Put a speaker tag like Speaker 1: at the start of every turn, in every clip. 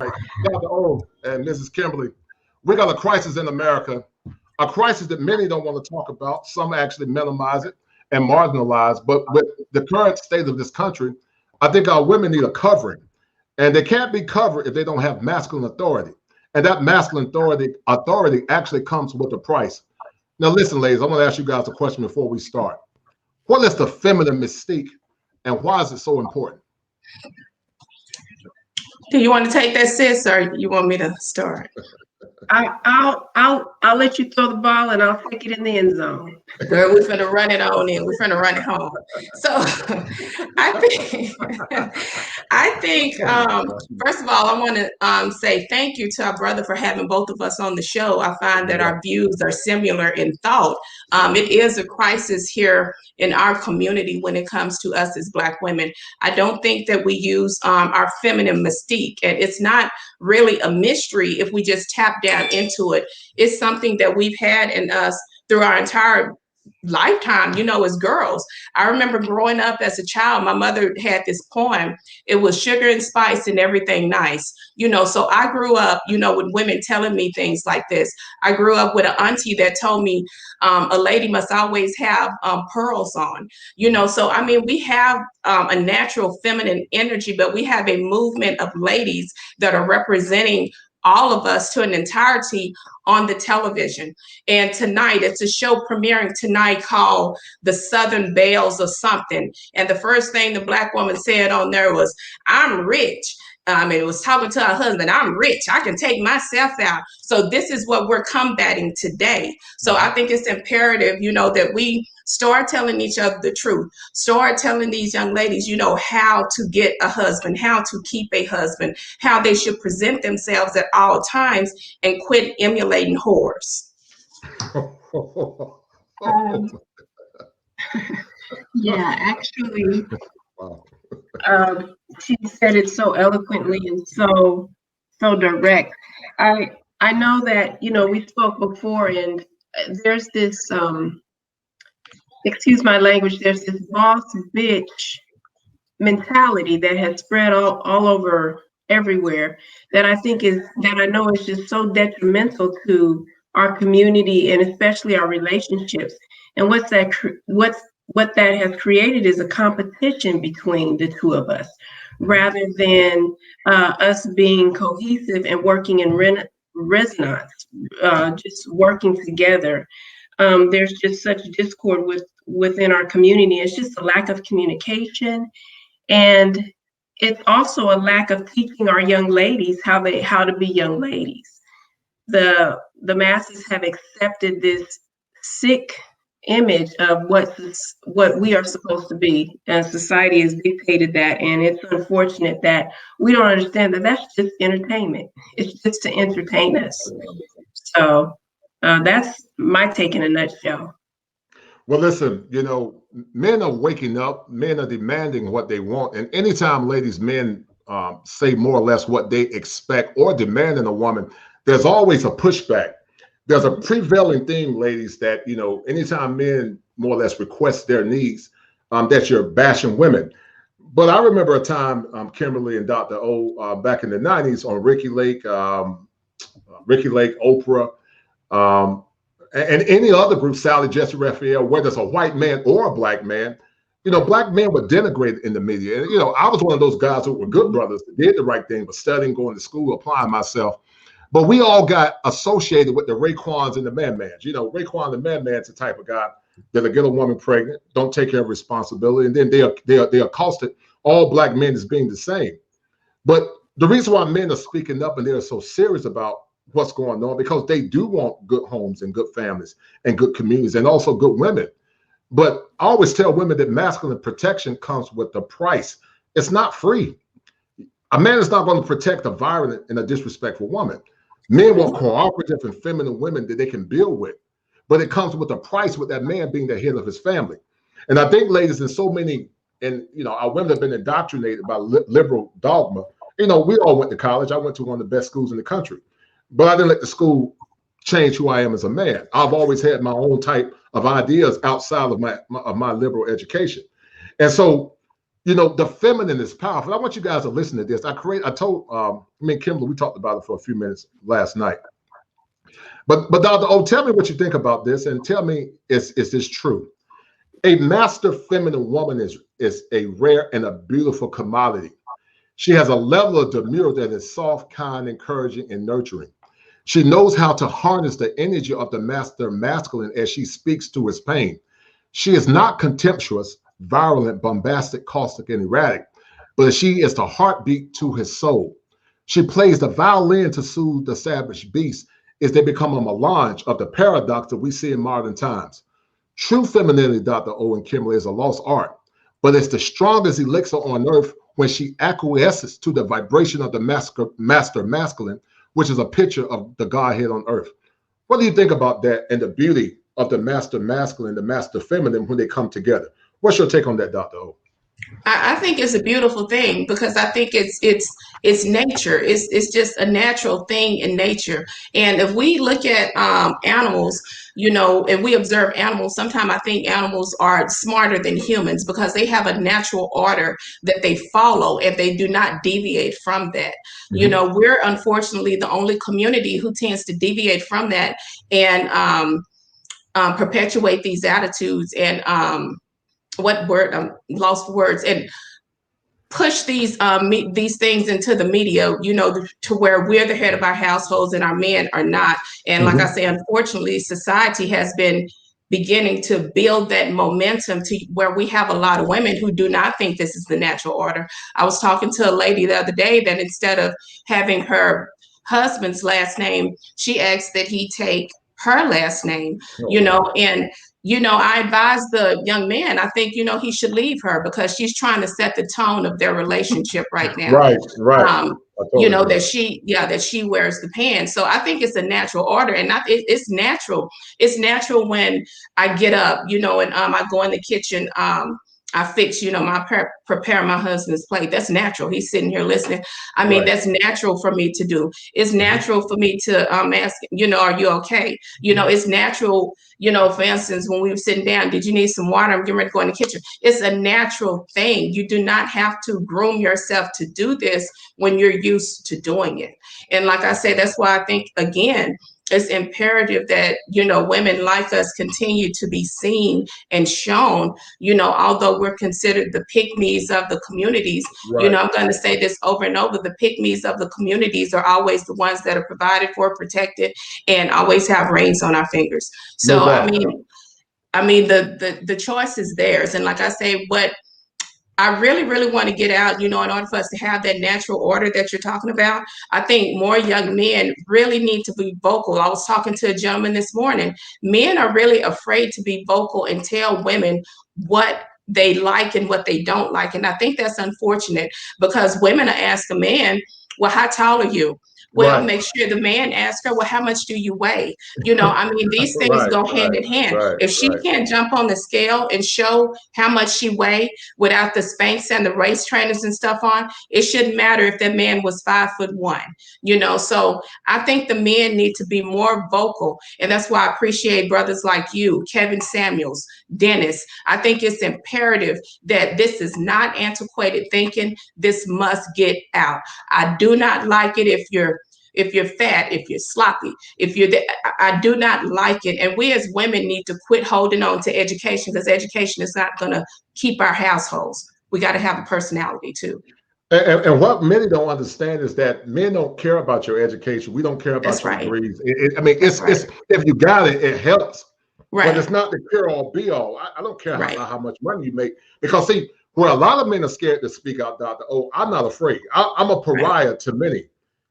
Speaker 1: Dr. O and Mrs. Kimberly, we got a crisis in America, a crisis that many don't want to talk about. Some actually minimize it and marginalize. But with the current state of this country, I think our women need a covering. And they can't be covered if they don't have masculine authority. And that masculine authority actually comes with a price. Now, listen, ladies, I want to ask you guys a question before we start. What is the feminine mystique and why is it so important?
Speaker 2: Do you want to take that, sis, or you want me to start?
Speaker 3: I'll let you throw the ball and I'll take it in the end zone.
Speaker 2: Girl, we're finna run it on in. We're finna run it home. So I think first of all, I want to say thank you to our brother for having both of us on the show. I find that our views are similar in thought. It is a crisis here in our community when it comes to us as Black women. I don't think that we use our feminine mystique, and it's not really a mystery if we just tap down into it. It's something that we've had in us through our entire lifetime, as girls. I remember growing up as a child, my mother had this poem. It was sugar and spice and everything nice, so I grew up, with women telling me things like this. I grew up with an auntie that told me a lady must always have pearls on, so I mean, we have a natural feminine energy, but we have a movement of ladies that are representing all of us to an entirety on the television. And tonight, it's a show premiering tonight called The Southern Belles or something. And the first thing the Black woman said on there was, "I'm rich." It was talking to her husband, "I'm rich, I can take myself out." So this is what we're combating today. So I think it's imperative, that we start telling each other the truth, start telling these young ladies, how to get a husband, how to keep a husband, how they should present themselves at all times, and quit emulating whores.
Speaker 3: Yeah, actually, she said it so eloquently and so direct. I know that we spoke before, and there's this excuse my language, there's this boss bitch mentality that has spread all over everywhere that I know is just so detrimental to our community and especially our relationships. And what that has created is a competition between the two of us, rather than us being cohesive and working in resonance, just working together. There's just such discord within our community. It's just a lack of communication, and it's also a lack of teaching our young ladies how to be young ladies. The masses have accepted this sick image of what we are supposed to be, and society has dictated that. And it's unfortunate that we don't understand that that's just entertainment. It's just to entertain us. So that's my take in a nutshell.
Speaker 1: Well, listen, men are waking up, men are demanding what they want. And anytime men say more or less what they expect or demand in a woman, there's always a pushback. There's a prevailing theme, ladies, that, anytime men more or less request their needs, that you're bashing women. But I remember a time, Kimberly and Dr. O, back in the 90s on Ricky Lake, Oprah, and any other group, Sally Jesse Raphael, whether it's a white man or a Black man, Black men were denigrated in the media. And, I was one of those guys who were good brothers that did the right thing, but studying, going to school, applying myself. But we all got associated with the Raekwons and the Man-Mans. Raekwon the Man-Man's the type of guy that'll get a woman pregnant, don't take care of responsibility, and then they accosted all Black men as being the same. But the reason why men are speaking up and they're so serious about what's going on, because they do want good homes and good families and good communities and also good women. But I always tell women that masculine protection comes with a price. It's not free. A man is not going to protect a violent and a disrespectful woman. Men want cooperative and feminine women that they can build with, but it comes with a price, with that man being the head of his family. And I think, ladies, our women have been indoctrinated by liberal dogma. We all went to college. I went to one of the best schools in the country, but I didn't let the school change who I am as a man. I've always had my own type of ideas outside of my liberal education. And so You know, the feminine is powerful. I want you guys to listen to this. I told me and Kimberly, we talked about it for a few minutes last night. But Dr. O, tell me what you think about this, and tell me, is this true? A master feminine woman is a rare and a beautiful commodity. She has a level of demure that is soft, kind, encouraging, and nurturing. She knows how to harness the energy of the master masculine as she speaks to his pain. She is not contemptuous, virulent, bombastic, caustic, and erratic, but she is the heartbeat to his soul. She plays the violin to soothe the savage beast as they become a melange of the paradox that we see in modern times. True femininity, Dr. Owen Kimberly, is a lost art, but it's the strongest elixir on earth when she acquiesces to the vibration of the master masculine, which is a picture of the Godhead on earth. What do you think about that and the beauty of the master masculine, the master feminine when they come together? What's your take on that, Dr. O?
Speaker 2: I think it's a beautiful thing because I think it's nature. It's just a natural thing in nature. And if we look at animals, you know, if we observe animals, sometimes I think animals are smarter than humans because they have a natural order that they follow and they do not deviate from that. You know, we're unfortunately the only community who tends to deviate from that and perpetuate these attitudes and what word lost words and push these things into the media, you know, to where we're the head of our households and our men are not. And like I say, unfortunately, society has been beginning to build that momentum to where we have a lot of women who do not think this is the natural order. I was talking to a lady the other day that instead of having her husband's last name, she asked that he take her last name, you know, and you know, I advise the young man, I think, you know, he should leave her because she's trying to set the tone of their relationship right now.
Speaker 1: Right.
Speaker 2: You know, that she wears the pants. So I think it's a natural order and it's natural. It's natural when I get up, you know, and I go in the kitchen, I fix, you know, prepare my husband's plate. That's natural. He's sitting here listening. I mean, that's natural for me to do. It's natural for me to ask, you know, are you okay? You know, it's natural, you know, for instance, when we were sitting down, did you need some water? I'm getting ready to go in the kitchen. It's a natural thing. You do not have to groom yourself to do this when you're used to doing it. And like I say, that's why I think, again, it's imperative that, you know, women like us continue to be seen and shown, you know, although we're considered the pygmies of the communities, you know, I'm going to say this over and over, the pygmies of the communities are always the ones that are provided for, protected, and always have rings on our fingers. So, I mean, the choice is theirs. And like I say, what I really, really want to get out, you know, in order for us to have that natural order that you're talking about, I think more young men really need to be vocal. I was talking to a gentleman this morning. Men are really afraid to be vocal and tell women what they like and what they don't like. And I think that's unfortunate because women are asking a man, well, how tall are you? Well, make sure the man asks her, well, how much do you weigh? You know, I mean, these things go hand in hand. If she can't jump on the scale and show how much she weighs without the Spanx and the race trainers and stuff on, it shouldn't matter if that man was 5'1", you know? So I think the men need to be more vocal. And that's why I appreciate brothers like you, Kevin Samuels, Dennis. I think it's imperative that this is not antiquated thinking. This must get out. I do not like it if you're fat, if you're sloppy, I do not like it. And we as women need to quit holding on to education because education is not going to keep our households. We got to have a personality too.
Speaker 1: And what many don't understand is that men don't care about your education. We don't care about your degrees. I mean, it's if you got it, it helps. But it's not the cure all be all. I don't care how much money you make. Because see, where a lot of men are scared to speak out, Dr. O, I'm not afraid. I'm a pariah to many.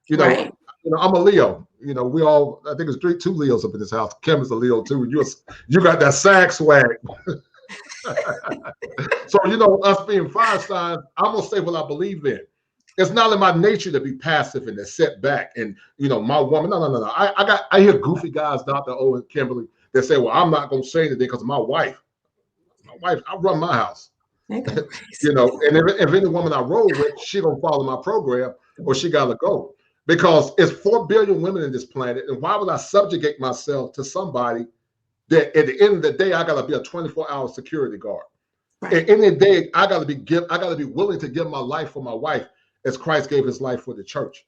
Speaker 1: You know, I'm a Leo. You know, we all, I think it's two Leos up in this house. Kim is a Leo too. You got that sack swag. So, you know, us being fire signs, I'm going to say what I believe in. It's not in my nature to be passive and to sit back and, you know, my woman. No. I hear goofy guys, Dr. O and Kimberly, that say, well, I'm not going to say anything because my wife, I run my house. You know, and if any woman I roll with, she going to follow my program or she got to go. Because it's 4 billion women in this planet. And why would I subjugate myself to somebody that at the end of the day, I got to be a 24-hour security guard?
Speaker 2: Right.
Speaker 1: At the end of the day, I gotta be willing to give my life for my wife as Christ gave his life for the church.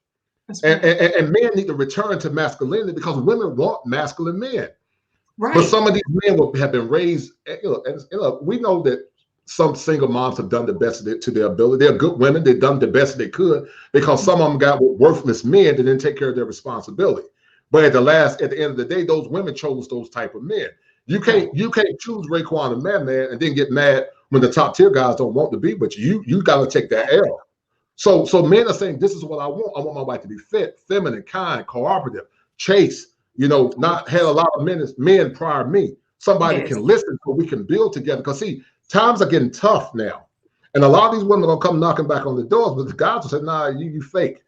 Speaker 2: Right.
Speaker 1: And men need to return to masculinity because women want masculine men.
Speaker 2: Right.
Speaker 1: But some of these men have been raised, we know that some single moms have done the best to their ability. They're good women. They've done the best they could because some of them got worthless men that didn't take care of their responsibility. But at the end of the day, those women chose those type of men. You can't choose Raekwon and Man and then get mad when the top tier guys don't want to be with you. You got to take that L. So men are saying, this is what I want. I want my wife to be fit, feminine, kind, cooperative, chaste, not had a lot of men prior to me. Somebody can listen so we can build together. Because see, times are getting tough now. And a lot of these women are gonna come knocking back on the doors, but the guys will say, nah, you fake.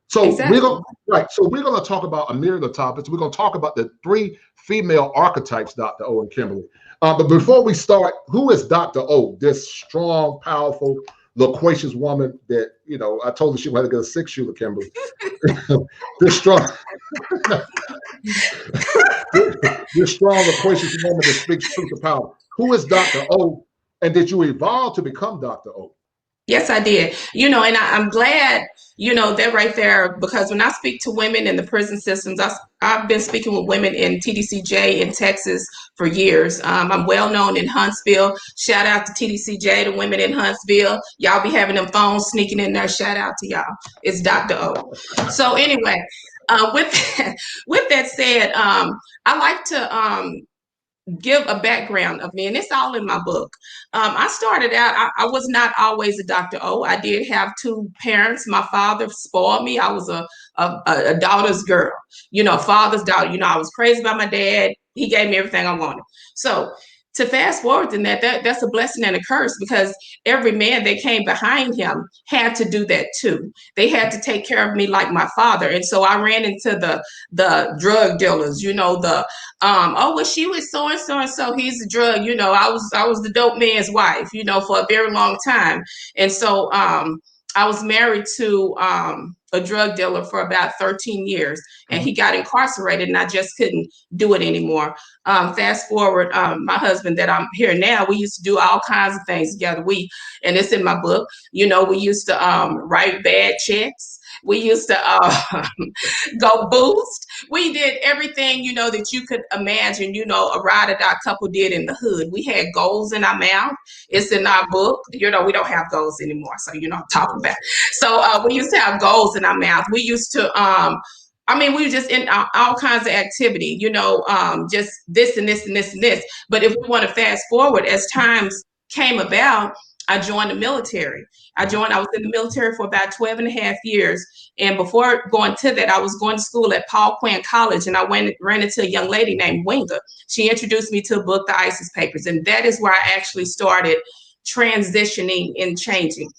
Speaker 1: So we're gonna talk about a myriad of topics. We're gonna talk about the 3 female archetypes, Dr. O and Kimberly. But before we start, who is Dr. O? This strong, powerful, loquacious woman that, I told her she had to get a 6-shooter, Kimberly. This strong, this strong, loquacious woman that speaks truth to power. Who is Dr. O? And did you evolve to become Dr. O?
Speaker 2: Yes, I did. And I'm glad, that right there, because when I speak to women in the prison systems, I've been speaking with women in TDCJ in Texas for years. I'm well known in Huntsville. Shout out to TDCJ, the women in Huntsville. Y'all be having them phones sneaking in there. Shout out to y'all. It's Dr. O. So anyway, with that said, I like to give a background of me, and it's all in my book. I started out, I was not always a Dr. O. I did have 2 parents. My father spoiled me. I was a daughter's girl, father's daughter. I was crazy about my dad. He gave me everything I wanted. So to fast forward in that's a blessing and a curse, because every man that came behind him had to do that too. They had to take care of me like my father. And so I ran into the drug dealers, well, she was so and so and so, he's a drug, I was the dope man's wife, for a very long time. And so I was married to a drug dealer for about 13 years, and he got incarcerated, and I just couldn't do it anymore. Fast forward, my husband that I'm here now, we used to do all kinds of things together. And it's in my book, we used to write bad checks. We used to go boost. We did everything, that you could imagine, a ride or die couple did in the hood. We had goals in our mouth. It's in our book. We don't have goals anymore. So, I'm talking about. So we used to have goals in our mouth. We used to, we were just in all kinds of activity, just this and this and this and this. But if we want to fast forward, as times came about, I joined the military. I was in the military for about 12 and a half years. And before going to that, I was going to school at Paul Quinn College, and I ran into a young lady named Winga. She introduced me to a book, The ISIS Papers. And that is where I actually started transitioning and changing.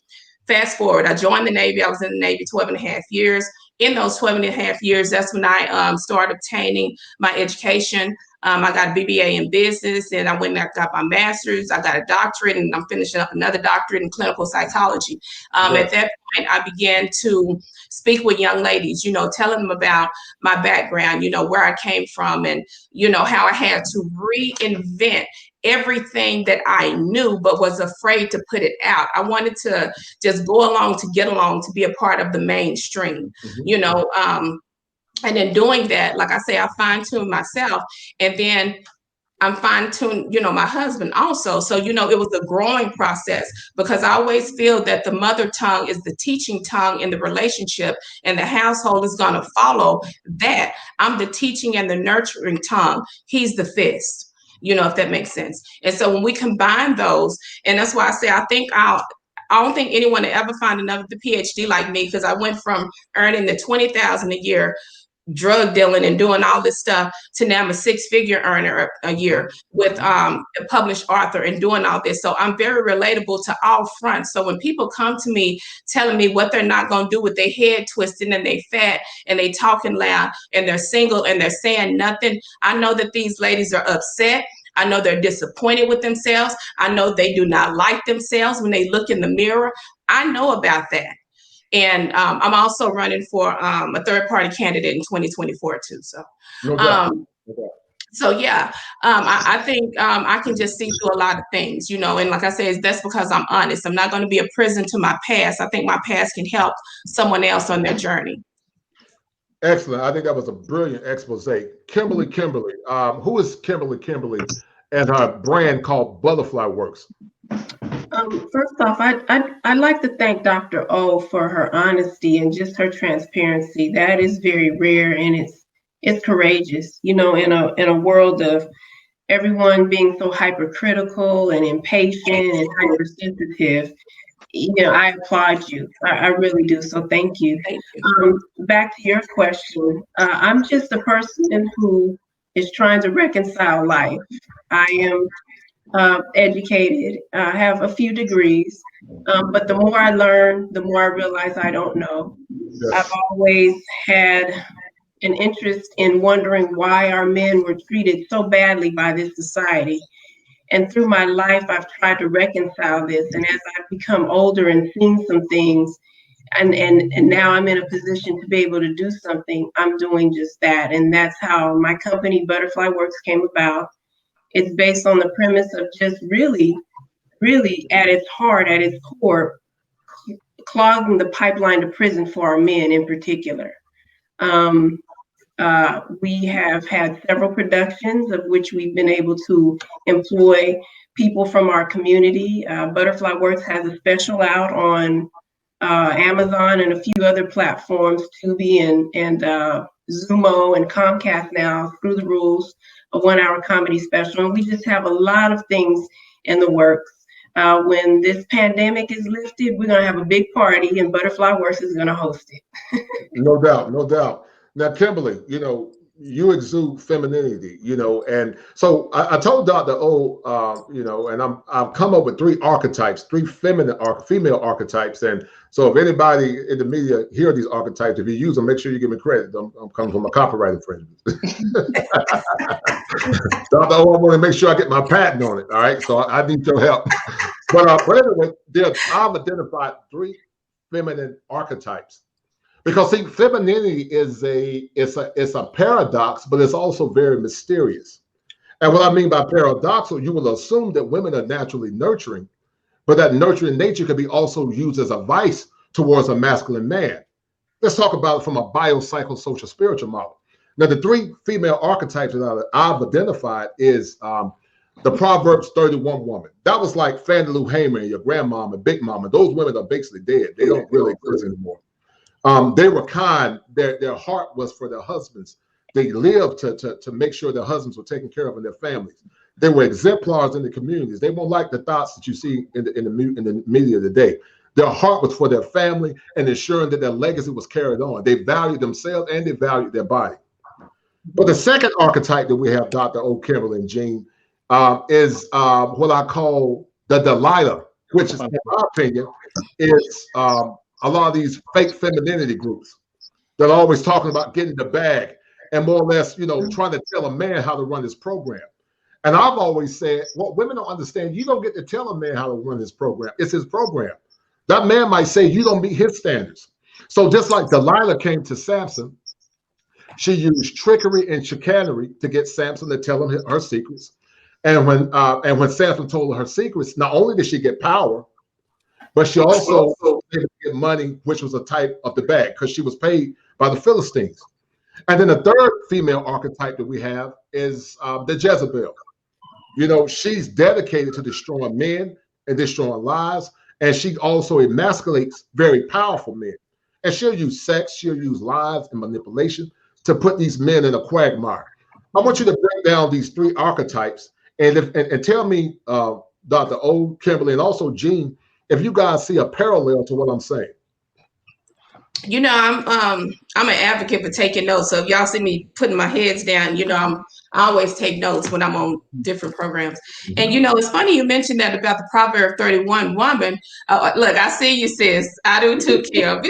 Speaker 2: Fast forward, I joined the Navy. I was in the Navy 12 and a half years. In those 12 and a half years, that's when I started obtaining my education. I got a BBA in business, and I went and I got my master's. I got a doctorate, and I'm finishing up another doctorate in clinical psychology. At that point, I began to speak with young ladies, telling them about my background, where I came from, and, how I had to reinvent everything that I knew, but was afraid to put it out. I wanted to just go along to get along, to be a part of the mainstream, and in doing that, like I say, I fine-tuned myself, and then I'm fine-tuned, my husband also. So, it was a growing process, because I always feel that the mother tongue is the teaching tongue in the relationship, and the household is going to follow that. I'm the teaching and the nurturing tongue. He's the fist. If that makes sense. And so when we combine those, and that's why I say, I don't think anyone will ever find another PhD like me, because I went from earning the $20,000 a year drug dealing and doing all this stuff to now I'm a 6-figure earner a year with a published author and doing all this. So I'm very relatable to all fronts. So when people come to me telling me what they're not going to do with their head twisting and they fat and they talking loud and they're single and they're saying nothing, I know that these ladies are upset. I know they're disappointed with themselves. I know they do not like themselves when they look in the mirror. I know about that. And I'm also running for a third-party candidate in 2024 too. So,
Speaker 1: No doubt.
Speaker 2: So yeah, I think I can just see through a lot of things, you know, and like I said, that's because I'm honest. I'm not going to be a prison to my past. I think my past can help someone else on their journey.
Speaker 1: Excellent. I think that was a brilliant expose. Kimberly, who is Kimberly and her brand called Butterfly Works?
Speaker 3: First off, I'd like to thank Dr. O for her honesty and just her transparency. That is very rare, and it's courageous. You know, in a world of everyone being so hypercritical and impatient and hypersensitive, you know, I applaud you. I really do. So thank you.
Speaker 2: Thank you.
Speaker 3: Back to your question. I'm just a person who is trying to reconcile life. I am educated. I have a few degrees, but the more I learn, the more I realize I don't know.
Speaker 1: Yes.
Speaker 3: I've always had an interest in wondering why our men were treated so badly by this society. And through my life, I've tried to reconcile this. And as I've become older and seen some things, and now I'm in a position to be able to do something, I'm doing just that. And that's how my company, Butterfly Works, came about. It's based on the premise of just really, really at its heart, at its core, clogging the pipeline to prison for our men in particular. We have had several productions of which we've been able to employ people from our community. Butterfly Works has a special out on Amazon and a few other platforms, Tubi and Zumo and Comcast now, Through the Rules, a 1-hour comedy special. And we just have a lot of things in the works. When this pandemic is lifted, we're going to have a big party and Butterfly Works is going to host it.
Speaker 1: No doubt, no doubt. Now, Kimberly, you know, you exude femininity, you know, and so I told Dr. O, you know, and I've come up with 3 archetypes, 3 female archetypes. And so if anybody in the media hear these archetypes, if you use them, make sure you give me credit. I'm coming from a copyright infringement. Dr. O, I want to make sure I get my patent on it. All right. So I need your help. But anyway, I've identified 3 feminine archetypes. Because see, femininity is a paradox, but it's also very mysterious. And what I mean by paradoxical, you will assume that women are naturally nurturing, but that nurturing nature can be also used as a vice towards a masculine man. Let's talk about it from a biopsychosocial spiritual model. Now, the 3 female archetypes that I've identified is the Proverbs 31 woman. That was like Fannie Lou Hamer, your grandmama, Big Mama. Those women are basically dead. They don't really exist anymore. They were kind. Their heart was for their husbands. They lived to make sure their husbands were taken care of and their families. They were exemplars in the communities. They weren't like the thoughts that you see in the media today. Their heart was for their family and ensuring that their legacy was carried on. They valued themselves and they valued their body. But the second archetype that we have, Dr. O, Kimberly, and Jean, is what I call the Delilah, which is, in my opinion, is a lot of these fake femininity groups that are always talking about getting the bag and more or less, you know, trying to tell a man how to run his program. And I've always said, what women don't understand, you don't get to tell a man how to run his program. It's his program. That man might say you don't meet his standards. So just like Delilah came to Samson, she used trickery and chicanery to get Samson to tell him her secrets. And when Samson told her secrets, not only did she get power, but she also did get money, which was a type of the bag, because she was paid by the Philistines. And then the third female archetype that we have is the Jezebel. You know, she's dedicated to destroying men and destroying lives. And she also emasculates very powerful men. And she'll use sex, she'll use lies and manipulation to put these men in a quagmire. I want you to break down these 3 archetypes and tell me, Dr. O, Kimberly, and also Jean, if you guys see a parallel to what I'm saying.
Speaker 2: You know, I'm an advocate for taking notes. So if y'all see me putting my heads down, you know, I always take notes when I'm on different programs. And you know, it's funny you mentioned that about the Proverb 31 woman. Look, I see you, sis. I do too, Kim.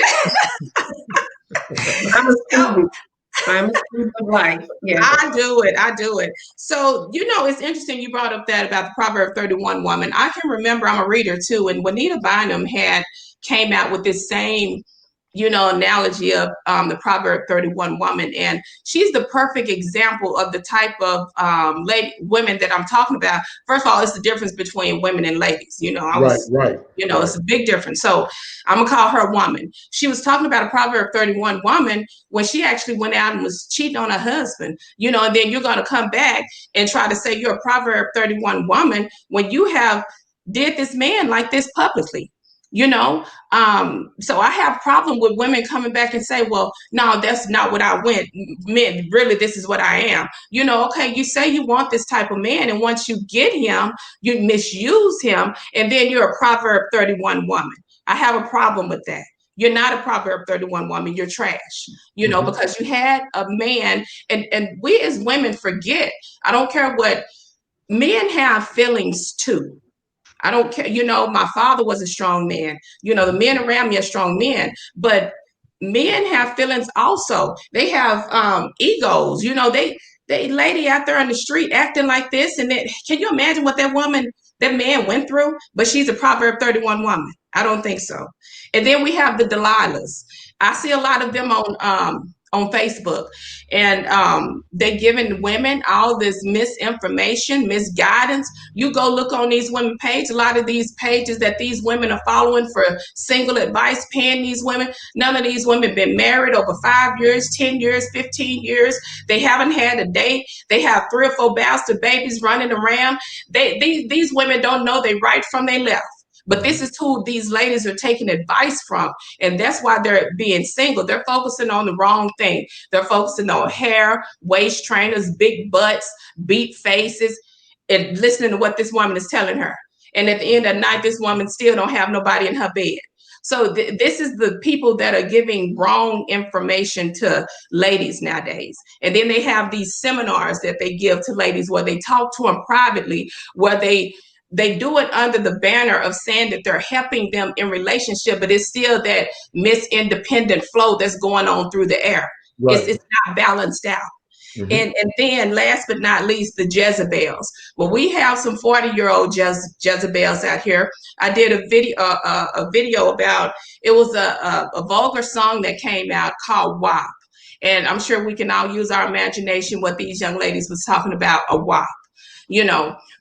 Speaker 3: I'm a student of life. Yeah.
Speaker 2: I do it. So, you know, it's interesting you brought up that about the Proverb 31 woman. I can remember, I'm a reader too, and Juanita Bynum came out with this same analogy of the Proverb 31 woman. And she's the perfect example of the type of women that I'm talking about. First of all, it's the difference between women and ladies.
Speaker 1: Right.
Speaker 2: It's a big difference. So I'm going to call her a woman. She was talking about a Proverb 31 woman when she actually went out and was cheating on her husband, and then you're going to come back and try to say you're a Proverb 31 woman when you have did this man like this publicly. So I have a problem with women coming back and say, well, no, that's not what I meant. Really, this is what I am. Okay, you say you want this type of man, and once you get him, you misuse him, and then you're a Proverb 31 woman. I have a problem with that. You're not a Proverb 31 woman. You're trash, because you had a man, and we as women forget. I don't care what men have feelings too. I don't care. My father was a strong man. The men around me are strong men, but men have feelings also. They have egos. They lady out there on the street acting like this, and then can you imagine what that man went through? But she's a Proverb 31 woman. I don't think so. And then we have the Delilahs. I see a lot of them on Facebook, and they giving women all this misinformation, misguidance. You go look on these women page, a lot of these pages that these women are following for single advice, paying these women. None of these women been married over 5 years, 10 years, 15 years. They haven't had a date. They have 3 or 4 bastard babies running around. These women don't know they right from they left. But this is who these ladies are taking advice from. And that's why they're being single. They're focusing on the wrong thing. They're focusing on hair, waist trainers, big butts, beat faces, and listening to what this woman is telling her. And at the end of the night, this woman still don't have nobody in her bed. So this is the people that are giving wrong information to ladies nowadays. And then they have these seminars that they give to ladies where they talk to them privately, where they do it under the banner of saying that they're helping them in relationship, but it's still that independent flow that's going on through the air. Right. It's not balanced out. And then last but not least, the Jezebels. Well, we have some 40-year-old Jezebels out here. I did a video about, it was a vulgar song that came out called WAP. And I'm sure we can all use our imagination what these young ladies was talking about, a WAP.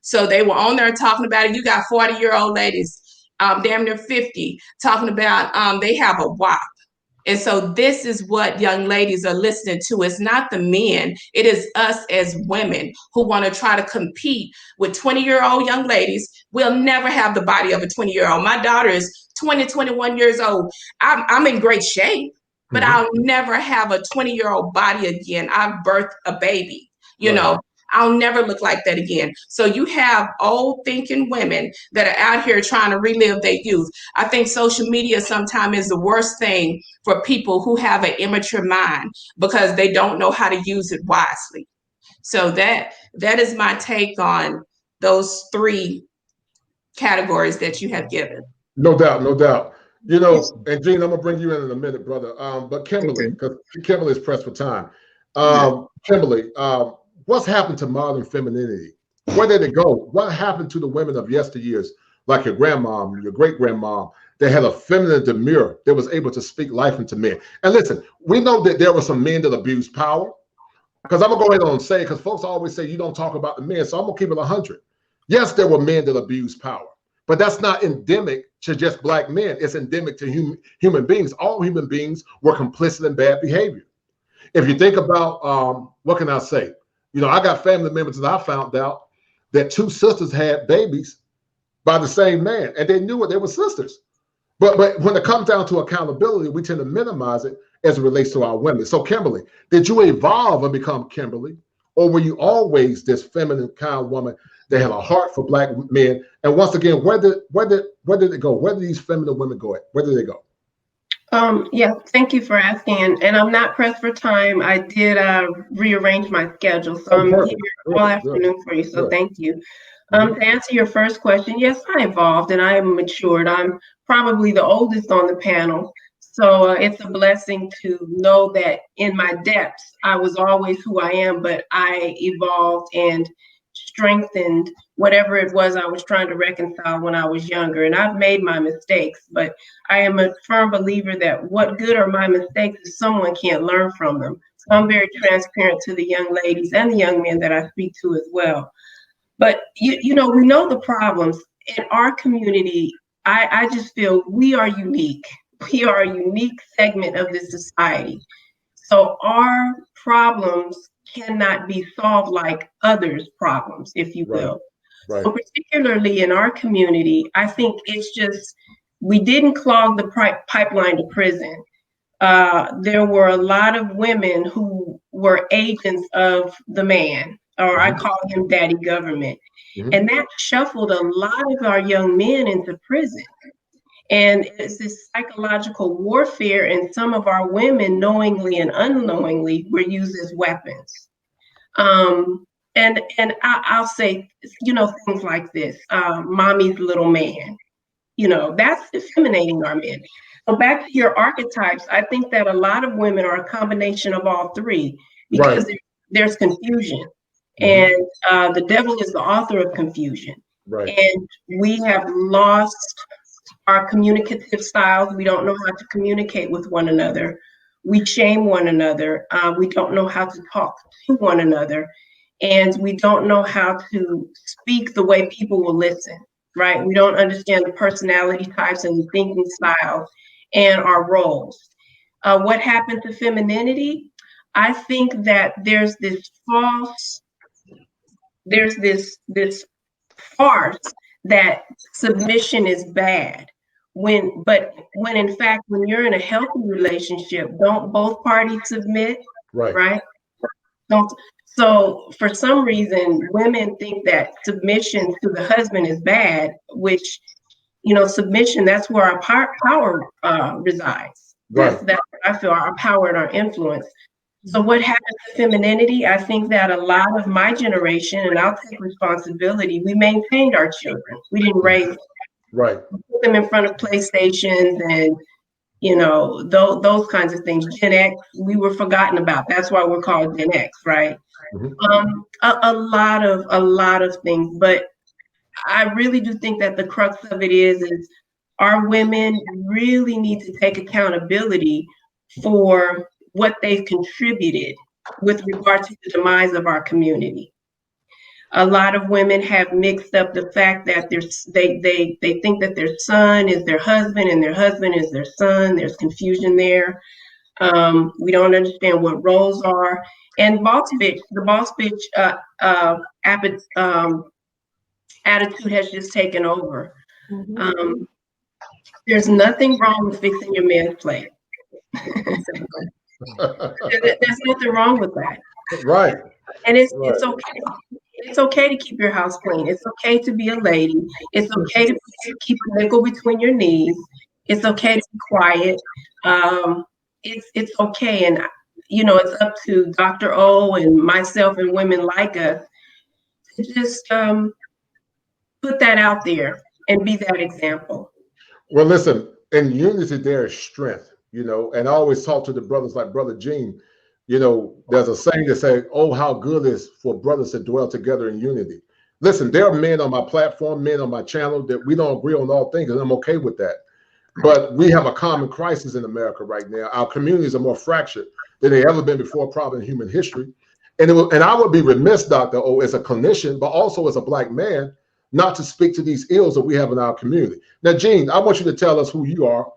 Speaker 2: So they were on there talking about it. You got 40-year-old ladies, damn near 50, talking about they have a WAP. And so this is what young ladies are listening to. It's not the men. It is us as women who want to try to compete with 20-year-old young ladies. We'll never have the body of a 20-year-old. My daughter is 20, 21 years old. I'm in great shape, but I'll never have a 20-year-old body again. I've birthed a baby, you know. I'll never look like that again. So you have old thinking women that are out here trying to relive their youth. I think social media sometimes is the worst thing for people who have an immature mind because they don't know how to use it wisely. So that is my take on those 3 categories that you have given.
Speaker 1: No doubt, no doubt. And Gene, I'm gonna bring you in a minute, brother. But Kimberly, because Kimberly is pressed for time. Kimberly, what's happened to modern femininity? Where did it go? What happened to the women of yesteryears, like your grandma, your great-grandma, that had a feminine demure that was able to speak life into men? And listen, we know that there were some men that abused power, because I'm going to go ahead and say, because folks always say you don't talk about the men, so I'm going to keep it 100. Yes, there were men that abused power, but that's not endemic to just Black men. It's endemic to human beings. All human beings were complicit in bad behavior. If you think about, what can I say? I got family members that I found out that 2 sisters had babies by the same man, and they knew it, they were sisters. But when it comes down to accountability, we tend to minimize it as it relates to our women. So Kimberly, did you evolve and become Kimberly, or were you always this feminine kind of woman that had a heart for Black men? And once again, where did it go? Where did these feminine women go at? Where did they go?
Speaker 3: Yeah, thank you for asking. And I'm not pressed for time. I did rearrange my schedule, so I'm here all afternoon for you. So thank you. To answer your first question, yes, I evolved and I matured. I'm probably the oldest on the panel. So it's a blessing to know that in my depths, I was always who I am, but I evolved and strengthened whatever it was I was trying to reconcile when I was younger. And I've made my mistakes, but I am a firm believer that what good are my mistakes if someone can't learn from them? So I'm very transparent to the young ladies and the young men that I speak to as well. But you know, we know the problems in our community. I just feel we are unique. We are a unique segment of this society. So our problems cannot be solved like others' problems, if you will.
Speaker 1: Right.
Speaker 3: So particularly in our community, I think it's just we didn't clog the pipeline to prison. There were a lot of women who were agents of the man, or I call him daddy government. And that shuffled a lot of our young men into prison. And it's this psychological warfare, and some of our women, knowingly and unknowingly, were used as weapons. And I'll say, you know, things like this, mommy's little man, you know, that's effeminating our men. So back to your archetypes, I think that a lot of women are a combination of all three, because there's confusion. And the devil is the author of confusion. And we have lost our communicative styles. We don't know how to communicate with one another. We shame one another. We don't know how to talk to one another. And we don't know how to speak the way people will listen, right? We don't understand the personality types and the thinking styles and our roles. What happened to femininity? I think that there's this farce that submission is bad. When in fact, when you're in a healthy relationship, don't both parties submit, right? Don't. So for some reason, women think that submission to the husband is bad, which, you know, submission, that's where our power resides. That's what I feel, our power and our influence. So what happened to femininity? I think that a lot of my generation, and I'll take responsibility, we maintained our children. We didn't raise them. We put them in front of PlayStations and, you know, those kinds of things. Gen X, we were forgotten about. That's why we're called Gen X, right? A lot of things, but I really do think that the crux of it is our women really need to take accountability for what they've contributed with regard to the demise of our community. A lot of women have mixed up the fact that they think that their son is their husband and their husband is their son. There's confusion there. We don't understand what roles are. And the boss bitch attitude has just taken over. There's nothing wrong with fixing your man's plate. There's nothing wrong with that. And it's okay. It's okay to keep your house clean. It's okay to be a lady. It's okay to keep a nickel between your knees. It's okay to be quiet. It's okay. And, you know, it's up to Dr. O and myself and women like us to just put that out there and be that example.
Speaker 1: Well, listen, in unity, there is strength, you know, and I always talk to the brothers like Brother Gene. You know, there's a saying that says, oh, how good it is for brothers to dwell together in unity. Listen, there are men on my platform, men on my channel that we don't agree on all things, and I'm okay with that. But we have a common crisis in America right now. Our communities are more fractured than they ever been before, probably in human history. And I would be remiss, Dr. O, as a clinician, but also as a Black man, not to speak to these ills that we have in our community. Now, Gene, I want you to tell us who you are.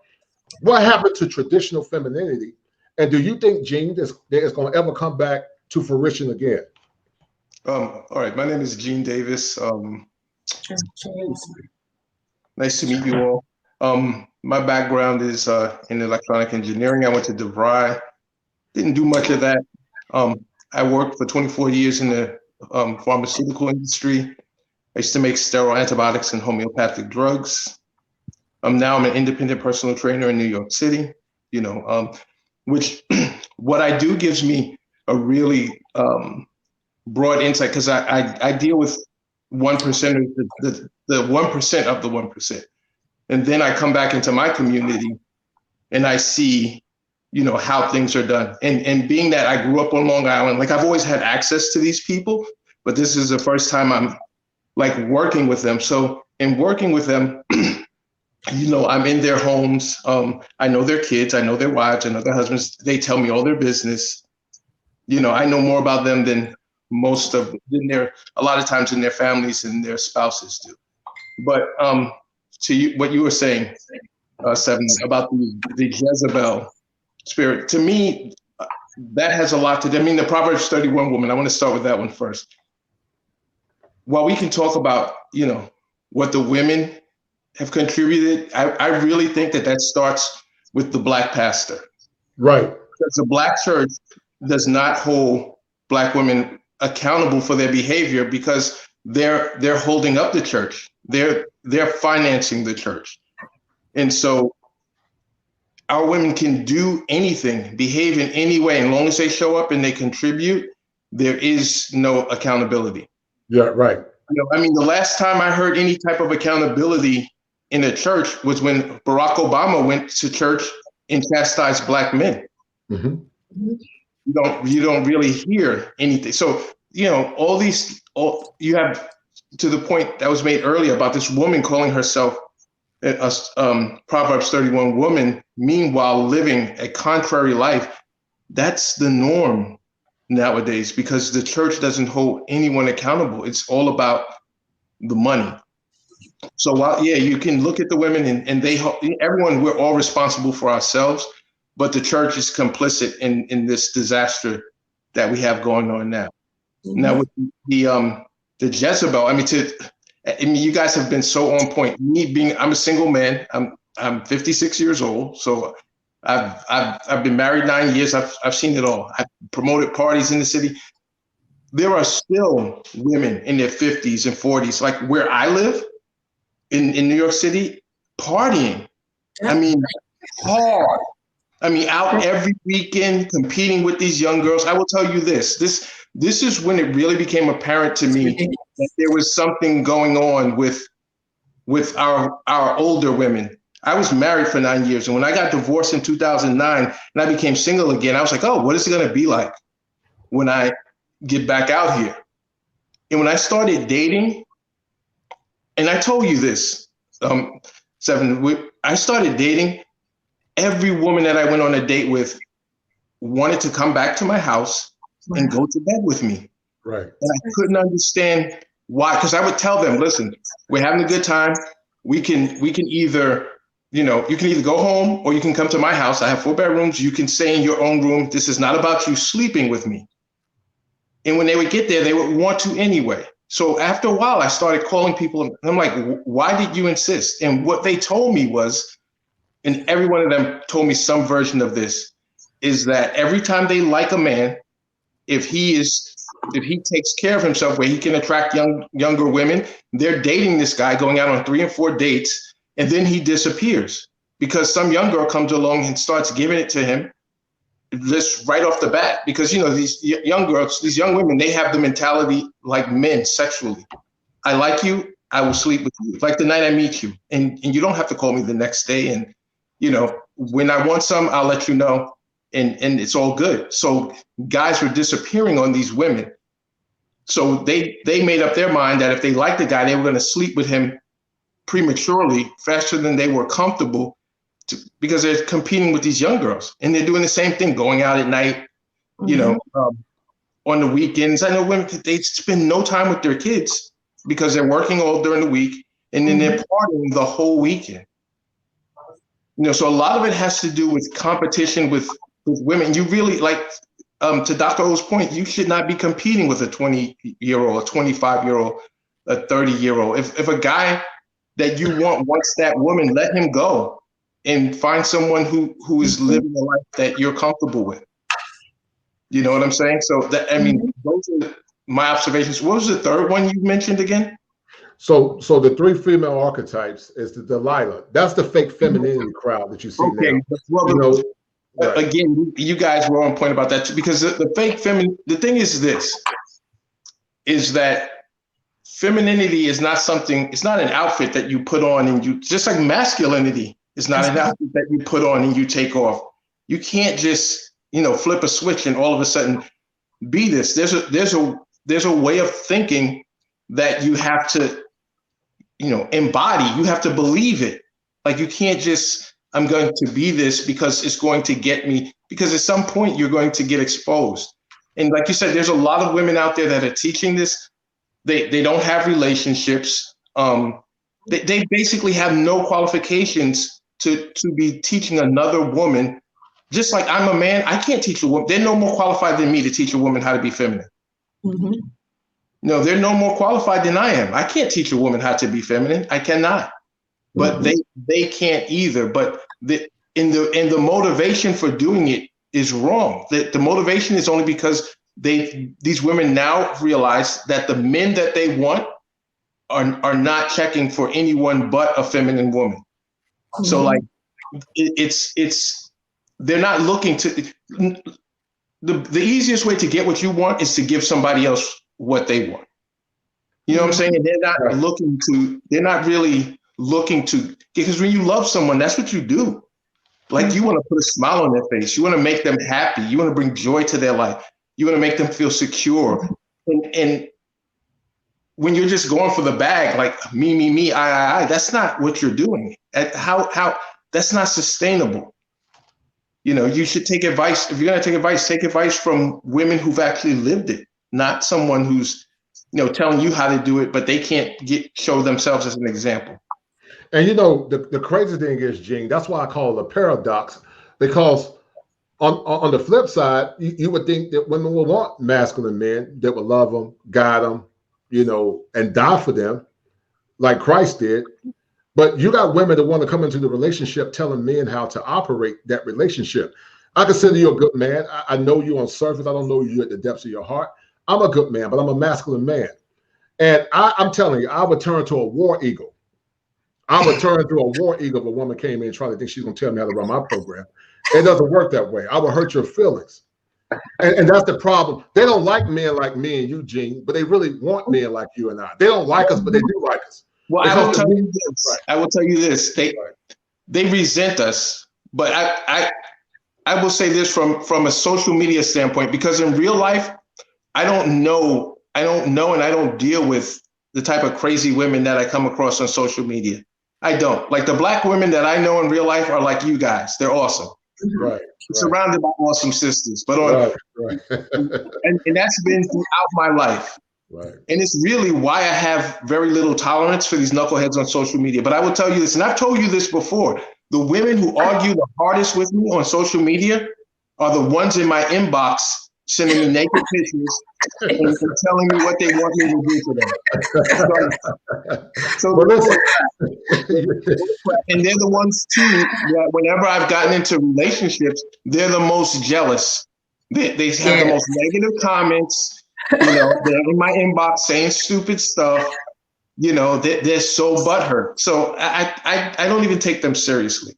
Speaker 1: What happened to traditional femininity? And do you think, Gene, that is going to ever come back to fruition again?
Speaker 4: All right, my name is Gene Davis. Nice to meet you all. My background is in electronic engineering. I went to DeVry. Didn't do much of that. I worked for 24 years in the pharmaceutical industry. I used to make sterile antibiotics and homeopathic drugs. Now I'm an independent personal trainer in New York City, you know, which what I do gives me a really broad insight, because I deal with 1%, the 1% of the 1%. And then I come back into my community and I see, you know, how things are done. And being that I grew up on Long Island, like I've always had access to these people, but this is the first time I'm like working with them. So in working with them, I'm in their homes. I know their kids, I know their wives, I know their husbands. They tell me all their business. I know more about them than a lot of times in their families and their spouses do. But to you, what you were saying, Seven, about the Jezebel spirit, to me, that has a lot to do. I mean, the Proverbs 31 woman, I want to start with that one first. While we can talk about, what the women have contributed, I really think that starts with the Black pastor.
Speaker 1: Right.
Speaker 4: Because the Black church does not hold Black women accountable for their behavior because they're holding up the church. They're financing the church. And so our women can do anything, behave in any way, and as long as they show up and they contribute, there is no accountability.
Speaker 1: Yeah, right.
Speaker 4: The last time I heard any type of accountability in a church was when Barack Obama went to church and chastised Black men.
Speaker 1: Mm-hmm.
Speaker 4: You don't really hear anything. So, you have, to the point that was made earlier about this woman calling herself a Proverbs 31 woman, meanwhile living a contrary life. That's the norm nowadays because the church doesn't hold anyone accountable. It's all about the money. So while, you can look at the women and everyone, we're all responsible for ourselves, but the church is complicit in this disaster that we have going on now. Mm-hmm. Now with the Jezebel, you guys have been so on point. I'm a single man. I'm 56 years old, so I've been married 9 years. I've seen it all. I've promoted parties in the city. There are still women in their 50s and 40s, like where I live in New York City, partying. Hard. Out every weekend, competing with these young girls. I will tell you this is when it really became apparent to me that there was something going on with our older women. I was married for 9 years, and when I got divorced in 2009 and I became single again, I was like, oh, what is it going to be like when I get back out here? And when I started dating, and I told you this, Seven, I started dating, every woman that I went on a date with wanted to come back to my house and go to bed with me.
Speaker 1: Right.
Speaker 4: And I couldn't understand why, because I would tell them, listen, we're having a good time. We can either, you can either go home or you can come to my house. I have 4 bedrooms. You can stay in your own room. This is not about you sleeping with me. And when they would get there, they would want to anyway. So after a while, I started calling people and I'm like, why did you insist? And what they told me was, and every one of them told me some version of this, is that every time they like a man, if he takes care of himself where he can attract younger women, they're dating this guy, going out on 3 and 4 dates, and then he disappears because some young girl comes along and starts giving it to him just right off the bat. Because, these young girls, these young women, they have the mentality like men sexually. I like you, I will sleep with you. Like the night I meet you, and you don't have to call me the next day. And, when I want some, I'll let you know. And it's all good. So guys were disappearing on these women. So they made up their mind that if they liked the guy, they were going to sleep with him prematurely, faster than they were comfortable, because they're competing with these young girls. And they're doing the same thing, going out at night, on the weekends. I know women, they spend no time with their kids because they're working all during the week, and then they're partying the whole weekend. So a lot of it has to do with competition with women. You really, like, to Dr. O's point, you should not be competing with a 20-year-old, a 25-year-old, a 30-year-old. If a guy that you want wants that woman, let him go and find someone who is living a life that you're comfortable with. You know what I'm saying? So those are my observations. What was the third one you mentioned again?
Speaker 1: So the 3 female archetypes is the Delilah. That's the fake femininity crowd that you see now.
Speaker 4: Well, again, you guys were on point about that too, because the fake feminine. The thing is that femininity is not something. It's not an outfit that you put on and you, just like masculinity is not an outfit that you put on and you take off. You can't just flip a switch and all of a sudden be this. There's a way of thinking that you have to, embody. You have to believe it. Like, you can't just, I'm going to be this because it's going to get me, because at some point you're going to get exposed. And like you said, there's a lot of women out there that are teaching this. They don't have relationships. They basically have no qualifications to be teaching another woman. Just like I'm a man, I can't teach a woman. They're no more qualified than me to teach a woman how to be feminine.
Speaker 2: Mm-hmm.
Speaker 4: No, they're no more qualified than I am. I can't teach a woman how to be feminine. I cannot. But they can't either. But in the motivation for doing it is wrong. The motivation is only because these women now realize that the men that they want are not checking for anyone but a feminine woman. Mm-hmm. So like it's they're not looking to the easiest way to get what you want is to give somebody else what they want. You know what I'm saying? And they're not really looking to, because when you love someone, that's what you do. Like, you want to put a smile on their face. You want to make them happy. You want to bring joy to their life. You want to make them feel secure. And when you're just going for the bag, like me, I, that's not what you're doing. How that's not sustainable. You should take advice. If you're going to take advice from women who've actually lived it, not someone who's, telling you how to do it, but they can't show themselves as an example.
Speaker 1: And the crazy thing is, Gene, that's why I call it a paradox, because on the flip side, you would think that women will want masculine men that will love them, guide them, and die for them, like Christ did. But you got women that want to come into the relationship telling men how to operate that relationship. I consider you a good man. I know you on surface. I don't know you at the depths of your heart. I'm a good man, but I'm a masculine man. And I'm telling you, I would turn to a war eagle. I would turn to a war eagle if a woman came in trying to think she's going to tell me how to run my program. It doesn't work that way. I would hurt your feelings. And that's the problem. They don't like men like me and you, Gene, but they really want men like you and I. They don't like us, but they do like us.
Speaker 4: Well, I will tell you this. Right. I will tell you this. They resent us, but I will say this from a social media standpoint, because in real life, I don't know, and I don't deal with the type of crazy women that I come across on social media. I don't. Like, the Black women that I know in real life are like you guys. They're awesome.
Speaker 1: Right.
Speaker 4: Surrounded by awesome sisters. But and that's been throughout my life. Right. And it's really why I have very little tolerance for these knuckleheads on social media. But I will tell you this, and I've told you this before, the women who argue the hardest with me on social media are the ones in my inbox sending me naked pictures and telling me what they want me to do for them. So and they're the ones too that whenever I've gotten into relationships, they're the most jealous. They have the most negative comments. They're in my inbox saying stupid stuff. They're so butthurt. So I don't even take them seriously.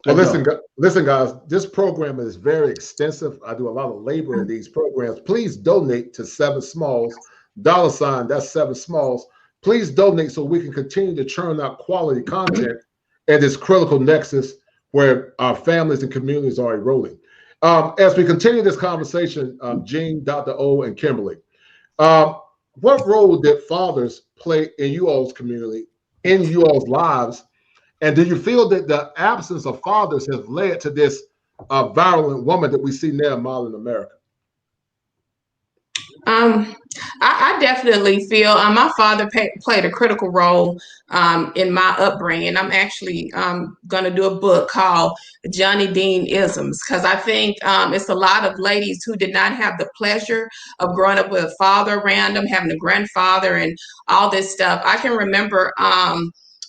Speaker 1: Well, listen, guys, this program is very extensive. I do a lot of labor in these programs. Please donate to 7 Smalls, $, that's 7 Smalls. Please donate so we can continue to churn out quality content at this critical nexus where our families and communities are eroding. As we continue this conversation, Gene, Dr. O, and Kimberly, what role did fathers play in you all's community, in you all's lives? And do you feel that the absence of fathers has led to this virulent woman that we see now in modern America?
Speaker 2: I definitely feel my father played a critical role in my upbringing. I'm actually going to do a book called Johnny Dean Isms, because I think it's a lot of ladies who did not have the pleasure of growing up with a father around them, having a grandfather and all this stuff. I can remember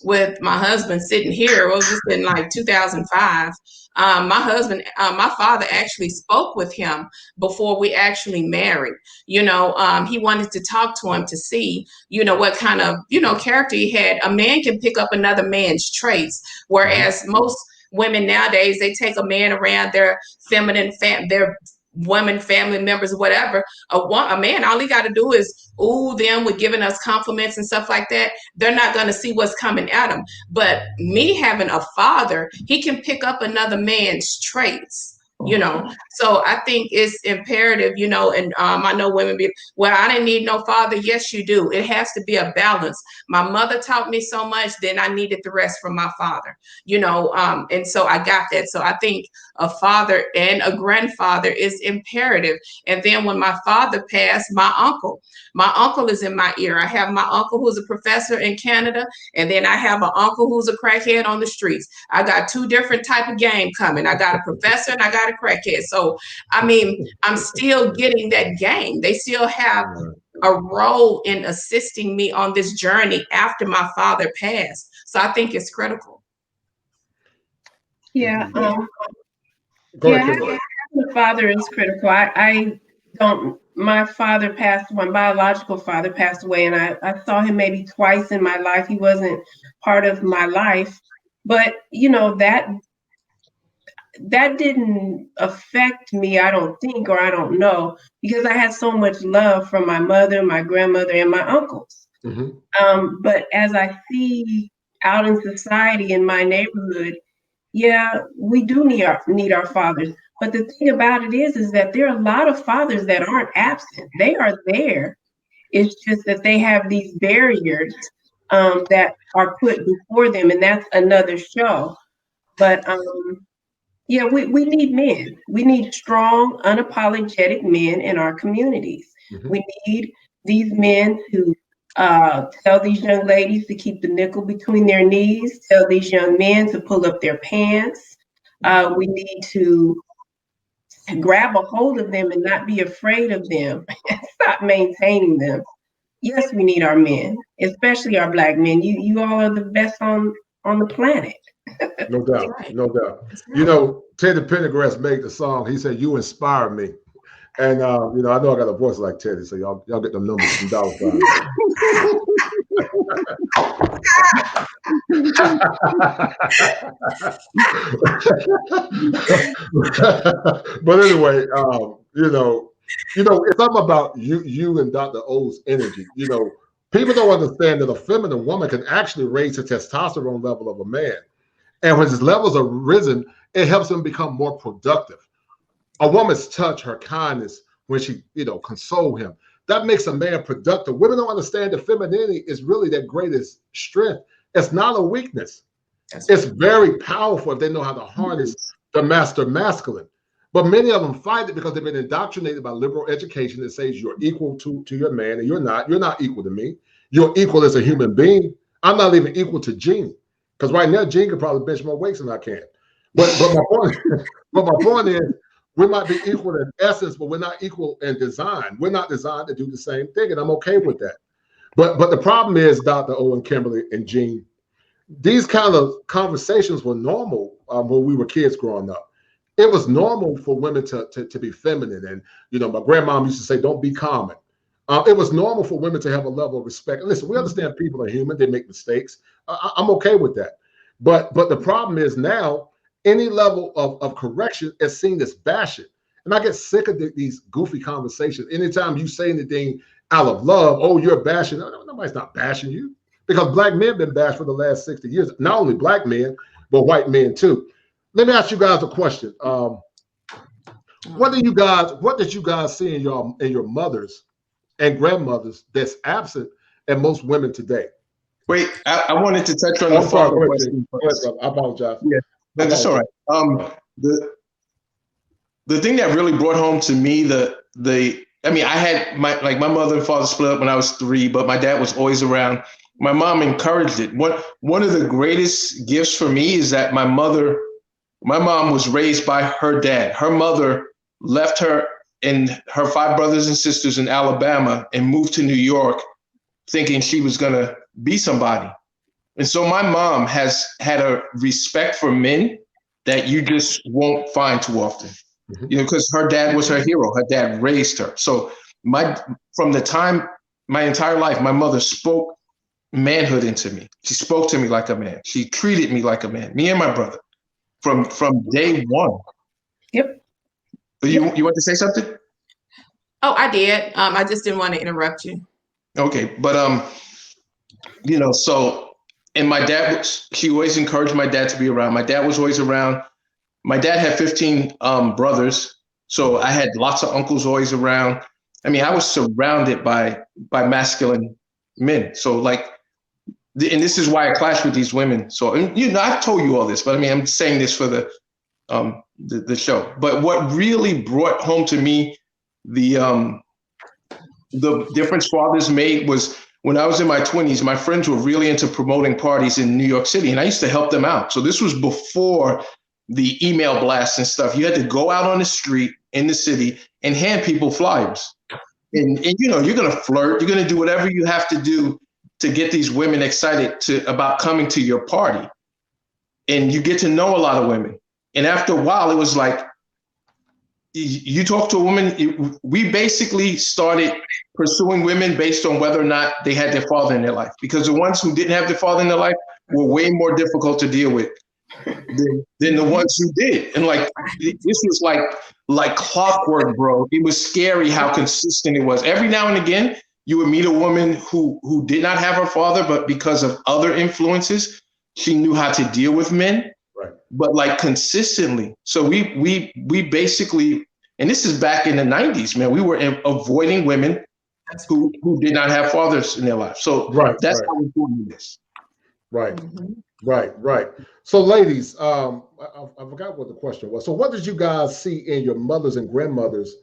Speaker 2: with my husband sitting here, it was just in like 2005. My father actually spoke with him before we actually married. He wanted to talk to him to see, what kind of, character he had. A man can pick up another man's traits, whereas most women nowadays, they take a man around their feminine, their women, family members, whatever. A man, all he got to do is ooh them with giving us compliments and stuff like that. They're not going to see what's coming at him. But me having a father, he can pick up another man's traits you know. So I think it's imperative, you know, and I know women be, well, I didn't need no father. Yes, you do. It has to be a balance. My mother taught me so much, then I needed the rest from my father, you know, and so I got that. So I think a father and a grandfather is imperative. And then when my father passed, my uncle is in my ear. I have my uncle who's a professor in Canada, and then I have an uncle who's a crackhead on the streets. I got two different type of game coming. I got a professor and I got a crackhead. So, I mean, I'm still getting that game. They still have a role in assisting me on this journey after my father passed. So I think it's critical.
Speaker 3: Yeah.
Speaker 1: Go ahead,
Speaker 3: Yeah,
Speaker 1: Kimberly.
Speaker 3: having a father is critical. I don't, my father passed, my biological father passed away, and I saw him maybe twice in my life. He wasn't part of my life, but you know, that didn't affect me, I don't think, or I don't know, because I had so much love from my mother, my grandmother, and my uncles. But as I see out in society, in my neighborhood, yeah, we do need our fathers. But the thing about it is that there are a lot of fathers that aren't absent. They are there. It's just that they have these barriers that are put before them, and that's another show. But yeah, we need men. We need strong, unapologetic men in our communities. We need these men to tell these young ladies to keep the nickel between their knees, tell these young men to pull up their pants. We need to grab a hold of them and not be afraid of them and stop maintaining them. Yes, we need our men, especially our Black men. You all are the best on the planet.
Speaker 1: No doubt, no doubt. You know, Teddy Pendergrass made the song. He said, "You inspire me," and you know, I know I got a voice like Teddy, so y'all get them numbers from dollar signs. But anyway, it's something about you and Dr. O's energy. You know, people don't understand that a feminine woman can actually raise the testosterone level of a man. And when his levels are risen, it helps him become more productive. A woman's touch, her kindness, when she, console him, that makes a man productive. Women don't understand that femininity is really their greatest strength. It's not a weakness. It's very powerful if they know how to harness the master masculine. But many of them fight it because they've been indoctrinated by liberal education that says you're equal to your man, and you're not. You're not equal to me. You're equal as a human being. I'm not even equal to Gene. Because right now, Gene can probably bench more weights than I can. But my point is, we might be equal in essence, but we're not equal in design. We're not designed to do the same thing, and I'm okay with that. But the problem is, Dr. Owen, Kimberly, and Gene, these kind of conversations were normal when we were kids growing up. It was normal for women to be feminine, and my grandmom used to say, "Don't be common." It was normal for women to have a level of respect. And listen, we understand people are human; they make mistakes. I'm okay with that. But the problem is now any level of correction is seen as bashing. And I get sick of these goofy conversations. Anytime you say anything out of love, oh, you're bashing. No, nobody's not bashing you, because Black men have been bashed for the last 60 years. Not only Black men, but white men too. Let me ask you guys a question. What did you guys see in your mothers and grandmothers that's absent in most women today?
Speaker 4: Wait, I wanted to touch on the father question first.
Speaker 1: I apologize.
Speaker 4: Yeah, that's all right. The thing that really brought home to me I had my mother and father split up when I was 3, but my dad was always around. My mom encouraged it. One of the greatest gifts for me is that my mom was raised by her dad. Her mother left her and her 5 brothers and sisters in Alabama and moved to New York thinking she was going to be somebody. And so my mom has had a respect for men that you just won't find too often, because her dad was her hero. Her dad raised her. So from the time my entire life, my mother spoke manhood into me. She spoke to me like a man. She treated me like a man, me and my brother, from day one.
Speaker 3: Yep.
Speaker 4: You want to say something?
Speaker 2: Oh, I did. I just didn't want to interrupt you.
Speaker 4: Okay, but so, and my dad she always encouraged my dad to be around. My dad was always around. my dad had 15 brothers, so I had lots of uncles always around. I mean, I was surrounded by masculine men. So like, and this is why I clash with these women. So, and, you know, I've told you all this, but I mean, I'm saying this for the show. But what really brought home to me the difference fathers made was when I was in my 20s, my friends were really into promoting parties in New York City, and I used to help them out. So this was before the email blasts and stuff. You had to go out on the street in the city and hand people flyers. And you know, you're gonna flirt, you're gonna do whatever you have to do to get these women excited about coming to your party. And you get to know a lot of women. And after a while, it was like, you talk to a woman, we basically started pursuing women based on whether or not they had their father in their life. Because the ones who didn't have their father in their life were way more difficult to deal with than the ones who did. And like, this was like clockwork, bro. It was scary how consistent it was. Every now and again, you would meet a woman who did not have her father, but because of other influences, she knew how to deal with men.
Speaker 1: Right.
Speaker 4: But like consistently. So we basically, and this is back in the 90s, man, we were avoiding women who did not have fathers in their life. So that's how important it is.
Speaker 1: Right. Right. So ladies, I forgot what the question was. So what did you guys see in your mothers and grandmothers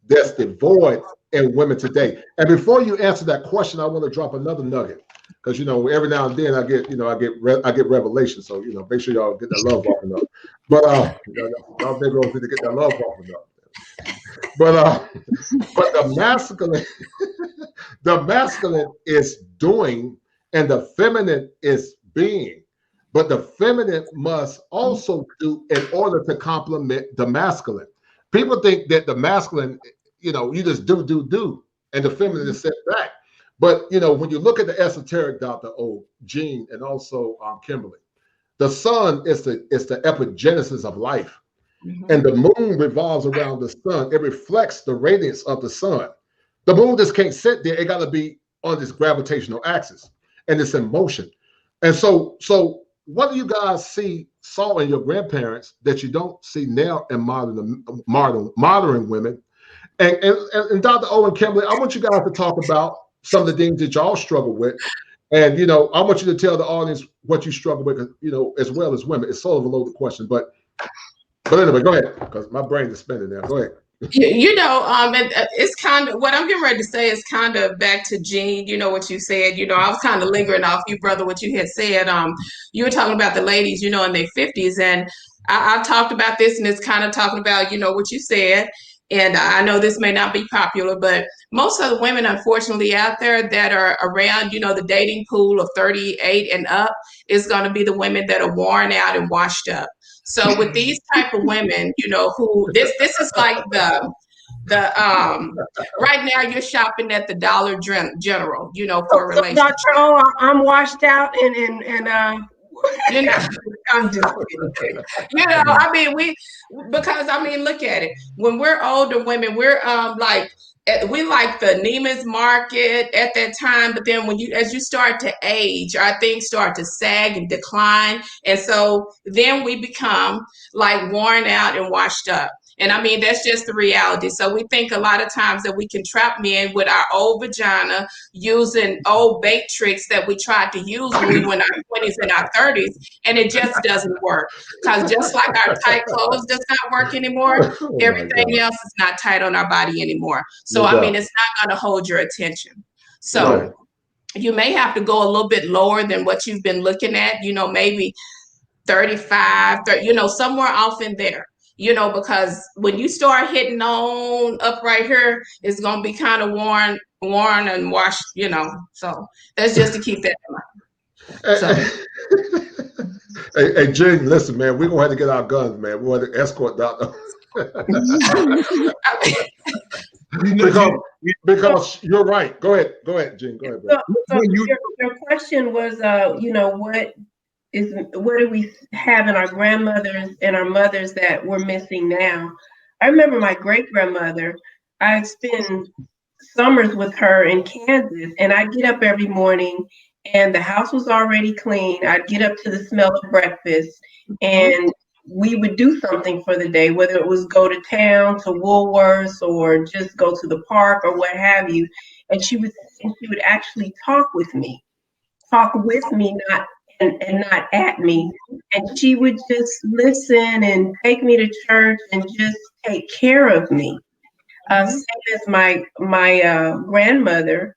Speaker 1: that's devoid in women today? And before you answer that question, I want to drop another nugget, because you know every now and then I get revelation. So you know, make sure y'all get that love offering up. But y'all big girls need to get that love offering up. But the masculine, the masculine is doing, and the feminine is being. But the feminine must also do in order to complement the masculine. People think that the masculine, you know, you just do, and the feminine is set back. But you know, when you look at the esoteric, Dr. O, Jean, and also Kimberly, the sun is the epigenesis of life, and the moon revolves around the sun. It reflects the radiance of the sun. The moon just can't sit there; it got to be on this gravitational axis, and it's in motion. And so what do you guys saw in your grandparents that you don't see now in modern women? And Dr. Owen, Kimberly, I want you guys to talk about some of the things that y'all struggle with. And, you know, I want you to tell the audience what you struggle with, you know, as well as women. It's sort of a loaded question, but anyway, go ahead, because my brain is spinning now. Go ahead.
Speaker 2: You know, it's kind of what I'm getting ready to say is kind of back to Jean. You know what you said. You know, I was kind of lingering off you, brother, what you had said. You were talking about the ladies, you know, in their 50s, and I've talked about this, and it's kind of talking about, you know, what you said. And I know this may not be popular, but most of the women, unfortunately, out there that are around, you know, the dating pool of 38 and up is going to be the women that are worn out and washed up. So with these type of women, you know, who this is like the right now you're shopping at the Dollar General, you know, for a relationship.
Speaker 3: Dr. O, I'm washed out and
Speaker 2: you know, I'm just kidding. You know, I mean, because I mean, look at it. When we're older women, we're we like the Neiman's Market at that time, but then as you start to age, our things start to sag and decline, and so then we become like worn out and washed up. And I mean, that's just the reality. So we think a lot of times that we can trap men with our old vagina using old bait tricks that we tried to use when we were in our 20s and our 30s, and it just doesn't work. Because just like our tight clothes does not work anymore, everything else is not tight on our body anymore. So, I mean, it's not going to hold your attention. So you may have to go a little bit lower than what you've been looking at, you know, maybe 35, 30, you know, somewhere off in there. You know, because when you start hitting on up right here, it's going to be kind of worn and washed, you know. So that's just to keep that in
Speaker 1: mind. Hey, Jane, listen, man, we're going to have to get our guns, man. We want to escort Dr. because you're right. Go ahead, Jane. Go ahead, bro.
Speaker 3: So your question was, you know, what do we have in our grandmothers and our mothers that we're missing now? I remember my great-grandmother, I'd spend summers with her in Kansas, and I'd get up every morning and the house was already clean. I'd get up to the smell of breakfast, and we would do something for the day, whether it was go to town, to Woolworths, or just go to the park or what have you. And she would actually talk with me, not and not at me. And she would just listen and take me to church and just take care of me. Same as my grandmother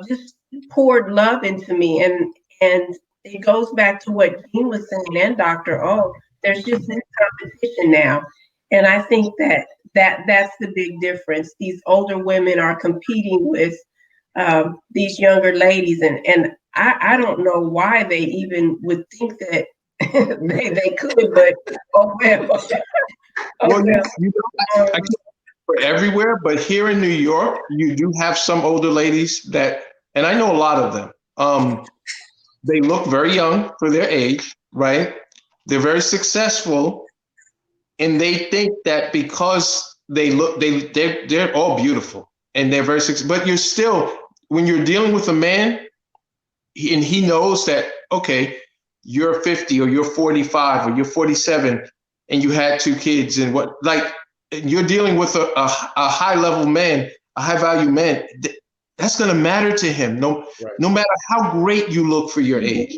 Speaker 3: just poured love into me, and it goes back to what Jean was saying and Dr. O. There's just this competition now, and I think that's the big difference. These older women are competing with these younger ladies, and I don't know why they even would think that they could, but oh well.
Speaker 4: Well, I can't for everywhere, but here in New York, you do have some older ladies that, and I know a lot of them. They look very young for their age, right? They're very successful, and they think that because they're all beautiful and they're very successful. But you're still, when you're dealing with a man, and he knows that, okay, you're 50 or you're 45 or you're 47 and you had 2 kids and what, like, you're dealing with a high level man, a high value man, that's going to matter to him, no matter how great you look for your age.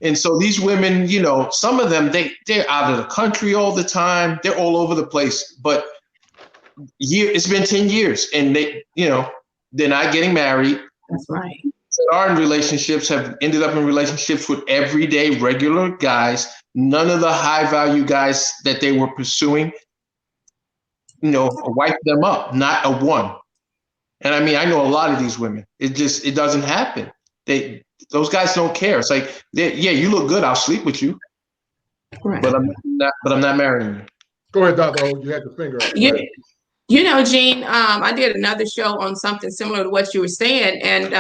Speaker 4: And so these women, you know, some of them, they're out of the country all the time. They're all over the place. But it's been 10 years and they, you know, they're not getting married.
Speaker 2: That's right.
Speaker 4: That are in relationships have ended up in relationships with everyday regular guys. None of the high value guys that they were pursuing, you know, wiped them up, not a one. And I mean, I know a lot of these women. It doesn't happen. Those guys don't care. It's like, yeah, you look good. I'll sleep with you,
Speaker 2: Right.
Speaker 4: but I'm not marrying you.
Speaker 1: Go ahead, Dr. O. You had the finger up.
Speaker 2: You know, Jean, I did another show on something similar to what you were saying, and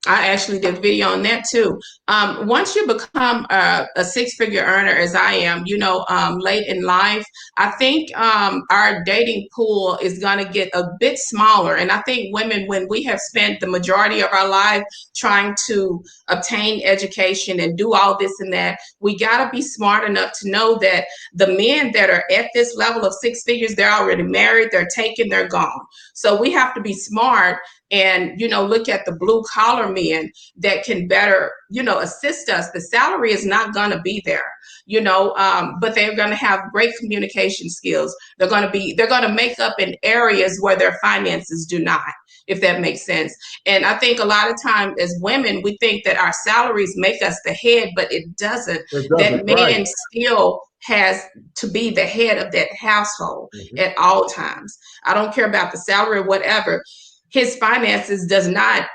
Speaker 2: I actually did a video on that too. Once you become a 6-figure earner, as I am, you know, late in life, I think our dating pool is going to get a bit smaller. And I think women, when we have spent the majority of our life trying to obtain education and do all this and that, we got to be smart enough to know that the men that are at this level of 6 figures, they're already married, they're taken, they're gone. So we have to be smart and, you know, look at the blue collar men that can better, you know, assist us. The salary is not going to be there, you know, but they're going to have great communication skills. They're going to make up in areas where their finances do not, if that makes sense. And I think a lot of times as women, we think that our salaries make us the head, but it doesn't. That man still has to be the head of that household at all times. I don't care about the salary or whatever. His finances does not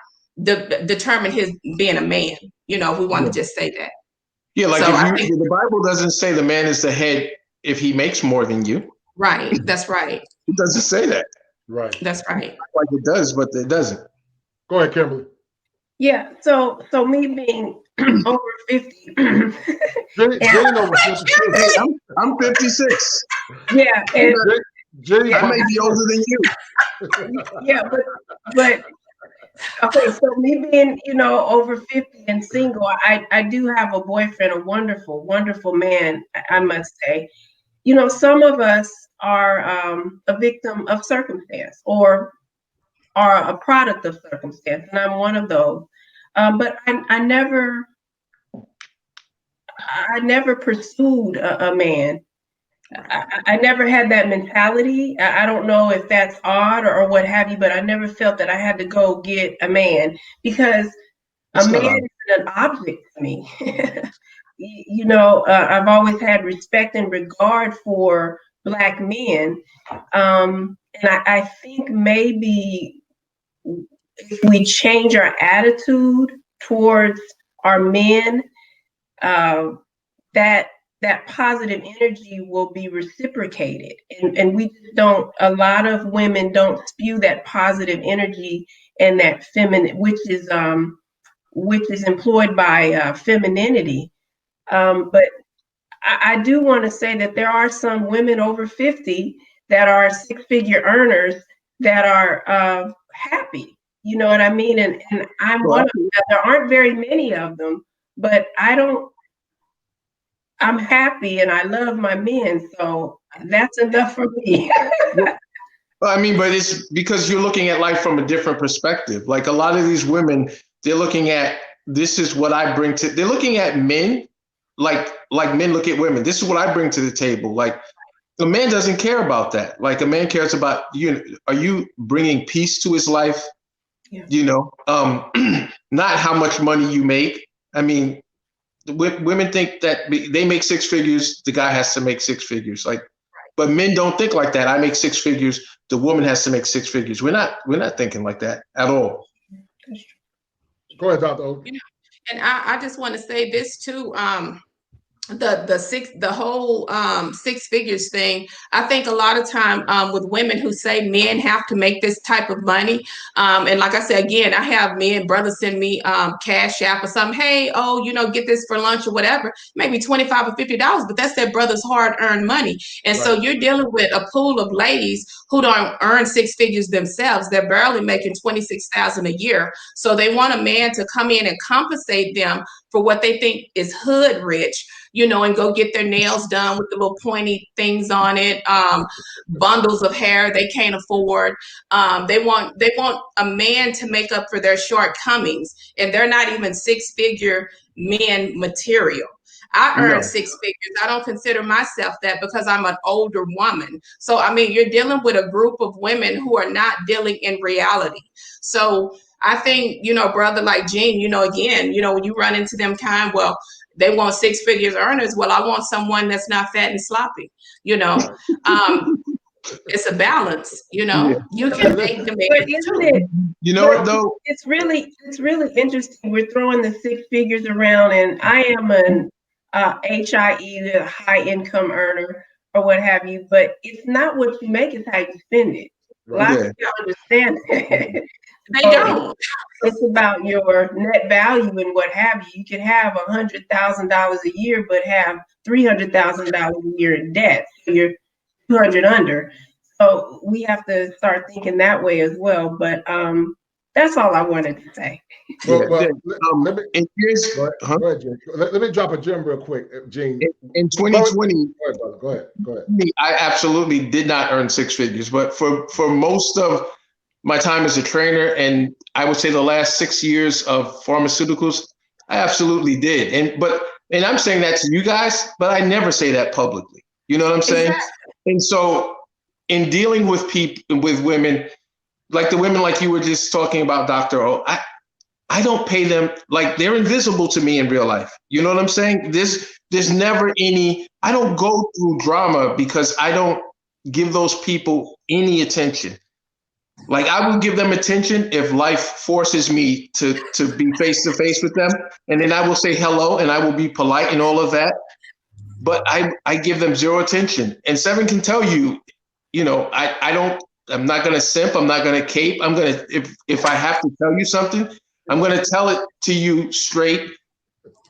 Speaker 2: determine his being a man. You know, we want to just say that.
Speaker 4: Yeah, like so the Bible doesn't say the man is the head if he makes more than you.
Speaker 2: Right. That's right.
Speaker 4: It doesn't say that.
Speaker 1: Right.
Speaker 2: That's right.
Speaker 4: Like it does, but it doesn't.
Speaker 1: Go ahead, Kimberly.
Speaker 3: Yeah. So me being over 50.
Speaker 1: Jane over 56.
Speaker 4: I'm 56.
Speaker 3: Yeah. And
Speaker 1: Jane,
Speaker 4: I may be older than you.
Speaker 3: Yeah, but okay, so me being, you know, over 50 and single, I do have a boyfriend, a wonderful, wonderful man, I must say. You know, some of us are a victim of circumstance or are a product of circumstance, and I'm one of those. But I never pursued a man. I never had that mentality. I don't know if that's odd or what have you, but I never felt that I had to go get a man because a man is an object to me. You know, I've always had respect and regard for Black men. And I think maybe if we change our attitude towards our men, that positive energy will be reciprocated. And we don't, a lot of women don't spew that positive energy and that feminine, which is employed by femininity. But I do want to say that there are some women over 50 that are 6-figure earners that are happy. You know what I mean? And I'm one of them. There aren't very many of them, but I don't I'm happy and I love my men, so that's enough for me.
Speaker 4: I mean, but it's because you're looking at life from a different perspective. Like a lot of these women, they're looking at this is what I bring to. They're looking at men like men look at women. This is what I bring to the table. Like a man doesn't care about that. Like a man cares about you. Are you bringing peace to his life?
Speaker 3: Yeah.
Speaker 4: You know, not how much money you make. I mean, women think that they make six figures, the guy has to make six figures. Like, but men don't think like that. I make six figures, the woman has to make six figures. We're not thinking like that at all.
Speaker 1: Go ahead, Dr. O.
Speaker 2: And I just want to say this too. The whole six figures thing. I think a lot of time with women who say men have to make this type of money, and like I said again, I have men brothers send me cash app or something. Hey, oh, get this for lunch or whatever. Maybe $25 or $50, but that's their brother's hard earned money. And so you're dealing with a pool of ladies who don't earn six figures themselves. They're barely making $26,000 a year. So they want a man to come in and compensate them for what they think is hood rich, and go get their nails done with the little pointy things on it, bundles of hair they can't afford. They want a man to make up for their shortcomings, and they're not even six-figure men material. I earn six figures. I don't consider myself that because I'm an older woman. So, I mean, you're dealing with a group of women who are not dealing in reality. So I think, brother like Gene, again, when you run into them kind, well, they want six figures earners. Well, I want someone that's not fat and sloppy, it's a balance, You can make them.
Speaker 3: But isn't it?
Speaker 4: You know what though?
Speaker 3: It's really interesting. We're throwing the six figures around, and I am an HIE, a high income earner or what have you. But it's not what you make; it's how you spend it. A lot of people understand that.
Speaker 2: They don't.
Speaker 3: It's about your net value and what have you. You can have $100,000 a year, but have $300,000 a year in debt. So you're 200 under. So we have to start thinking that way as well. But that's all I wanted to say.
Speaker 1: Let me drop a gem real quick, Gene.
Speaker 4: In 2020,
Speaker 1: go ahead.
Speaker 4: I absolutely did not earn six figures, but for most of my time as a trainer, and I would say the last 6 years of pharmaceuticals, I absolutely did. And I'm saying that to you guys, but I never say that publicly. You know what I'm saying?
Speaker 2: Exactly.
Speaker 4: And so in dealing with people, with women, like the women like you were just talking about, Dr. O, I don't pay them, like they're invisible to me in real life. You know what I'm saying? There's never any, I don't go through drama because I don't give those people any attention. Like I will give them attention if life forces me to be face to face with them. And then I will say hello and I will be polite and all of that. But I give them zero attention. And Seven can tell you, I'm not going to simp. I'm not going to cape. I'm going to, if I have to tell you something, I'm going to tell it to you straight,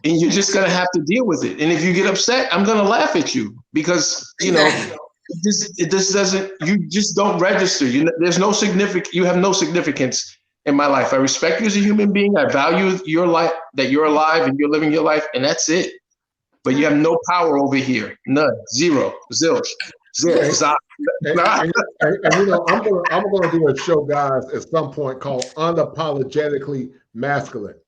Speaker 4: and you're just going to have to deal with it. And if you get upset, I'm going to laugh at you because, it just doesn't, you just don't register. There's no significant, you have no significance in my life. I respect you as a human being. I value your life, that you're alive and you're living your life, and that's it. But you have no power over here. None. Zero. Zilch. Zilch.
Speaker 1: And I'm going to do a show, guys, at some point called Unapologetically Masculine.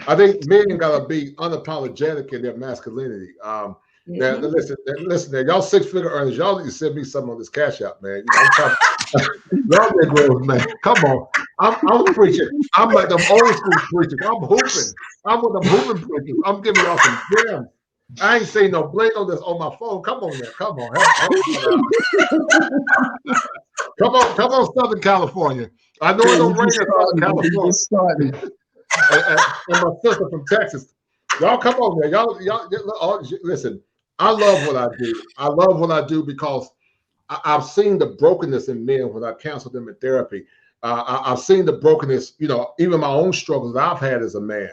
Speaker 1: I think men got to be unapologetic in their masculinity. Now, listen, y'all six-figure earners, y'all need to send me some on this cash out, man. Y'all Negroes, man. Come on. I'm preaching. I'm like them old school preachers. I'm hooping. I'm with them hooping preachers. I'm giving y'all some gems. I ain't saying no blame on this on my phone. Come on, man. Come on. Come on, Southern California. I know it don't rain in Southern California. And my sister from Texas. Y'all come on, man. Y'all listen. I love what I do. I love what I do because I've seen the brokenness in men when I counsel them in therapy. I've seen the brokenness, even my own struggles that I've had as a man.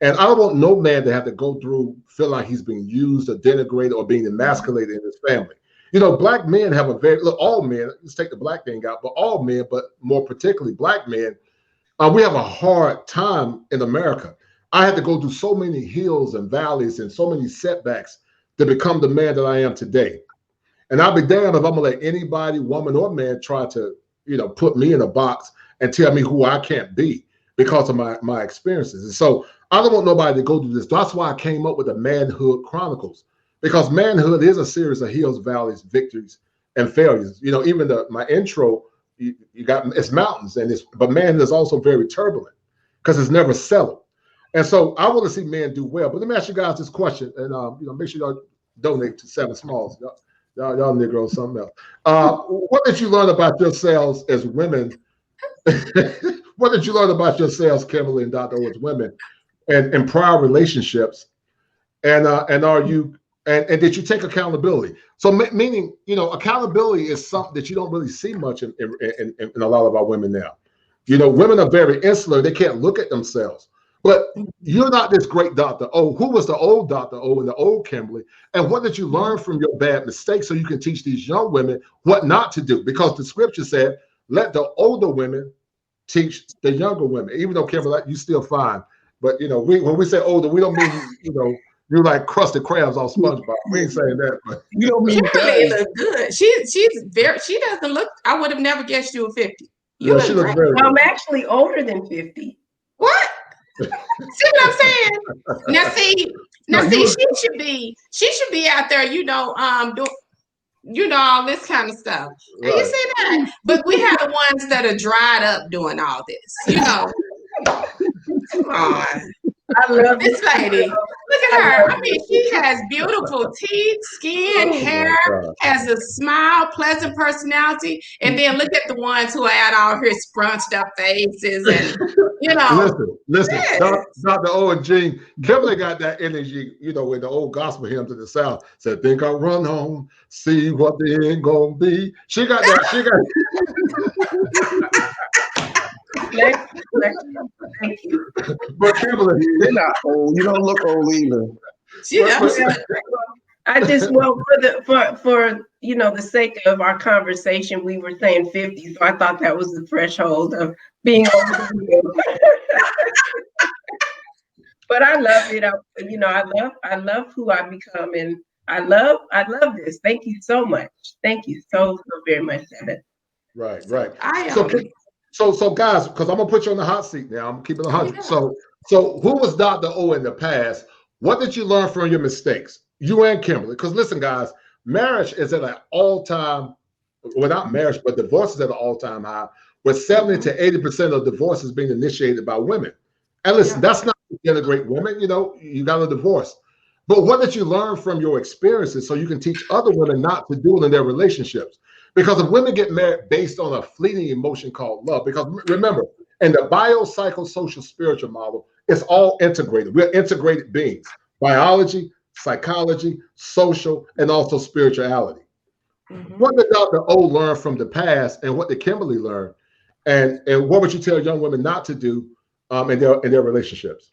Speaker 1: And I don't want no man to have to go through, feel like he's being used or denigrated or being emasculated in his family. Black men have all men, let's take the black thing out, but all men, but more particularly black men, we have a hard time in America. I had to go through so many hills and valleys and so many setbacks to become the man that I am today. And I'll be damned if I'm gonna let anybody, woman or man, try to, put me in a box and tell me who I can't be because of my experiences. And so I don't want nobody to go through this. That's why I came up with the Manhood Chronicles, because manhood is a series of hills, valleys, victories, and failures. Even my intro, you got it's mountains, but man is also very turbulent because it's never settled. And so I want to see men do well. But let me ask you guys this question, and make sure y'all donate to Seven Smalls. Y'all Negroes, something else. What did you learn about yourselves as women? What did you learn about yourselves, Kimberly and Dr. O, as women, and in prior relationships? And are you and did you take accountability? So meaning, accountability is something that you don't really see much in a lot of our women now. Women are very insular; they can't look at themselves. But you're not this great Dr. O. Who was the old Dr. O and the old Kimberly? And what did you learn from your bad mistakes so you can teach these young women what not to do? Because the scripture said, let the older women teach the younger women. Even though, Kimberly, you still fine. But, when we say older, we don't mean, you're like crusted crabs on SpongeBob. We ain't saying that. But
Speaker 4: You don't mean
Speaker 2: Kimberly look good. She doesn't look, I would have never guessed you were 50. You
Speaker 1: she looks
Speaker 2: great.
Speaker 1: very good.
Speaker 3: I'm actually older than 50.
Speaker 2: What? See what I'm saying? Now see, she should be out there, doing, all this kind of stuff.
Speaker 1: Right.
Speaker 2: And you see that? But we have the ones that are dried up doing all this, Come on.
Speaker 3: I love
Speaker 2: This lady, look at her. I mean, she has beautiful teeth, skin, hair, has a smile, pleasant personality. And then look at the ones who are out here scrunched up faces and,
Speaker 1: Listen,
Speaker 2: yes.
Speaker 1: Dr. O and Jean, Kimberly got that energy, in the old gospel hymns of the South. Said, think I'll run home, see what the end gonna be. She got that.
Speaker 3: Thank you.
Speaker 1: But Kimberly,
Speaker 4: you're not old. You don't look old either.
Speaker 3: I just for the sake of our conversation, we were saying 50, so I thought that was the threshold of being older than you. But I love it. I love who I become, and I love this. Thank you so much. Thank you so very much, Evan.
Speaker 1: Right. So guys, because I'm gonna put you on the hot seat now. I'm keeping 100. Yeah. So who was Dr. O in the past? What did you learn from your mistakes? You and Kimberly. Because listen, guys, marriage is at an all-time, well, not marriage, but divorce is at an all-time high, with 70 to 80% of divorces being initiated by women. And listen, that's not to denigrate women. You got a divorce. But what did you learn from your experiences so you can teach other women not to do it in their relationships? Because if women get married based on a fleeting emotion called love, because remember, in the biopsychosocial spiritual model, it's all integrated. We're integrated beings: biology, psychology, social, and also spirituality. Mm-hmm. What did Dr. O learn from the past, and what did Kimberly learn? And what would you tell young women not to do in their relationships?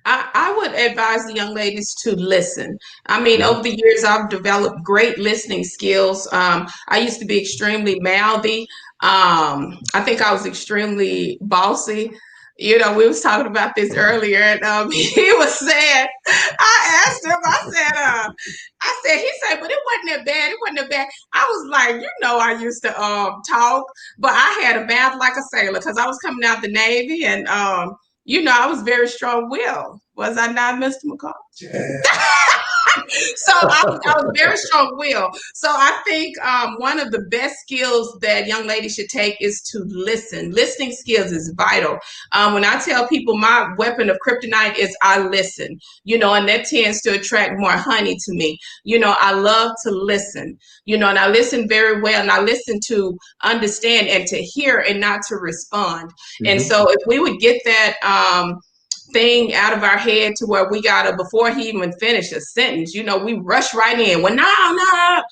Speaker 2: I would advise the young ladies to listen. I mean, over the years, I've developed great listening skills. I used to be extremely mouthy. I think I was extremely bossy. We was talking about this earlier, and he was saying, I asked him, he said, but it wasn't that bad. It wasn't that bad. I was like, I used to talk, but I had a mouth like a sailor because I was coming out the Navy, and I was very strong-willed. Was I not, Mr. McCall? Yeah. So I was very strong-willed. So I think one of the best skills that young ladies should take is to listen. Listening skills is vital. When I tell people my weapon of kryptonite is I listen, and that tends to attract more honey to me. I love to listen, and I listen very well, and I listen to understand and to hear and not to respond. Mm-hmm. And so if we would get that thing out of our head to where we gotta, before he even finished a sentence, we rush right in. Well, no.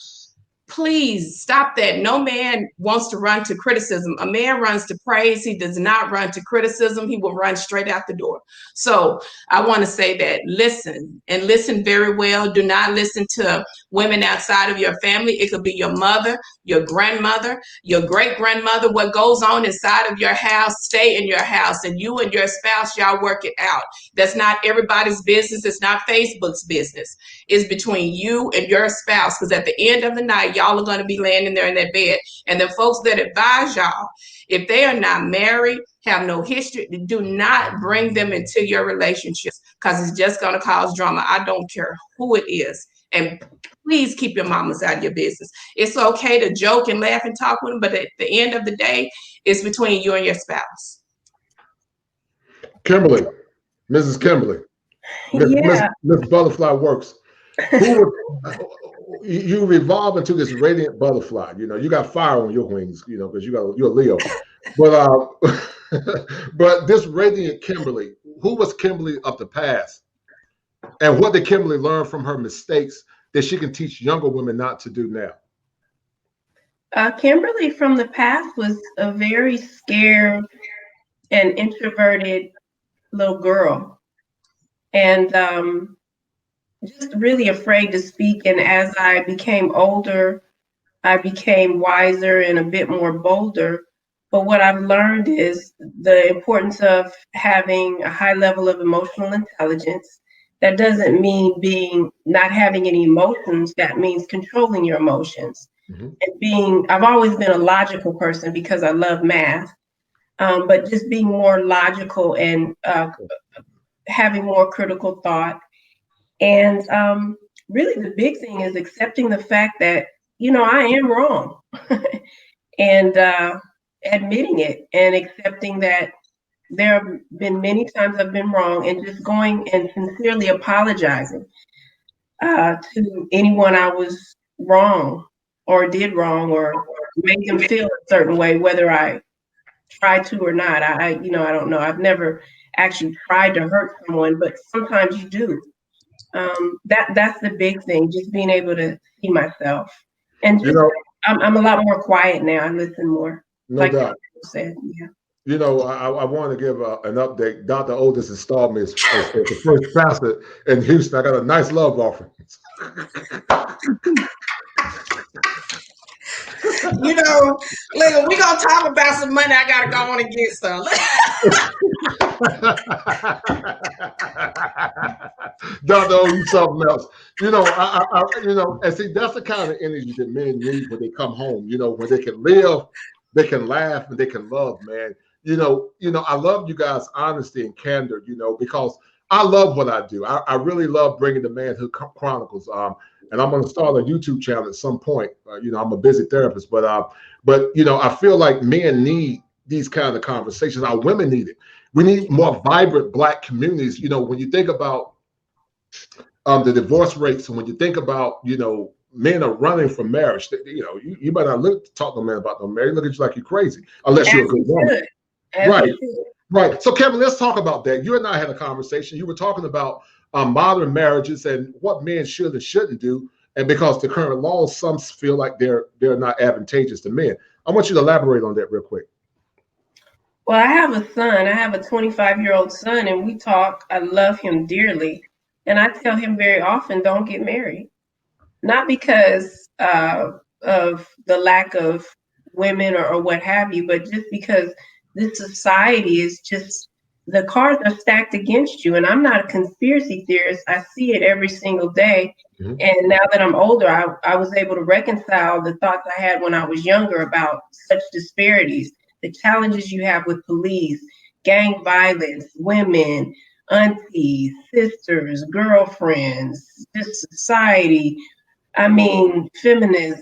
Speaker 2: please stop that. No man wants to run to criticism. A man runs to praise. He does not run to criticism. He will run straight out the door. So I want to say that listen, and listen very well. Do not listen to women outside of your family. It could be your mother, your grandmother, your great grandmother. What goes on inside of your house, stay in your house, and you and your spouse, y'all work it out. That's not everybody's business. It's not Facebook's business. It's between you and your spouse, because at the end of the night, y'all are going to be laying in there in that bed. And the folks that advise y'all, if they are not married, have no history, do not bring them into your relationships, because it's just going to cause drama. I don't care who it is. And please keep your mamas out of your business. It's okay to joke and laugh and talk with them, but at the end of the day, it's between you and your spouse.
Speaker 1: Kimberly, Mrs. Kimberly, Miss Butterfly Works. You revolve into this radiant butterfly. You know, you got fire on your wings. You know, because you're a Leo. But but this radiant Kimberly, who was Kimberly of the past, and what did Kimberly learn from her mistakes that she can teach younger women not to do now?
Speaker 3: Kimberly from the past was a very scared and introverted little girl, and just really afraid to speak. And as I became older, I became wiser and a bit more bolder. But what I've learned is the importance of having a high level of emotional intelligence. That doesn't mean not having any emotions. That means controlling your emotions. And I've always been a logical person because I love math, but just being more logical and having more critical thought. And really the big thing is accepting the fact that, you know, I am wrong and admitting it and accepting that there have been many times I've been wrong, and just going and sincerely apologizing to anyone I was wrong or did wrong or made them feel a certain way, whether I tried to or not. I don't know. I've never actually tried to hurt someone, but sometimes you do. That's the big thing, just being able to see myself. And just, I'm a lot more quiet now. I listen more.
Speaker 1: No doubt.
Speaker 3: Said, yeah.
Speaker 1: You know, I want to give an update. Dr. Otis installed me as the first pastor in Houston. I got a nice love offering.
Speaker 2: You know, look, we're going to talk about some money. I got to go on and get some.
Speaker 1: Dr. O, something else. You know, and see, that's the kind of energy that men need when they come home. You know, when they can live, they can laugh, and they can love, man. You know, I love you guys' honesty and candor, you know, because I love what I do. I really love bringing the Manhood Chronicles. And I'm going to start a YouTube channel at some point. You know, I'm a busy therapist, but you know, I feel like men need these kind of conversations. Our women need it. We need more vibrant Black communities. You know, when you think about the divorce rates, and when you think about, you know, men are running from marriage, you know, you better not talk to a man about no marriage. Look at you like you're crazy, unless you're a good woman. Right. So, Kevin, let's talk about that. You and I had a conversation. You were talking about modern marriages and what men should and shouldn't do. And because the current laws, some feel like they're not advantageous to men. I want you to elaborate on that real quick.
Speaker 3: Well, I have a son. I have a 25-year-old son, and we talk. I love him dearly. And I tell him very often, don't get married. Not because of the lack of women or what have you, but just because this society is just, the cards are stacked against you. And I'm not a conspiracy theorist. I see it every single day. Mm-hmm. And now that I'm older, I was able to reconcile the thoughts I had when I was younger about such disparities, the challenges you have with police, gang violence, women, aunties, sisters, girlfriends, this society. I mean, feminist,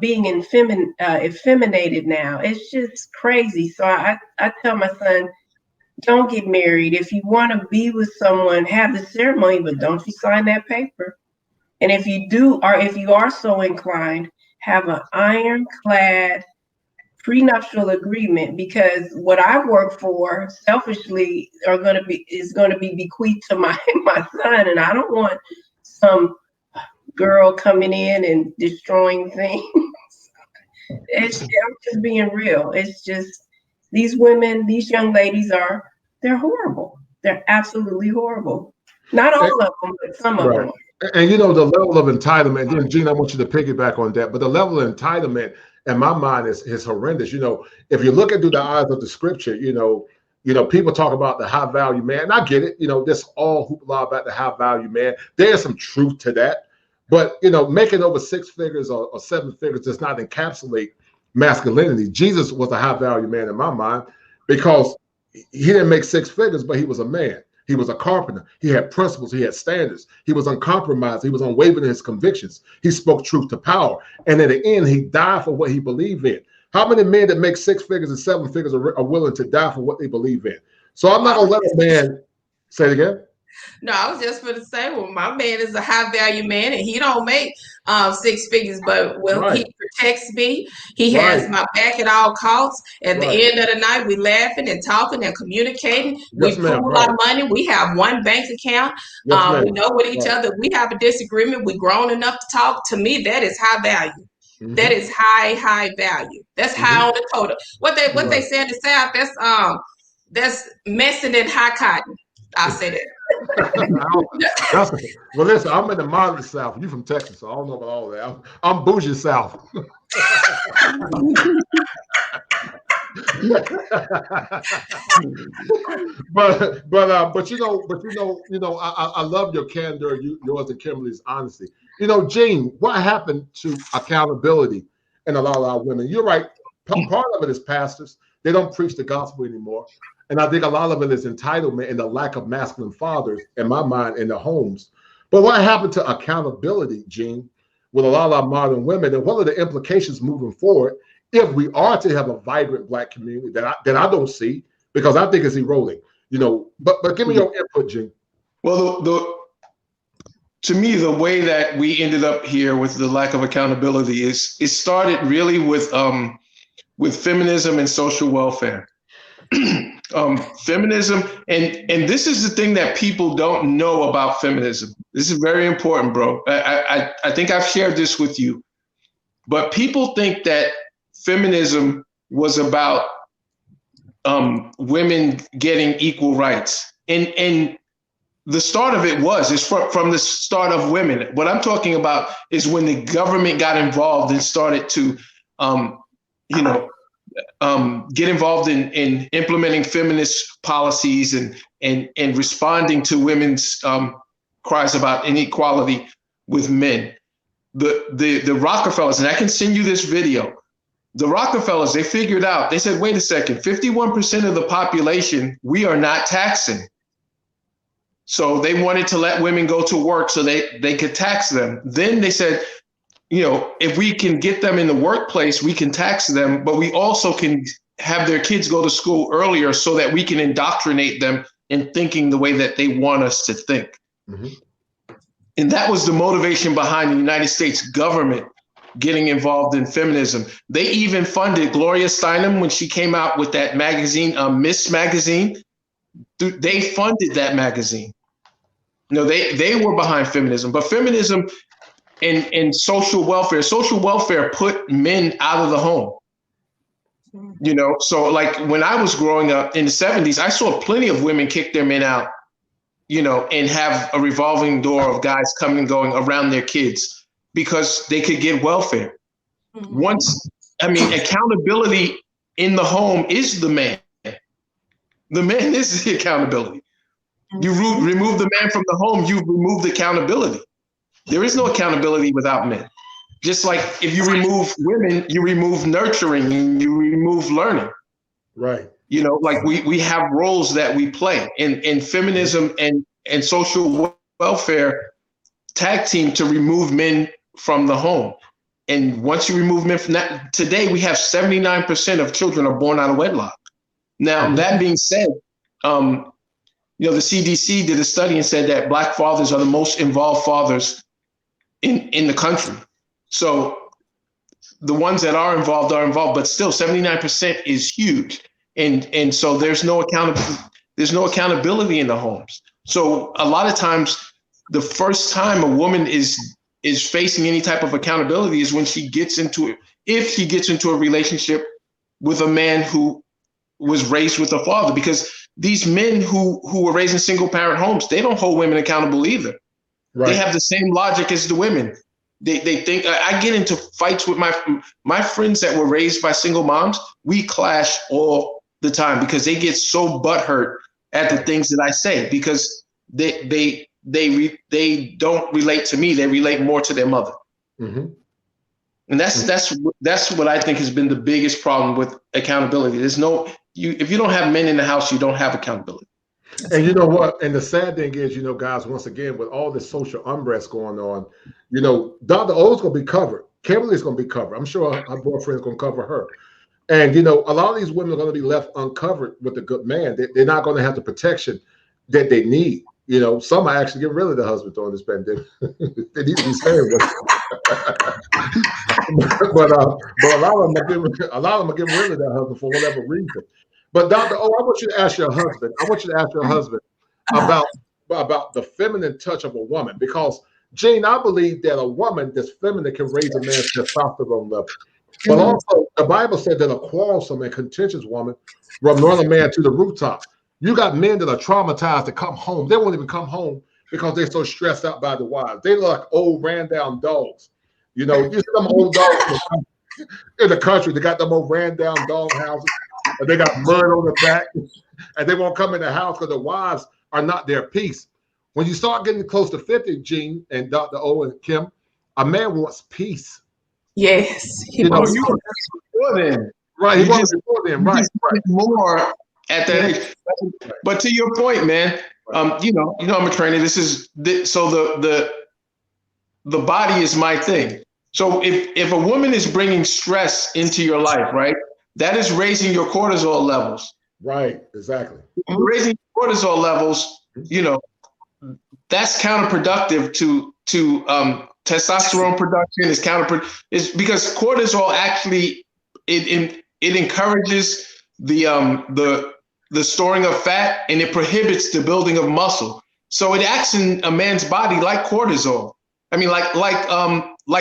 Speaker 3: being effeminated now. It's just crazy. So I tell my son, don't get married. If you want to be with someone, have the ceremony, but don't you sign that paper. And if you do, or if you are so inclined, have an ironclad prenuptial agreement, because what I work for selfishly is going to be bequeathed to my son, and I don't want some girl coming in and destroying things. I'm just being real. It's just these women, these young ladies they're horrible. They're absolutely horrible. Not all of them, but some of them.
Speaker 1: And the level of entitlement, and Gene, I want you to piggyback on that, but the level of entitlement in my mind is horrendous. If you look through the eyes of the scripture, people talk about the high value man. And I get it, this all hoopla about the high value man. There's some truth to that. But making over 6 figures or 7 figures does not encapsulate masculinity. Jesus was a high value man in my mind because he didn't make 6 figures, but he was a man. He was a carpenter. He had principles. He had standards. He was uncompromised. He was unwavering in his convictions. He spoke truth to power. And at the end, he died for what he believed in. How many men that make 6 figures and 7 figures are willing to die for what they believe in? So I'm not going to let a man say it again.
Speaker 2: No, I was just going to say, well, my man is a high value man and he don't make 6 figures, but he protects me. He has my back at all costs. At the end of the night, we laughing and talking and communicating. We pool our money. We have one bank account. We know with each other. We have a disagreement. We're grown enough to talk. To me, that is high value. Mm-hmm. That is high value. That's high on the total. What they say in the South, that's messing in high cotton. I'll say that.
Speaker 1: Well, listen, I'm in the moderate South. You from Texas, so I don't know about all that. I'm bougie South. I love your candor, yours and Kimberly's honesty. Gene, what happened to accountability in a lot of our women? You're right. Part of it is pastors. They don't preach the gospel anymore. And I think a lot of it is entitlement and the lack of masculine fathers, in my mind, in the homes. But what happened to accountability, Gene, with a lot of our modern women? And what are the implications moving forward if we are to have a vibrant Black community that I don't see, because I think it's eroding? But give me your input, Gene.
Speaker 4: Well, to me, the way that we ended up here with the lack of accountability is it started really with feminism and social welfare. Feminism, and this is the thing that people don't know about feminism. This is very important, bro. I think I've shared this with you, but people think that feminism was about women getting equal rights, and the start of it is from the start of women. What I'm talking about is when the government got involved and started to get involved in implementing feminist policies and responding to women's cries about inequality with men. The Rockefellers, and I can send you this video. The Rockefellers, they figured out, they said, wait a second, 51% of the population, we are not taxing. So they wanted to let women go to work so they could tax them. Then they said, if we can get them in the workplace, we can tax them, but we also can have their kids go to school earlier so that we can indoctrinate them in thinking the way that they want us to think. Mm-hmm. And that was the motivation behind the United States government getting involved in feminism. They even funded Gloria Steinem when she came out with that magazine, Miss Magazine. They funded that magazine. They were behind feminism, but feminism and social welfare put men out of the home. So like when I was growing up in the 70s, I saw plenty of women kick their men out, and have a revolving door of guys coming and going around their kids because they could get welfare. Accountability in the home is the man. The man is the accountability. You remove the man from the home, you've removed accountability. There is no accountability without men. Just like if you remove women, you remove nurturing and you remove learning.
Speaker 1: Right.
Speaker 4: Like we have roles that we play in feminism and social welfare tag team to remove men from the home. And once you remove men from that, today we have 79% of children are born out of wedlock. Now, that being said, the CDC did a study and said that Black fathers are the most involved fathers in the country. So the ones that are involved, but still 79% is huge. And so there's no accountability in the homes. So a lot of times the first time a woman is is facing any type of accountability is when she gets into it. If she gets into a relationship with a man who was raised with a father, because these men who were raised in single parent homes, they don't hold women accountable either. Right. They have the same logic as the women. They think, I get into fights with my friends that were raised by single moms. We clash all the time because they get so butthurt at the things that I say, because they don't relate to me. They relate more to their mother. Mm-hmm. And that's what I think has been the biggest problem with accountability. There's if you don't have men in the house, you don't have accountability.
Speaker 1: And you know what? And the sad thing is, guys, once again, with all this social unrest going on, Dr. O's going to be covered. Kimberly's going to be covered. I'm sure her boyfriend's going to cover her. And, a lot of these women are going to be left uncovered with a good man. They're not going to have the protection that they need. Some are actually getting rid of the husband during this pandemic. They need to be staying with but a lot of them are getting rid of their husband for whatever reason. But Dr. O, I want you to ask your husband. About the feminine touch of a woman, because Gene, I believe that a woman that's feminine can raise a man's testosterone level. But also, the Bible said that a quarrelsome and contentious woman will run a man to the rooftop. You got men that are traumatized to come home. They won't even come home because they're so stressed out by the wives. They look like old, ran down dogs. You see them old dogs in the country. They got them old ran down dog houses, and they got mud on their back, and they won't come in the house because the wives are not their peace. When you start getting close to 50, Gene and Dr. O and Kim, a man wants peace.
Speaker 2: Yes.
Speaker 4: You were before then.
Speaker 1: Right. He was before then. Right.
Speaker 4: More at that age. But to your point, man, I'm a trainer. So the body is my thing. So if a woman is bringing stress into your life, right, that is raising your cortisol levels.
Speaker 1: Right. Exactly.
Speaker 4: Raising cortisol levels, that's counterproductive to testosterone production. Is because cortisol actually it encourages the storing of fat, and it prohibits the building of muscle. So it acts in a man's body like cortisol. I mean, like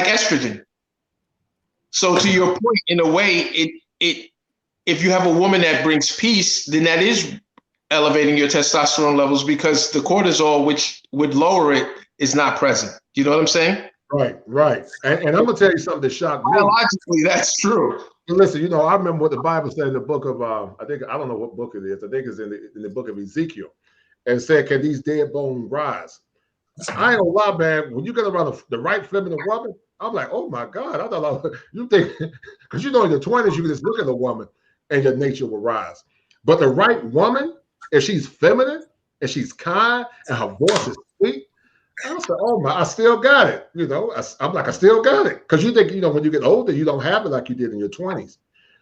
Speaker 4: estrogen. So to your point, in a way, if you have a woman that brings peace, then that is elevating your testosterone levels, because the cortisol, which would lower it, is not present. You know what I'm saying?
Speaker 1: Right. And I'm gonna tell you something that shocked me.
Speaker 4: Biologically, that's true.
Speaker 1: Listen, I remember what the Bible said in the book of I don't know what book it is. I think it's in the book of Ezekiel, and it said, "Can these dead bones rise?" I ain't gonna lie, man. When you get around the right feminine woman, I'm like, oh my God! I thought you think, because in your 20s you can just look at a woman and your nature will rise. But the right woman, if she's feminine and she's kind and her voice is sweet, I said, oh my, I still got it. I'm like, I still got it. Because you think, when you get older, you don't have it like you did in your 20s.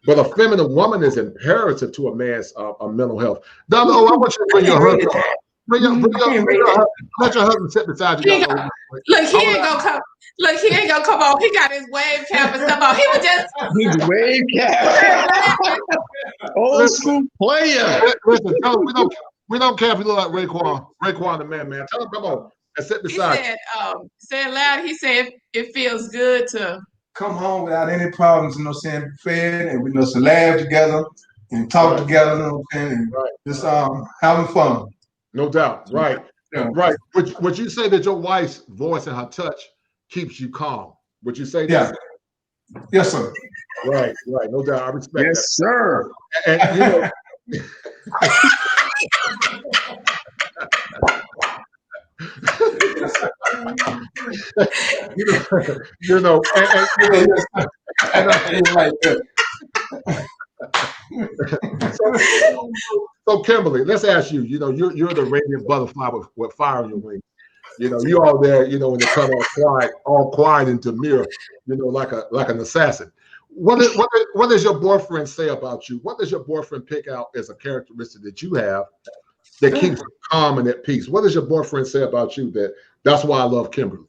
Speaker 1: But a feminine woman is imperative to a man's mental health. Dr. O, I want you to bring your husband. Let your husband sit beside you.
Speaker 2: Look, he ain't gonna come. Look, he ain't gonna come on. He got his wave cap and stuff on. He was just
Speaker 4: his wave cap. Old school player.
Speaker 1: Listen, tell him we don't care if you look like Raekwon the man. Tell him, come on and sit beside.
Speaker 2: He said, say it loud. He said it feels good to
Speaker 5: come home without any problems. Saying fed, and we laugh together and talk together. And just having fun.
Speaker 1: No doubt. Right.
Speaker 5: Yeah.
Speaker 1: Right. Would you say that your wife's voice and her touch keeps you calm? Would you say that?
Speaker 5: Yeah. Yes, sir.
Speaker 1: Right. No doubt. I respect that.
Speaker 4: Yes, sir.
Speaker 1: And So Kimberly, let's ask you. You're the radiant butterfly with fire in your wings. You all there. In the cut all quiet and demure. Like an assassin. What does your boyfriend say about you? What does your boyfriend pick out as a characteristic that you have that keeps you calm and at peace? What does your boyfriend say about you that's why I love Kimberly?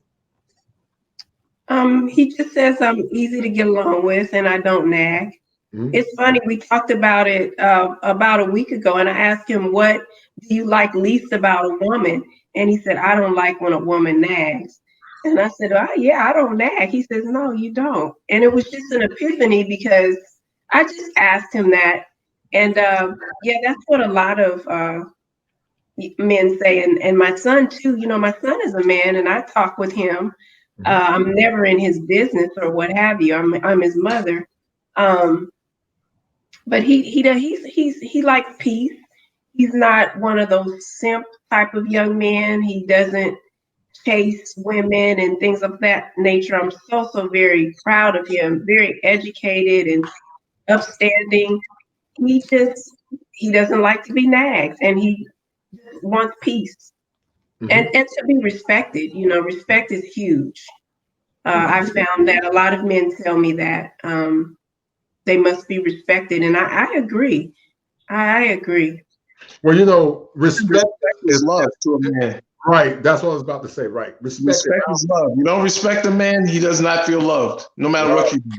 Speaker 3: He just says I'm easy to get along with and I don't nag. Mm-hmm. It's funny, we talked about it about a week ago, and I asked him, what do you like least about a woman? And he said, I don't like when a woman nags. And I said, oh, yeah, I don't nag. He says, no, you don't. And it was just an epiphany because I just asked him that. And yeah, that's what a lot of men say. And my son, too, you know, my son is a man and I talk with him. I'm never in his business or what have you. I'm his mother. But he likes peace. He's not one of those simp type of young men. He doesn't chase women and things of that nature. I'm so very proud of him. Very educated and upstanding. He doesn't like to be nagged, and he wants peace and to be respected. You know, respect is huge. I found that a lot of men tell me that they must be respected, and I agree. I agree.
Speaker 1: Well, you know, respect
Speaker 4: is love to a man.
Speaker 1: Right. That's what I was about to say. Right.
Speaker 4: Respect is love. You don't respect a man, he does not feel loved, no matter what you do.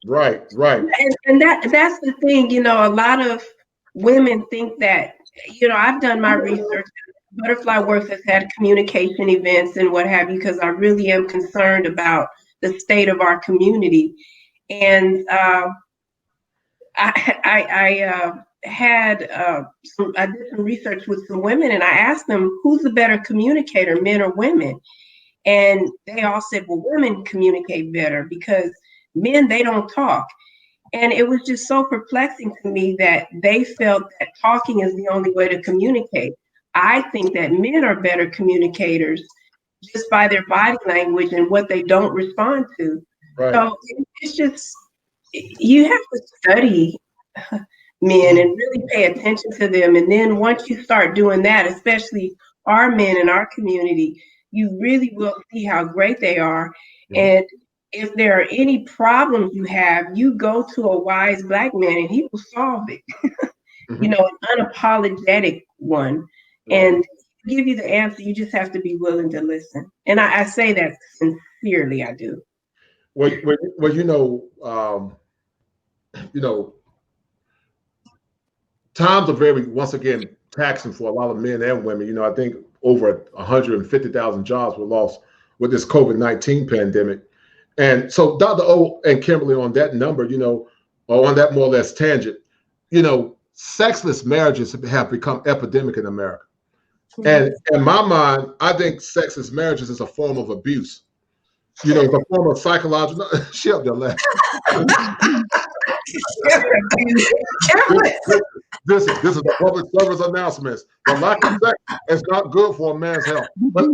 Speaker 1: Right. Right.
Speaker 3: And that's the thing. You know, a lot of women think that. You know, I've done my research. Butterfly Works has had communication events and what have you, because I really am concerned about the state of our community. And I did some research with some women, and I asked them, who's the better communicator, men or women? And they all said, well, women communicate better because men, they don't talk. And it was just so perplexing to me that they felt that talking is the only way to communicate. I think that men are better communicators just by their body language and what they don't respond to. Right. So it's just, you have to study men and really pay attention to them. And then once you start doing that, especially our men in our community, you really will see how great they are. Yeah. And if there are any problems you have, you go to a wise Black man and he will solve it. You know, an unapologetic one. And give you the answer. You just have to be willing to listen. And I say that sincerely, I do.
Speaker 1: Well, you know, times are very, once again, taxing for a lot of men and women. You know, I think over 150,000 jobs were lost with this COVID-19 pandemic. And so Dr. O and Kimberly, on that number, you know, or on that more or less tangent, you know, sexless marriages have become epidemic in America. And in my mind, I think sexless marriages is a form of abuse. You know, it's a form of psychological. Shut up, there, This is the public service announcements. The lack of sex is not good for a man's health. But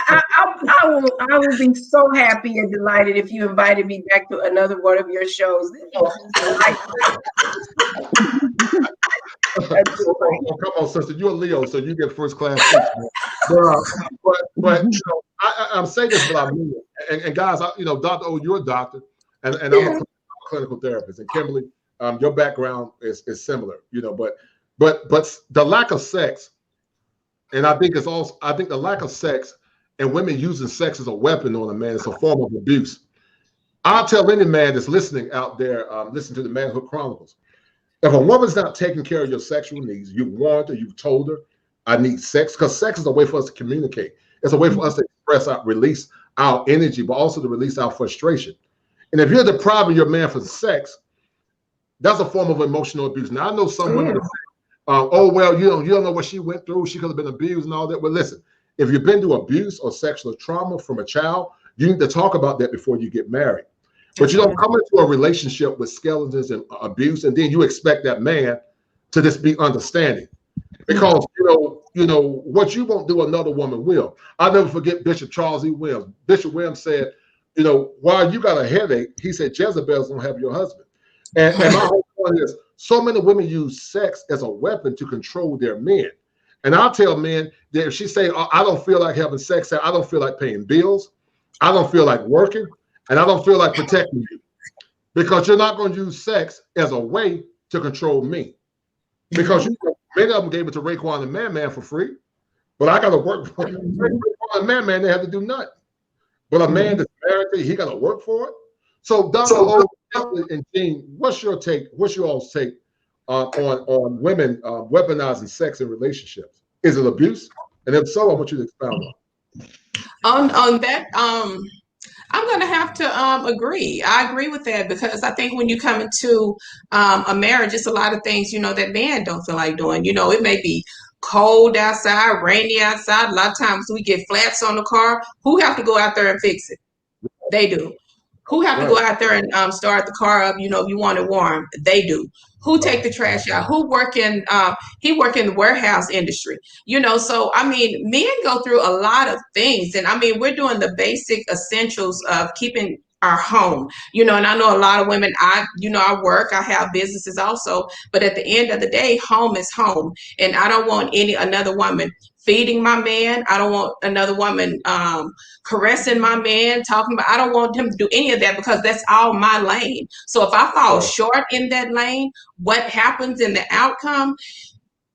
Speaker 3: I will be so happy and delighted if you invited me back to another one of your shows.
Speaker 1: Come on, sister. You're a Leo, so you get first class seats. But you know, I'm saying this, but I mean it. And guys, you know, Dr. O, you're a doctor, and I'm a clinical therapist. And Kimberly, your background is similar, you know. But the lack of sex, and I think the lack of sex and women using sex as a weapon on a man is a form of abuse. I'll tell any man that's listening out there, listen to the Manhood Chronicles. If a woman's not taking care of your sexual needs, you've warned her, you've told her, I need sex, because sex is a way for us to communicate. It's a way for us to express out, release our energy, but also to release our frustration. And if you're depriving your man for sex, that's a form of emotional abuse. Now, I know some women, oh, well, you don't know what she went through. She could have been abused and all that. Well, listen, if you've been through abuse or sexual trauma from a child, you need to talk about that before you get married. But you don't come into a relationship with skeletons and abuse, and then you expect that man to just be understanding. Because you know what you won't do, another woman will. I'll never forget Bishop Charles E. Williams. Bishop Williams said, you know, while you got a headache, he said, Jezebel's gonna have your husband. And my whole point is, so many women use sex as a weapon to control their men. And I'll tell men that if she say, oh, I don't feel like having sex, I don't feel like paying bills, I don't feel like working, and I don't feel like protecting you, because you're not going to use sex as a way to control me. Because many of them gave it to Raekwon and Man for free, but I got to work for it. Raekwon and Man, they have to do nothing. But a man that's married, he got to work for it. So, Dr. O and Jean, what's your take? What's your all's take on women weaponizing sex in relationships? Is it abuse? And if so, I want you to expound on it.
Speaker 2: On that, I'm going to have to agree. I agree with that because I think when you come into a marriage, it's a lot of things, that man don't feel like doing. It may be cold outside, rainy outside. A lot of times we get flats on the car. Who have to go out there and fix it? They do. Who have to go out there and start the car up? If you want it warm, they do. Who take the trash out? Who work in? He work in the warehouse industry. So I mean, men go through a lot of things, and I mean, we're doing the basic essentials of keeping our home. And I know a lot of women. I work. I have businesses also, but at the end of the day, home is home, and I don't want another woman feeding my man. I don't want another woman caressing my man, talking about. I don't want him to do any of that because that's all my lane. So if I fall short in that lane, what happens in the outcome?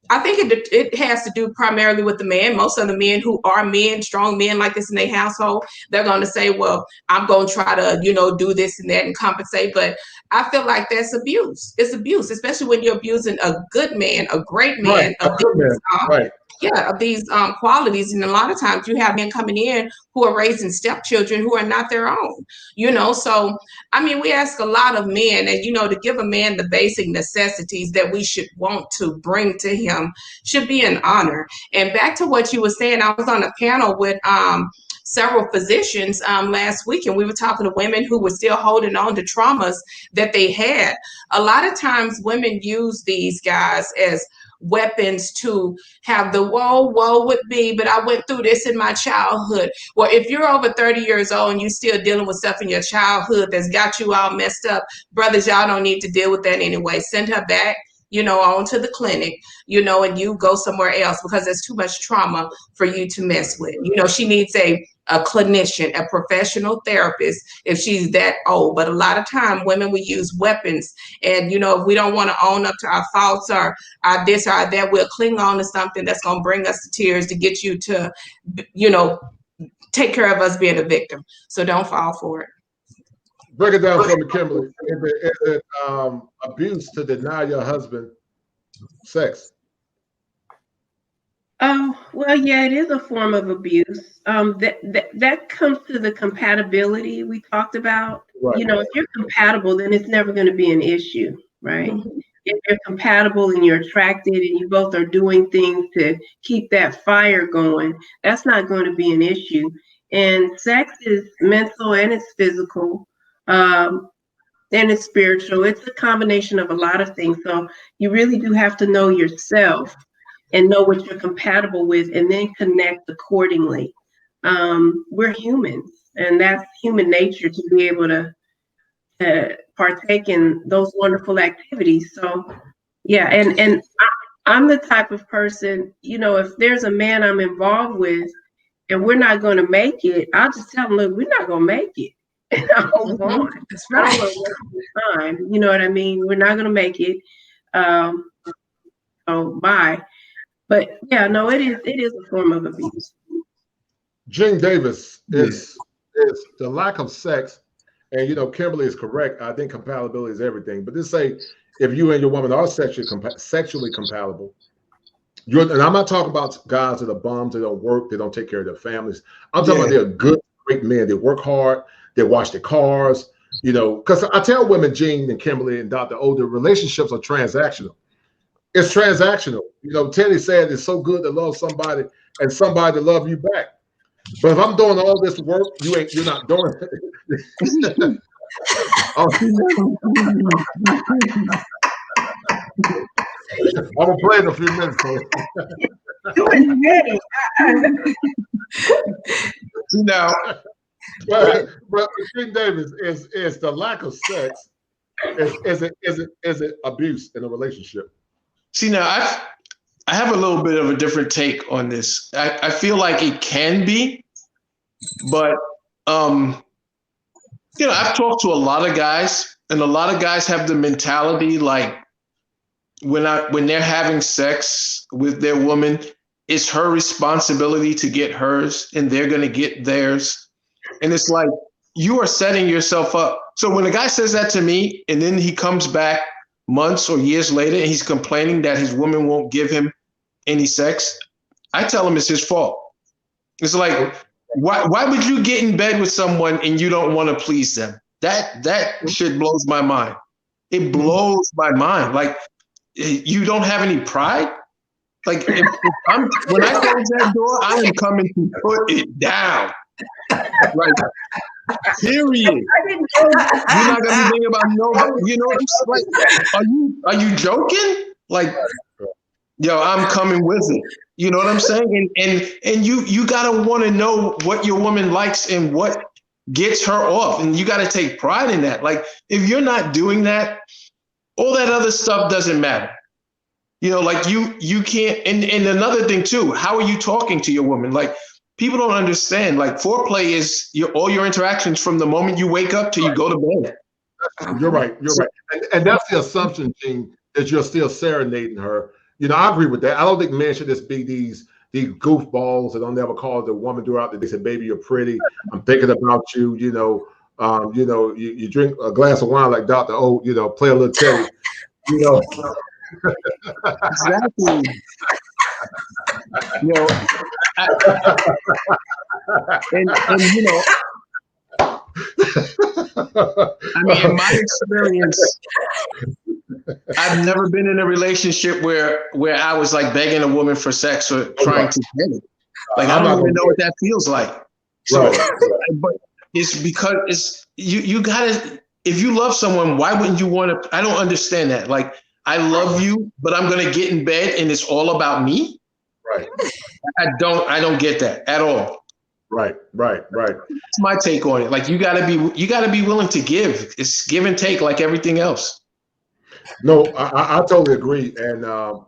Speaker 2: I think it has to do primarily with the man. Most of the men who are men, strong men like this in their household, they're going to say, well, I'm going to try to, do this and that and compensate. But I feel like that's abuse. It's abuse, especially when you're abusing a good man, a great man, of these qualities. And a lot of times you have men coming in who are raising stepchildren who are not their own, So, I mean, we ask a lot of men and, to give a man the basic necessities that we should want to bring to him should be an honor. And back to what you were saying, I was on a panel with several physicians last week, and we were talking to women who were still holding on to traumas that they had. A lot of times women use these guys as weapons to have the woe would be, but I went through this in my childhood. Well, if you're over 30 years old and you're still dealing with stuff in your childhood that's got you all messed up, brothers, y'all don't need to deal with that anyway. Send her back, on to the clinic, and you go somewhere else because there's too much trauma for you to mess with. She needs a clinician, a professional therapist if she's that old. But a lot of time women, we use weapons. And, if we don't want to own up to our faults or our this or our that, we'll cling on to something that's going to bring us to tears to get you to, take care of us being a victim. So don't fall for it.
Speaker 1: Break it down for me, Kimberly. Is it abuse to deny your husband sex?
Speaker 3: Well, yeah, it is a form of abuse. That comes to the compatibility we talked about.
Speaker 1: Right.
Speaker 3: If you're compatible, then it's never going to be an issue, right? Mm-hmm. If you're compatible and you're attracted and you both are doing things to keep that fire going, that's not going to be an issue. And sex is mental and it's physical, and it's spiritual. It's a combination of a lot of things. So you really do have to know yourself and know what you're compatible with, and then connect accordingly. We're humans, and that's human nature to be able to partake in those wonderful activities. So, yeah, and I'm the type of person, if there's a man I'm involved with, and we're not going to make it, I'll just tell him, look, we're not going to make it. And I'll move on.
Speaker 2: That's right.
Speaker 3: I don't want to waste time. You know what I mean? We're not going to make it. So bye. But yeah, no, it is a form of abuse.
Speaker 1: Gene Davis is the lack of sex, and Kimberly is correct. I think compatibility is everything. But just say if you and your woman are sexually compatible, and I'm not talking about guys that are bums, they don't work, they don't take care of their families. I'm talking about they're good, great men. They work hard, they wash their cars, because I tell women, Gene and Kimberly and Dr. O, the relationships are transactional. It's transactional. Teddy said it's so good to love somebody and somebody to love you back. But if I'm doing all this work, you're not doing it. I'm gonna play in a few minutes.
Speaker 4: No.
Speaker 1: But King Davis is the lack of sex. Is it abuse in a relationship?
Speaker 4: See, now I have a little bit of a different take on this. I feel like it can be, but I've talked to a lot of guys, and a lot of guys have the mentality like when they're having sex with their woman, it's her responsibility to get hers, and they're gonna get theirs. And it's like you are setting yourself up. So when a guy says that to me, and then he comes back months or years later and he's complaining that his woman won't give him any sex, I tell him it's his fault. It's like Why would you get in bed with someone and you don't want to please them? That shit blows my mind. It blows my mind. Like, you don't have any pride? Like, if when I close that door, I am coming to put it down. Like, period. You're not gonna be thinking about nobody. You know, like, are you joking? Like, yo, I'm coming with it. You know what I'm saying? And you gotta want to know what your woman likes and what gets her off, and you got to take pride in that. Like, if you're not doing that, all that other stuff doesn't matter. You know, like you can't. And another thing too, how are you talking to your woman? Like, people don't understand. Like, foreplay is all your interactions from the moment you wake up till you go to bed.
Speaker 1: You're right. You're right. And that's the assumption, Gene, that you're still serenading her. You know, I agree with that. I don't think men should just be these goofballs that don't never call the woman throughout the day. They say, "Baby, you're pretty. I'm thinking about you." You know, you drink a glass of wine like Dr. O. You know, play a little Teddy. You know,
Speaker 4: exactly. You know, and you know, I mean, in my experience, I've never been in a relationship where I was like begging a woman for sex or trying to get it. Like, I don't even know what that feels like. So, but it's because you gotta, if you love someone, why wouldn't you want to? I don't understand that. Like, I love you, but I'm gonna get in bed and it's all about me.
Speaker 1: Right.
Speaker 4: I don't get that at all.
Speaker 1: Right.
Speaker 4: That's my take on it. Like, you gotta be willing to give. It's give and take, like everything else.
Speaker 1: No, I totally agree. And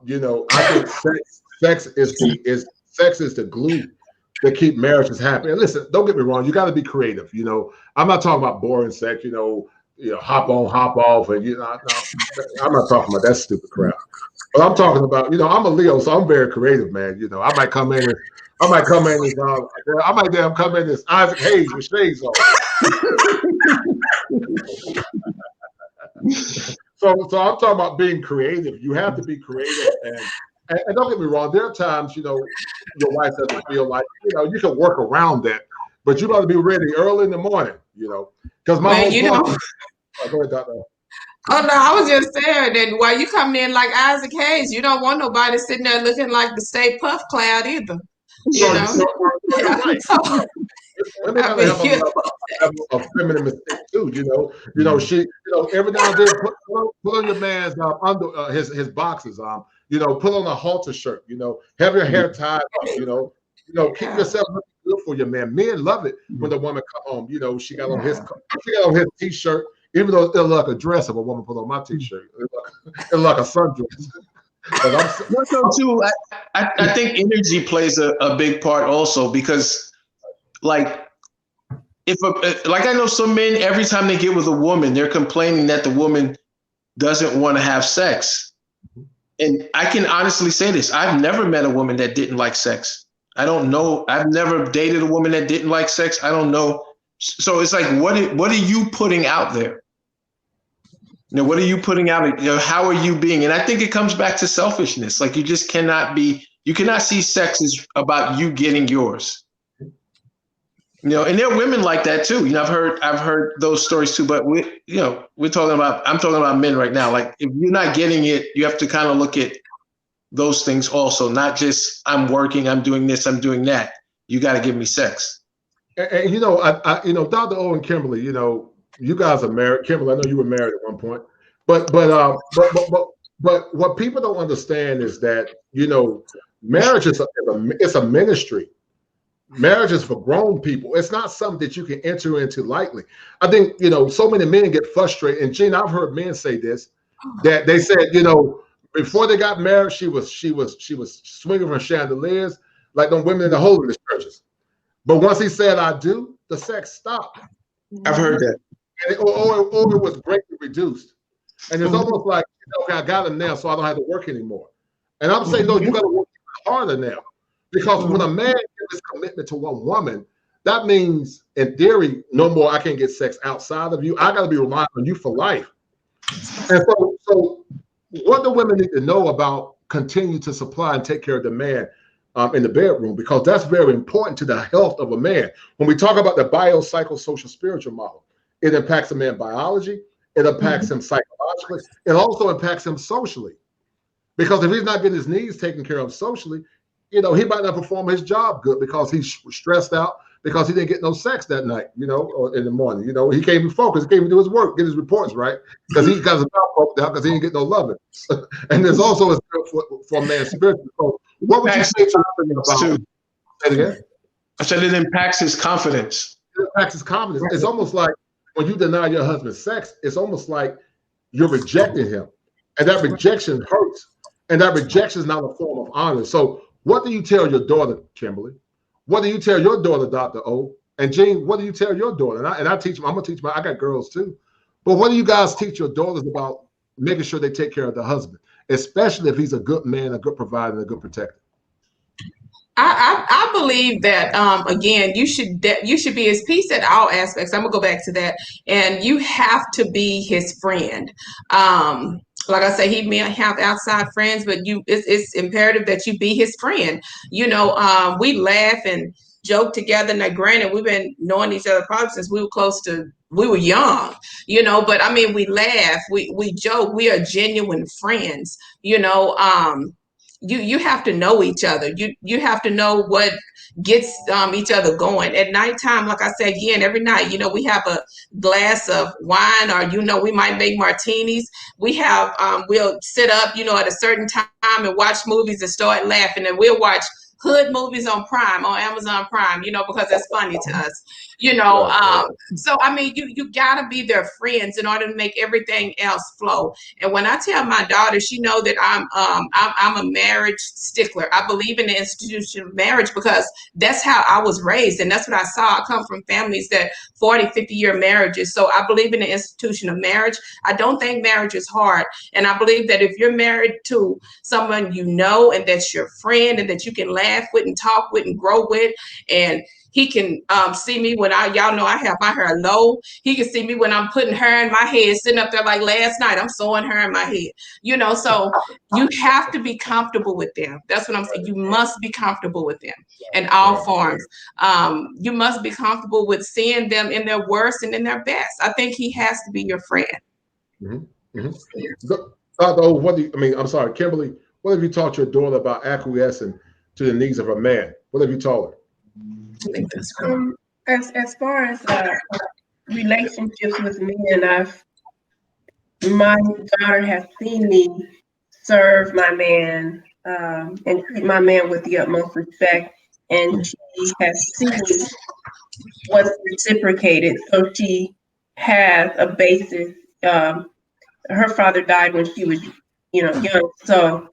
Speaker 1: you know, I think sex is the glue that keep marriages happy. And listen, don't get me wrong, you got to be creative. You know, I'm not talking about boring sex. You know, hop on, hop off, and no, I'm not talking about that stupid crap. But I'm talking about, I'm a Leo, so I'm very creative, man. You know, I might come in as Isaac Hayes with shades on. So I'm talking about being creative. You have to be creative, and don't get me wrong. There are times, your wife doesn't feel like, you can work around that, but you got to be ready early in the morning, because my whole point. Go ahead, Dr.
Speaker 2: Oh no, I was just saying that while you come in like Isaac Hayes, you don't want nobody sitting there looking like the Stay Puft Cloud either.
Speaker 1: You're right. Women gotta have a feminine mistake too, She, every now and then put on your man's under his boxes, put on a halter shirt, have your hair tied up, keep yourself looking good for your man. Men love it when the woman come home, she got on his t-shirt, even though it looked like a dress if a woman put on my t-shirt, it looked like a sundress.
Speaker 4: I think energy plays a big part also, because like I know some men, every time they get with a woman, they're complaining that the woman doesn't want to have sex. And I can honestly say this. I've never met a woman that didn't like sex. I don't know. I've never dated a woman that didn't like sex. I don't know. So it's like, what are you putting out there? What are you putting out? How are you being? And I think it comes back to selfishness. Like, you cannot see sex as about you getting yours. And there are women like that too. I've heard those stories too, but I'm talking about men right now. Like, if you're not getting it, you have to kind of look at those things also, not just I'm working, I'm doing this, I'm doing that. You got to give me sex.
Speaker 1: And Dr. O and Kimberly, you guys are married. Kimberly, I know you were married at one point, but what people don't understand is that marriage is a ministry. Marriage is for grown people. It's not something that you can enter into lightly. I think so many men get frustrated. And Gene, I've heard men say this, that they said before they got married, she was swinging from chandeliers like them women in the holiness churches. But once he said "I do," the sex stopped.
Speaker 4: I've heard that.
Speaker 1: Or it was greatly reduced. And it's almost like, okay, I got him now, so I don't have to work anymore. And I'm saying, no, you got to work harder now. Because when a man gives his commitment to one woman, that means, in theory, no more I can't get sex outside of you. I got to be relying on you for life. And so what do women need to know about continue to supply and take care of the man? in the bedroom, because that's very important to the health of a man. When we talk about the biopsychosocial spiritual model, it impacts a man's biology, it impacts him psychologically, it also impacts him socially. Because if he's not getting his needs taken care of socially, he might not perform his job good because he's stressed out because he didn't get no sex that night, or in the morning. He can't even focus, he can't even do his work, get his reports right, because he got his mouth open out because he didn't get no loving. And there's also a for a man's spiritual. So what would you say to him about? Say it again.
Speaker 4: I said it impacts his confidence.
Speaker 1: It impacts his confidence. It's almost like when you deny your husband sex, it's almost like you're rejecting him, and that rejection hurts. And that rejection is not a form of honor. So what do you tell your daughter, Kimberly? What do you tell your daughter, Dr. O? And Gene, what do you tell your daughter? And I teach them, I'm going to teach I got girls too. But what do you guys teach your daughters about making sure they take care of the husband, especially if he's a good man, a good provider, and a good protector?
Speaker 2: I believe that again, you should be his peace at all aspects. I'm gonna go back to that, and you have to be his friend. Like I say, he may have outside friends, but it's imperative that you be his friend. We laugh and joke together. Now, granted, we've been knowing each other probably since we were young, but I mean, we laugh, we joke, we are genuine friends, you have to know each other. You have to know what gets each other going. At nighttime, like I said, again, every night, we have a glass of wine, or we might make martinis. We have we'll sit up, at a certain time and watch movies and start laughing, and we'll watch hood movies on Amazon Prime, because that's funny to us, so I mean, you gotta be their friends in order to make everything else flow. And when I tell my daughter, she know that I'm a marriage stickler. I believe in the institution of marriage because that's how I was raised, and that's what I saw. I come from families that 40, 50-year marriages. So I believe in the institution of marriage. I don't think marriage is hard. And I believe that if you're married to someone and that's your friend and that you can laugh with and talk with and grow with, and he can see me when y'all know I have my hair low. He can see me when I'm putting hair in my head, sitting up there like last night, I'm sewing hair in my head, so you have to be comfortable with them. That's what I'm saying. You must be comfortable with them in all forms. You must be comfortable with seeing them in their worst and in their best. I think he has to be your friend.
Speaker 1: Mm-hmm. Mm-hmm. Dr. O, I'm sorry, Kimberly, what have you taught your daughter about acquiescing to the needs of a man? What have you taught her?
Speaker 2: I think that's right.
Speaker 3: As far as relationships with men, my daughter has seen me serve my man and treat my man with the utmost respect, and she has seen what's reciprocated. So she has a basis. Her father died when she was, young, so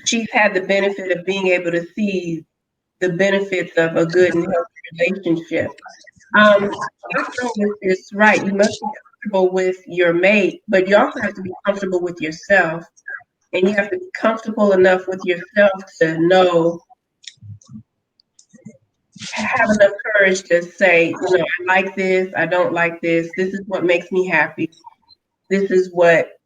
Speaker 3: she's had the benefit of being able to see the benefits of a good and healthy relationship. It's right. You must be comfortable with your mate, but you also have to be comfortable with yourself, and you have to be comfortable enough with yourself to have enough courage to say, I like this, I don't like this. This is what makes me happy. This is what,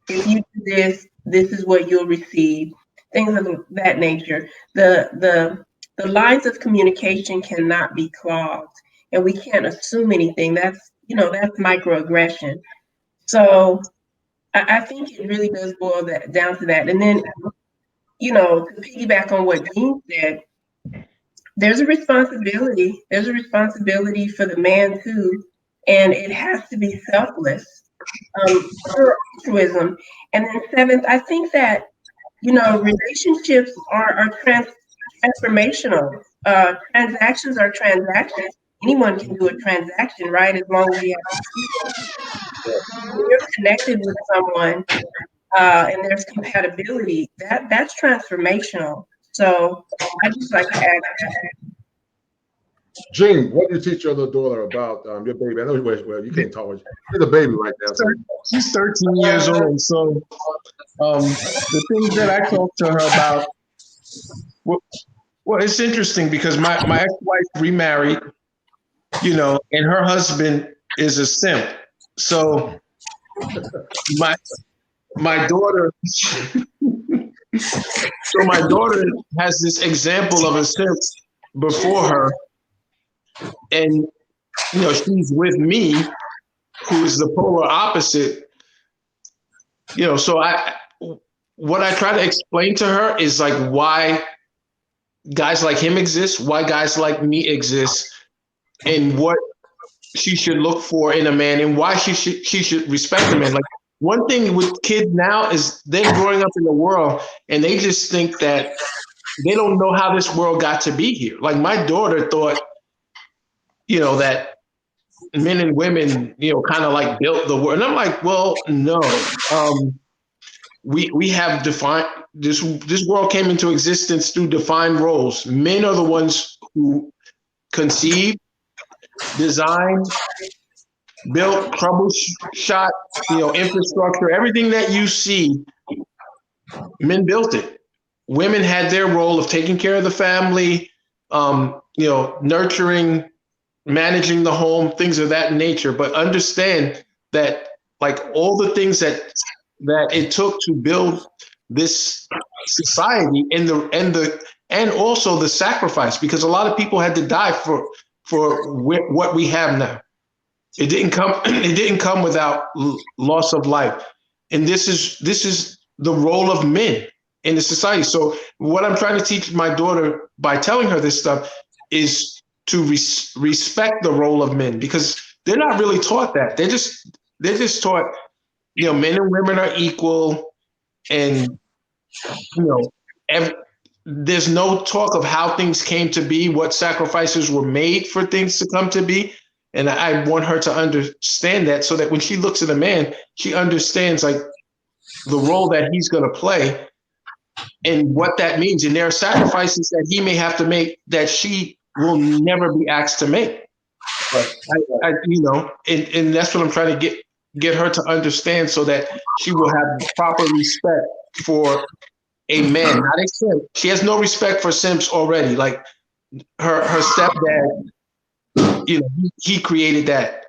Speaker 3: if you do this, this is what you'll receive. Things of that nature. The lines of communication cannot be clogged, and we can't assume anything. That's microaggression. So I think it really does boil down to that. And then, to piggyback on what Dean said, there's a responsibility. There's a responsibility for the man too, and it has to be selfless. For altruism. And then seventh, I think that relationships are transformational. Transactions are transactions. Anyone can do a transaction, right? As long as you have when you're connected with someone and there's compatibility, that's transformational. So I just like to add that.
Speaker 1: Gene, what do you teach your little daughter about your baby? I know you can't talk. She's a baby right now. So.
Speaker 4: She's 13 years old. So the things that I talk to her about, well, it's interesting because my ex-wife remarried, and her husband is a simp. So my daughter, So my daughter has this example of a simp before her, and she's with me, who is the polar opposite. So what I try to explain to her is like why guys like him exist, why guys like me exist, and what she should look for in a man, and why she should respect a man. Like, one thing with kids now is they're growing up in the world and they just think that they don't know how this world got to be here. Like, my daughter thought, that men and women, kind of like built the world. And I'm like, well, no. We have defined this world came into existence through defined roles. Men are the ones who conceive, design, built, troubleshot, infrastructure, everything that you see, men built it. Women had their role of taking care of the family, nurturing, managing the home, things of that nature. But understand that, like, all the things that it took to build this society, and also the sacrifice, because a lot of people had to die for what we have now. It didn't come without loss of life. And this is the role of men in the society. So what I'm trying to teach my daughter by telling her this stuff is to respect the role of men, because they're not really taught that. They're just taught, men and women are equal, and there's no talk of how things came to be, what sacrifices were made for things to come to be. And I want her to understand that, so that when she looks at a man, she understands like the role that he's going to play and what that means. And there are sacrifices that he may have to make that she will never be asked to make. But and that's what I'm trying to get her to understand, so that she will have proper respect for a man, not a simp. She has no respect for simps already. Like her stepdad, he created that.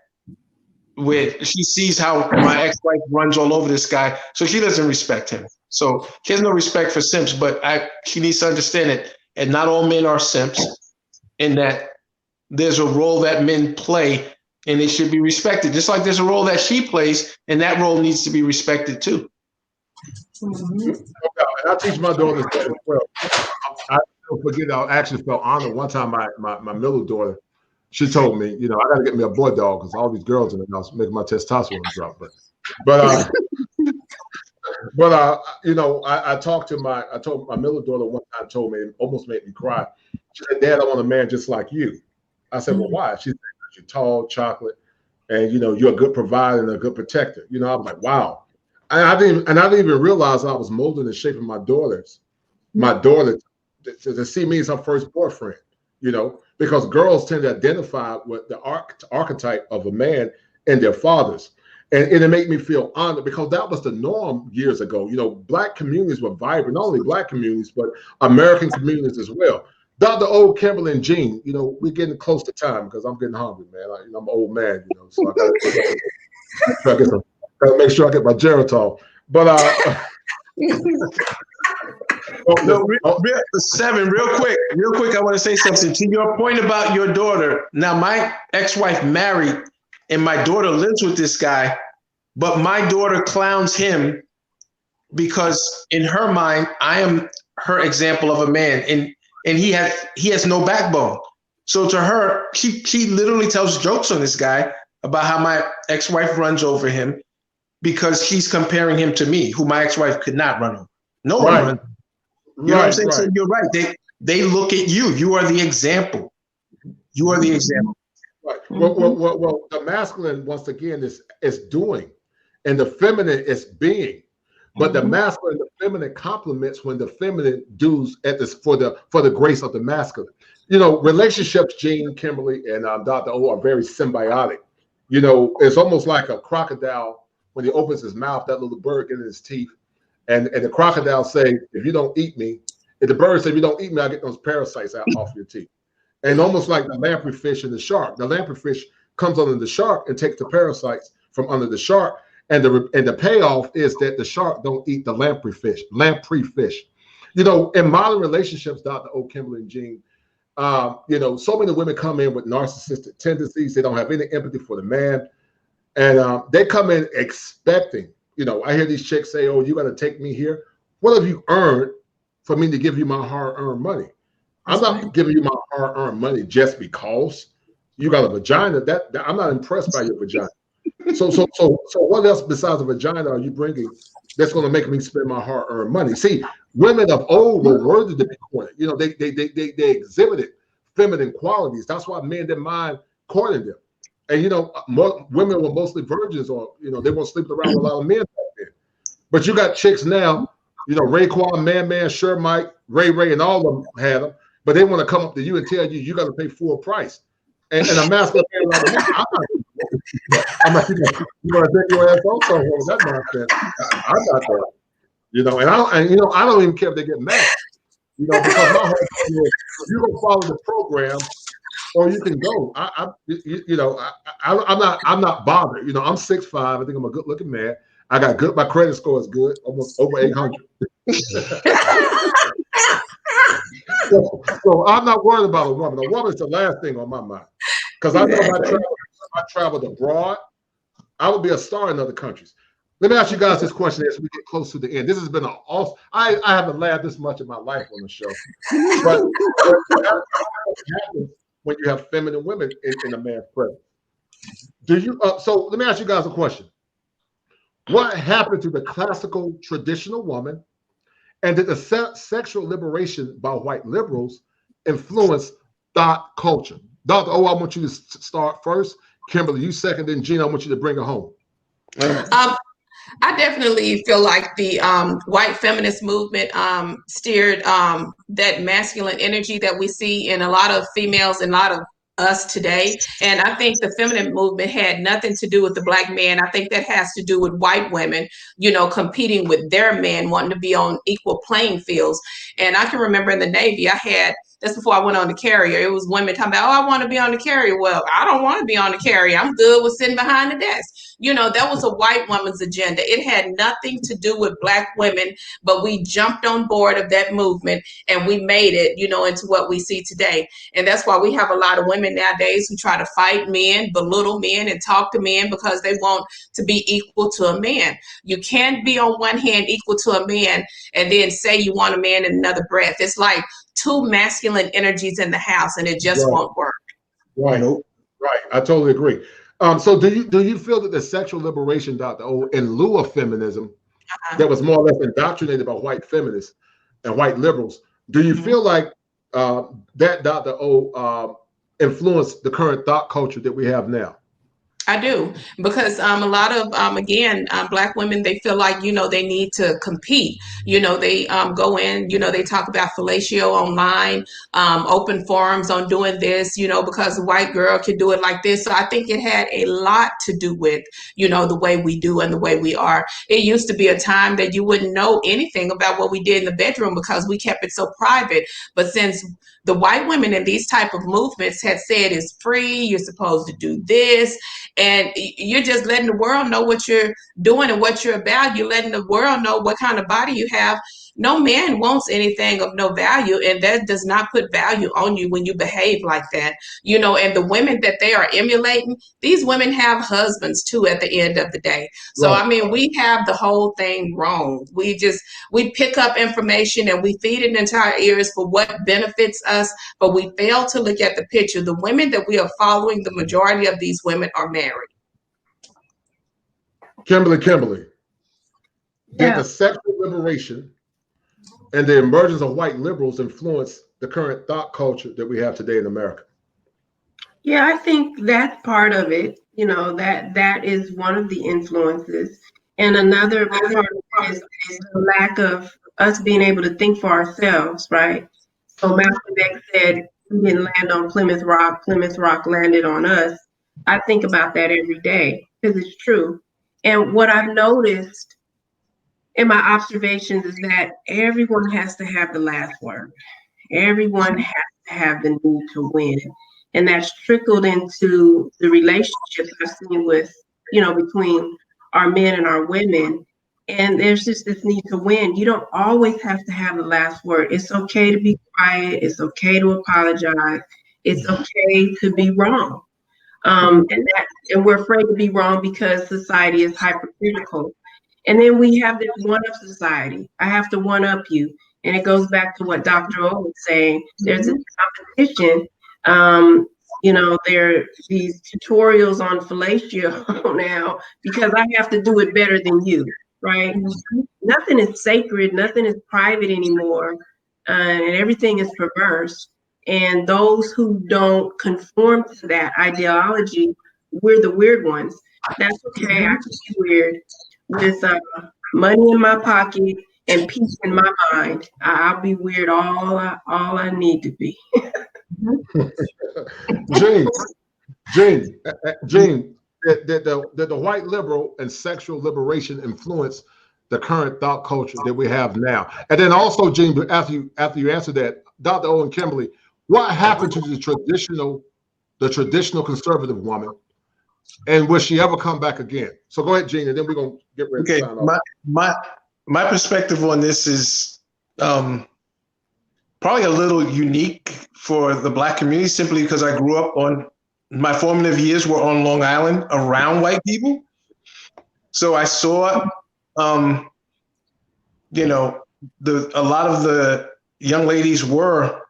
Speaker 4: She sees how my ex-wife runs all over this guy, so she doesn't respect him. So she has no respect for simps, but she needs to understand it. And not all men are simps, and that there's a role that men play, and it should be respected. Just like there's a role that she plays, and that role needs to be respected too.
Speaker 1: And I teach my daughters that as well. I don't forget, I actually felt honored. One time, my middle daughter, she told me, I got to get me a boy dog because all these girls in the house making my testosterone drop. I told my middle daughter one time, told me, it almost made me cry. She said, "Dad, I want a man just like you." I said, "Well, why?" She said, "You're tall, chocolate, and you're a good provider and a good protector." I was like, "Wow." I didn't even realize I was molding and shaping my daughter to see me as her first boyfriend, because girls tend to identify with the archetype of a man and their fathers. And it made me feel honored, because that was the norm years ago. Black communities were vibrant, not only Black communities, but American communities as well. Dr. O, Kimberly, and Jean, we're getting close to time because I'm getting hungry, man. I'm an old man, so I gotta make sure I get my Geritol. But
Speaker 4: Seven, real quick, I want to say something to your point about your daughter. Now, my ex-wife married, and my daughter lives with this guy, but my daughter clowns him because in her mind, I am her example of a man, and he has no backbone. So to her, she literally tells jokes on this guy about how my ex-wife runs over him, because she's comparing him to me, who my ex-wife could not run over. No one runs. You know what I'm saying? Right. So you're right. They look at you. You are the example. You are the example.
Speaker 1: Right. Well, the masculine, once again, is doing, and the feminine is being. But the masculine, the feminine complements when the feminine does for the grace of the masculine. Relationships, Jean, Kimberly, and Dr. O are very symbiotic. It's almost like a crocodile. When he opens his mouth, that little bird gets in his teeth, and the crocodile say, "If you don't eat me," if the bird say, "If you don't eat me, I'll get those parasites out off your teeth." And almost like the lamprey fish and the shark. The lamprey fish comes under the shark and takes the parasites from under the shark. And the payoff is that the shark don't eat the lamprey fish. You know, in modern relationships, Dr. O, Kimberly, and Jean, you know, so many women come in with narcissistic tendencies. They don't have any empathy for the man. And they come in expecting, you know, I hear these chicks say, oh, you got to take me here. What have you earned for me to give you my hard-earned money? I'm not giving you my hard-earned money just because you got a vagina. That I'm not impressed by your vagina. So what else besides a vagina are you bringing that's going to make me spend my hard-earned money? See, women of old were worthy to be courted. You know, they exhibited feminine qualities. That's why men didn't mind courting them. And you know, women were mostly virgins, or you know, they weren't sleeping around with a lot of men back then. But you got chicks now, you know, Raekwon, Man, Sure Mike, Ray, and all of them had them. But they want to come up to you and tell you got to pay full price. And a masculine man like me, I'm not you want to take your ass on somewhere with that nonsense. I'm not that. You know, and I don't even care if they get mad. You know, because my whole thing is, you're gonna follow the program, or you can go. I'm not bothered. You know, I'm 6'5". I think I'm a good looking man. I got good. My credit score is good, almost over 800. so I'm not worried about a woman. A woman's the last thing on my mind, because I know if I traveled abroad, I would be a star in other countries. Let me ask you guys this question as we get close to the end. This has been an awesome. I haven't laughed this much in my life on the show, but what happens when you have feminine women in a man's presence? Do you? So let me ask you guys a question. What happened to the classical traditional woman, and did the sexual liberation by white liberals influence thought culture? Dr. O, I want you to start first. Kimberly, you second. Then Gina, I want you to bring it home.
Speaker 2: I definitely feel like the white feminist movement steered that masculine energy that we see in a lot of females and a lot of us today. And I think the feminine movement had nothing to do with the Black man. I think that has to do with white women, you know, competing with their men, wanting to be on equal playing fields. And I can remember in the Navy, that's before I went on the carrier. It was women talking about, oh, I want to be on the carrier. Well, I don't want to be on the carrier. I'm good with sitting behind the desk. You know, that was a white woman's agenda. It had nothing to do with Black women, but we jumped on board of that movement and we made it, you know, into what we see today. And that's why we have a lot of women nowadays who try to fight men, belittle men, and talk to men because they want to be equal to a man. You can't be on one hand equal to a man and then say you want a man in another breath. It's like two masculine energies in the house, and it just won't work.
Speaker 1: Right. Right. I totally agree. So do you feel that the sexual liberation, Dr. O, in lieu of feminism, that was more or less indoctrinated by white feminists and white liberals, do you feel like that, Dr. O, influenced the current thought culture that we have now?
Speaker 2: I do, because a lot of, Black women, they feel like, you know, they need to compete. You know, they go in, you know, they talk about fellatio online, open forums on doing this, you know, because a white girl can do it like this. So I think it had a lot to do with, you know, the way we do and the way we are. It used to be a time that you wouldn't know anything about what we did in the bedroom because we kept it so private. But since the white women in these type of movements had said it's free, you're supposed to do this, and you're just letting the world know what you're doing and what you're about. You're letting the world know what kind of body you have. No man wants anything of no value, and that does not put value on you when you behave like that. You know, and the women that they are emulating, these women have husbands too at the end of the day. So, right. I mean, we have the whole thing wrong. We pick up information and we feed it into our ears for what benefits us, but we fail to look at the picture. The women that we are following, the majority of these women are married.
Speaker 1: Kimberly, did the sexual liberation and the emergence of white liberals influence the current thought culture that we have today in America?
Speaker 3: Yeah, I think that's part of it. You know, that is one of the influences. And another part of it is the lack of us being able to think for ourselves, right? So Malcolm X said, we didn't land on Plymouth Rock landed on us. I think about that every day because it's true. And what I've noticed in my observations is that everyone has to have the last word. Everyone has to have the need to win. And that's trickled into the relationships I've seen with, you know, between our men and our women. And there's just this need to win. You don't always have to have the last word. It's okay to be quiet. It's okay to apologize. It's okay to be wrong. And we're afraid to be wrong because society is hypercritical. And then we have this one-up society. I have to one-up you. And it goes back to what Dr. O was saying. There's this competition. There are these tutorials on fellatio now because I have to do it better than you, right? Nothing is sacred. Nothing is private anymore. And everything is perverse. And those who don't conform to that ideology, we're the weird ones. That's okay. I can be weird with money in my pocket and peace in my mind. I'll be weird all I need to be.
Speaker 1: Gene, did the white liberal and sexual liberation influence the current thought culture that we have now? And then also, Gene, after you answer that, Dr. Owen Kimberly, what happened to the traditional conservative woman, and will she ever come back again? So go ahead, Gene, and then we're gonna get ready to sign off.
Speaker 4: My perspective on this is probably a little unique for the Black community, simply because I grew up my formative years were on Long Island around white people. So I saw, a lot of the young ladies were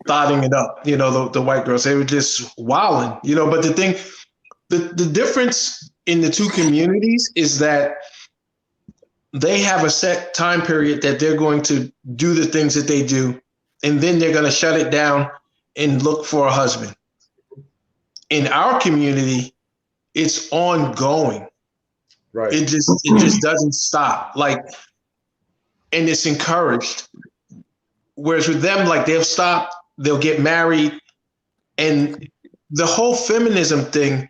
Speaker 4: thotting it up, the white girls, they were just wilding, but the difference in the two communities is that they have a set time period that they're going to do the things that they do, and then they're going to shut it down and look for a husband. In our community, it's ongoing.
Speaker 1: Right.
Speaker 4: It just doesn't stop. And it's encouraged. Whereas with them, they'll stop, they'll get married, and the whole feminism thing,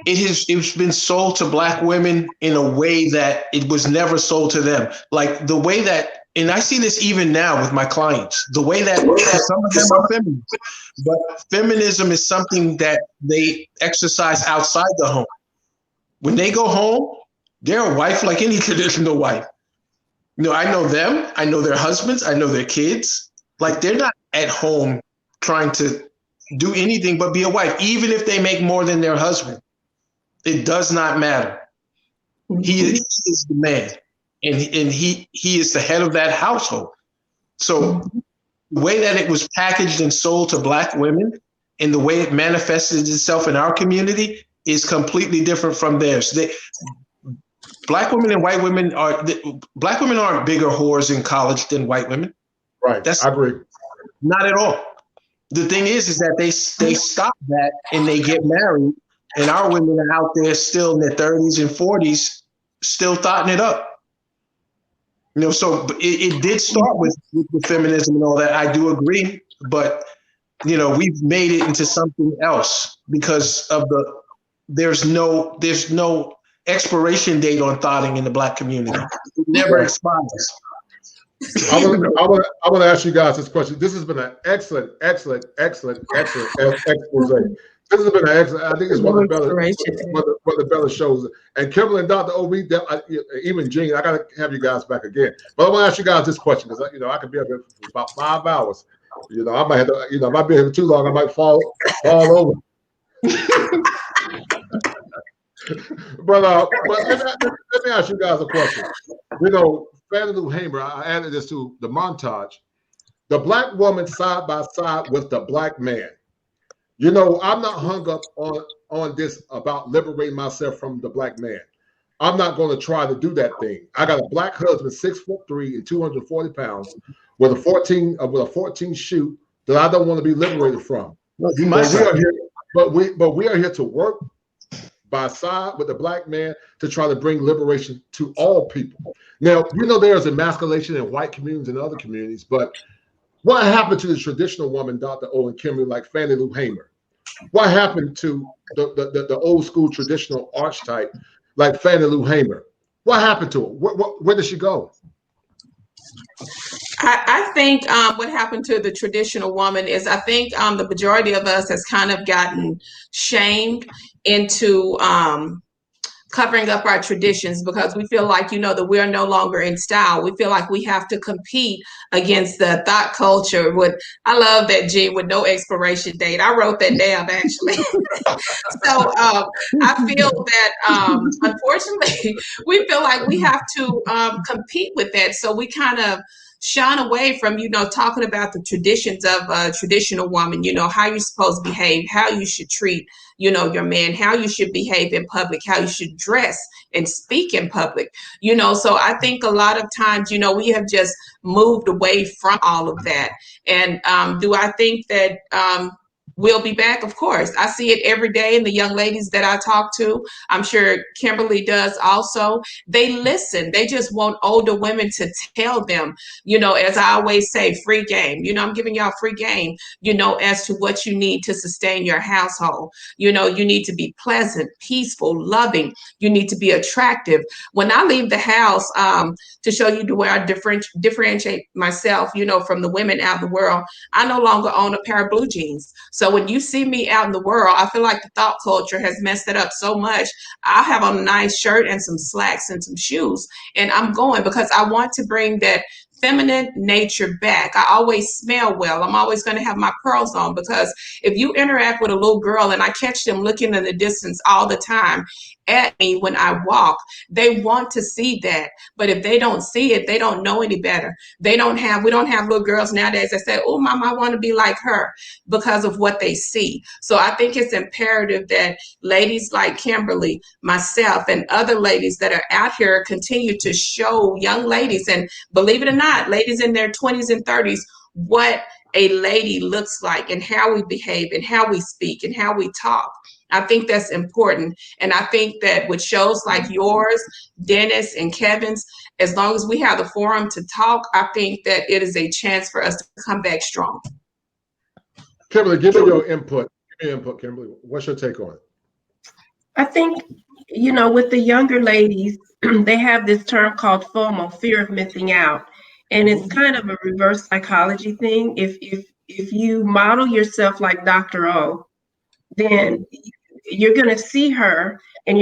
Speaker 4: it's been sold to Black women in a way that it was never sold to them. The way that, and I see this even now with my clients, the way that some of them are feminists, but feminism is something that they exercise outside the home. When they go home, they're a wife like any traditional wife. I know them, I know their husbands, I know their kids. They're not at home trying to do anything but be a wife, even if they make more than their husband. It does not matter. He is the man, and he is the head of that household. So the way that it was packaged and sold to Black women and the way it manifested itself in our community is completely different from theirs. Black women and white women Black women aren't bigger whores in college than white women.
Speaker 1: Right. I agree.
Speaker 4: Not at all. The thing is that they stop that and they get married, and our women are out there still in their 30s and 40s, still thotting it up. So it did start with the feminism and all that. I do agree, but we've made it into something else because of there's no expiration date on thotting in the Black community. It never expires.
Speaker 1: I want to ask you guys this question. This has been an excellent expose. This has been an excellent. I think it's one of the better shows. And Kimberly and Dr. Obi, even Gene, I got to have you guys back again. But I want to ask you guys this question because I could be up here for about 5 hours. I might have to. If I be here too long, I might fall over. But let me ask you guys a question. Fannie Lou Hamer, I added this to the montage. The Black woman side by side with the Black man. I'm not hung up on this about liberating myself from the Black man. I'm not going to try to do that thing. I got a Black husband, 6'3" and 240 pounds, with a 14 shoe that I don't want to be liberated from.
Speaker 4: No, you might.
Speaker 1: But we are here to work by side with the Black man to try to bring liberation to all people. Now, there's emasculation in white communities and other communities, but what happened to the traditional woman, Dr. Owen Kimberly, like Fannie Lou Hamer? What happened to the old school traditional archetype like Fannie Lou Hamer? What happened to her? Where did she go?
Speaker 2: I think what happened to the traditional woman is I think the majority of us has kind of gotten shamed into covering up our traditions because we feel like, that we're no longer in style. We feel like we have to compete against the thought culture I love that, G, with no expiration date. I wrote that down, actually. So I feel that, unfortunately, we feel like we have to compete with that. So we kind of shun away from, talking about the traditions of a traditional woman, how you're supposed to behave, how you should treat, your man, how you should behave in public, how you should dress and speak in public, So I think a lot of times, we have just moved away from all of that. And do I think that we'll be back? Of course. I see it every day in the young ladies that I talk to. I'm sure Kimberly does also. They listen. They just want older women to tell them, as I always say, free game. I'm giving y'all free game, as to what you need to sustain your household. You need to be pleasant, peaceful, loving. You need to be attractive. When I leave the house, to show you the way I differentiate myself, from the women out in the world, I no longer own a pair of blue jeans. So when you see me out in the world, I feel like the thought culture has messed it up so much. I'll have a nice shirt and some slacks and some shoes, and I'm going because I want to bring that feminine nature back. I always smell well. I'm always going to have my pearls on because if you interact with a little girl and I catch them looking in the distance all the time at me when I walk, they want to see that. But if they don't see it, they don't know any better. We don't have little girls nowadays that say, oh, mama, I want to be like her, because of what they see. So I think it's imperative that ladies like Kimberly, myself, and other ladies that are out here continue to show young ladies, and believe it or not, ladies in their 20s and 30s, what a lady looks like and how we behave and how we speak and how we talk. I think that's important. And I think that with shows like yours, Dennis and Kevin's, as long as we have the forum to talk, I think that it is a chance for us to come back strong.
Speaker 1: Kimberly, give me your input. Give me your input, Kimberly. What's your take on it?
Speaker 3: I think, with the younger ladies, they have this term called FOMO, fear of missing out. And it's kind of a reverse psychology thing. If you model yourself like Dr. O, then you're going to see her and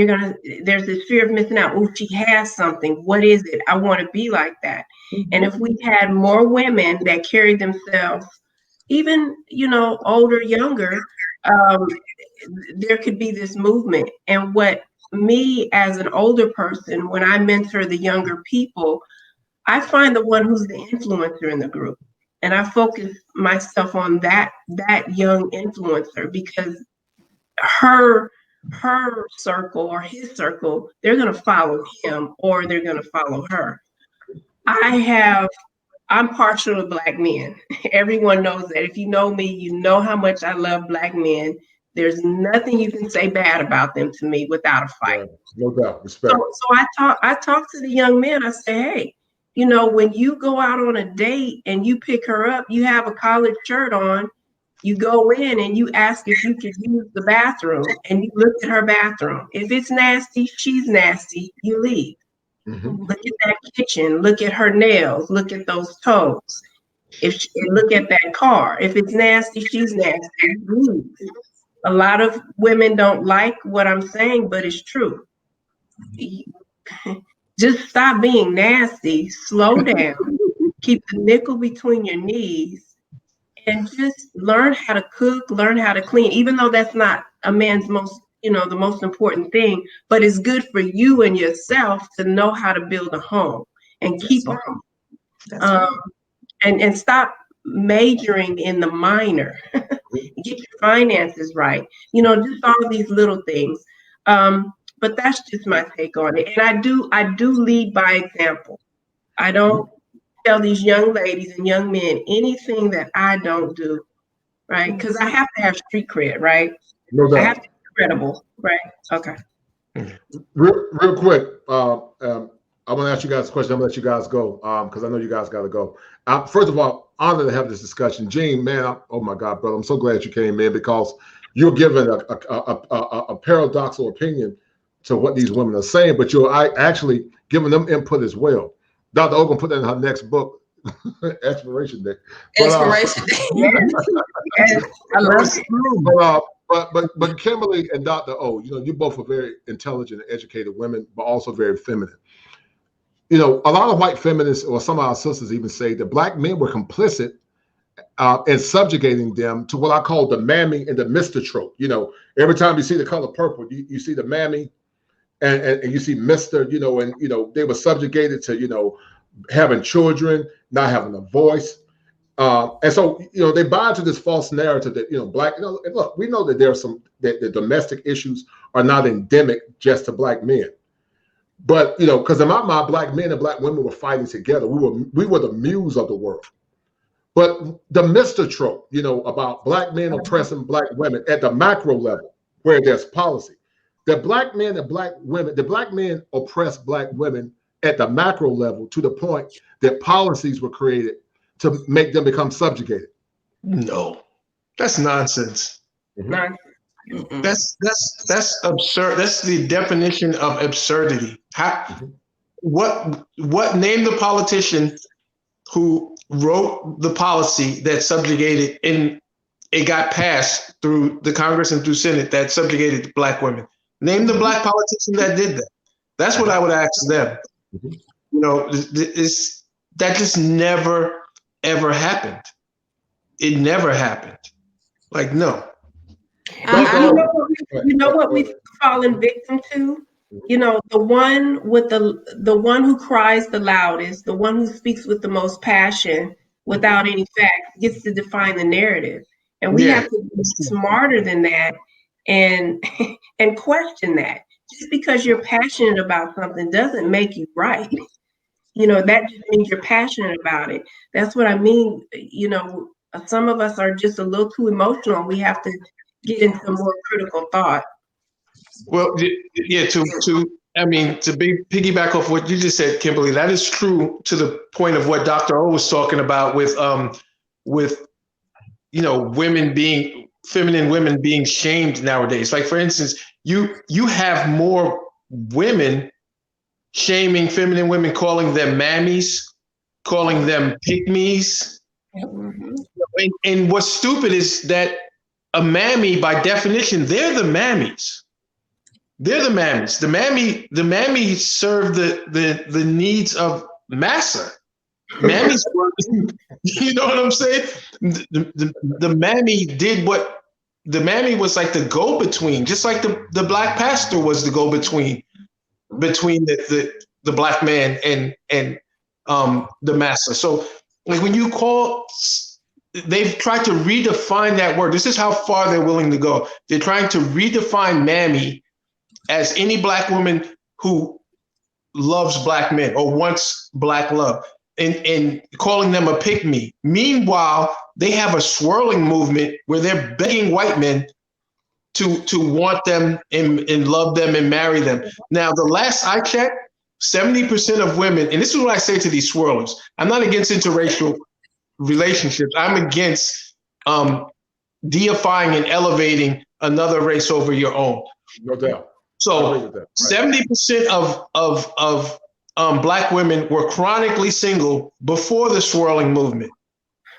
Speaker 3: there's this fear of missing out. Oh, she has something. What is it? I want to be like that. And if we had more women that carry themselves, even, older, younger, there could be this movement. And what me as an older person, when I mentor the younger people, I find the one who's the influencer in the group. And I focus myself on that young influencer, because her circle or his circle, they're going to follow him or they're going to follow her. I'm partial to Black men. Everyone knows that. If you know me, you know how much I love Black men. There's nothing you can say bad about them to me without a fight.
Speaker 1: No doubt, respect.
Speaker 3: So I talk to the young men. I say, hey, when you go out on a date and you pick her up, you have a collared shirt on, you go in and you ask if you could use the bathroom, and you look at her bathroom. If it's nasty, she's nasty, you leave. Look at that kitchen, look at her nails, look at those toes. Look at that car. If it's nasty, she's nasty, you leave. A lot of women don't like what I'm saying, but it's true. Just stop being nasty, slow down, keep the nickel between your knees, and just learn how to cook, learn how to clean, even though that's not a man's most, the most important thing, but it's good for you and yourself to know how to build a home and keep a home. Right. And stop majoring in the minor. Get your finances right. Just all these little things. But that's just my take on it. And I do lead by example. I don't tell these young ladies and young men anything that I don't do, right? Because I have to have street cred, right?
Speaker 1: No doubt.
Speaker 3: I have to be credible, right? Okay.
Speaker 1: Real quick, I want to ask you guys a question. I'm going to let you guys go because I know you guys got to go. First of all, honored to have this discussion. Gene, man, oh my God, brother, I'm so glad you came in, because you're giving a paradoxical opinion to what these women are saying, but you're actually giving them input as well. Dr. Ogun put that in her next book, Expiration Day.
Speaker 2: Expiration Day.
Speaker 3: I love it.
Speaker 1: But Kimberly and Dr. O, you both are very intelligent and educated women, but also very feminine. A lot of white feminists or some of our sisters even say that Black men were complicit in subjugating them to what I call the mammy and the Mr. trope. Every time you see the color purple, you see the mammy and you see Mr., and they were subjugated to, having children, not having a voice. And so, they buy into this false narrative that, Black, and look, we know that there are that the domestic issues are not endemic just to Black men. But, because in my mind, Black men and Black women were fighting together. We were the muse of the world. But the Mr. trope, about Black men oppressing Black women at the macro level, where there's policy, the Black men and Black women, the Black men oppress Black women at the macro level to the point that policies were created to make them become subjugated.
Speaker 4: No, that's nonsense.
Speaker 3: Mm-hmm.
Speaker 4: That's absurd. That's the definition of absurdity. What name the politician who wrote the policy that subjugated, and it got passed through the Congress and through Senate, that subjugated Black women? Name the Black politician that did that. That's what I would ask them. That just never ever happened. It never happened. Like, no.
Speaker 3: You know what we've fallen victim to? The one who cries the loudest, the one who speaks with the most passion without any facts gets to define the narrative. And we have to be smarter than that and question that. Just because you're passionate about something doesn't make you right. That just means you're passionate about it. That's what I mean. Some of us are just a little too emotional. We have to get into more critical thought.
Speaker 4: Well, yeah, to piggyback off what you just said, Kimberly, that is true to the point of what Dr. O was talking about with feminine women being shamed nowadays. Like, for instance, you have more women shaming feminine women, calling them mammies, calling them pygmies. Mm-hmm. And what's stupid is that a mammy, by definition, they're the mammies. They're the mammies. The mammy serve the needs of massa. Mammies were, you know what I'm saying? The mammy did what the mammy was like the go-between, just like the Black pastor was the go-between between the Black man and the massa. So, like, when you call, they've tried to redefine that word. This is how far they're willing to go. They're trying to redefine mammy as any Black woman who loves Black men or wants Black love, and calling them a pick-me. Meanwhile, they have a swirling movement where they're begging white men to want them and love them and marry them. Now, the last I checked, 70% of women, and this is what I say to these swirlers, I'm not against interracial relationships. I'm against deifying and elevating another race over your own.
Speaker 1: No doubt.
Speaker 4: So 70% of Black women were chronically single before the swirling movement.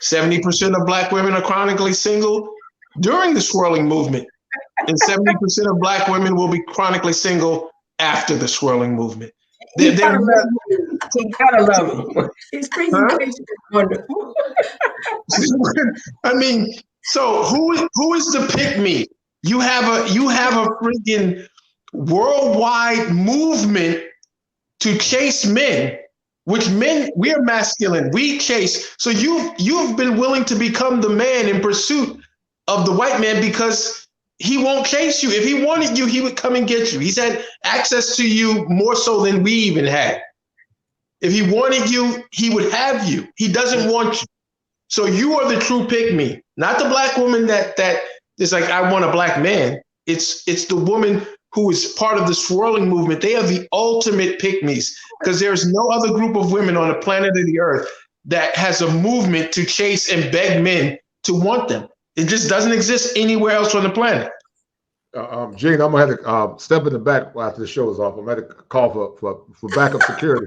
Speaker 4: 70% of Black women are chronically single during the swirling movement. And 70% of Black women will be chronically single after the swirling movement.
Speaker 3: You gotta love him. His presentation is wonderful.
Speaker 4: I mean, so who is the pick-me? You have a freaking worldwide movement to chase men, which men, we are masculine, we chase. So you've been willing to become the man in pursuit of the white man because he won't chase you. If he wanted you, he would come and get you. He's had access to you more so than we even had. If he wanted you, he would have you. He doesn't want you. So you are the true pick-me, not the Black woman that is like, I want a Black man. It's the woman who is part of the swirling movement. They are the ultimate pick-me's because there's no other group of women on the planet of the earth that has a movement to chase and beg men to want them. It just doesn't exist anywhere else on the planet.
Speaker 1: Gene, I'm gonna have to step in the back after the show is off. I'm gonna have to call for backup security.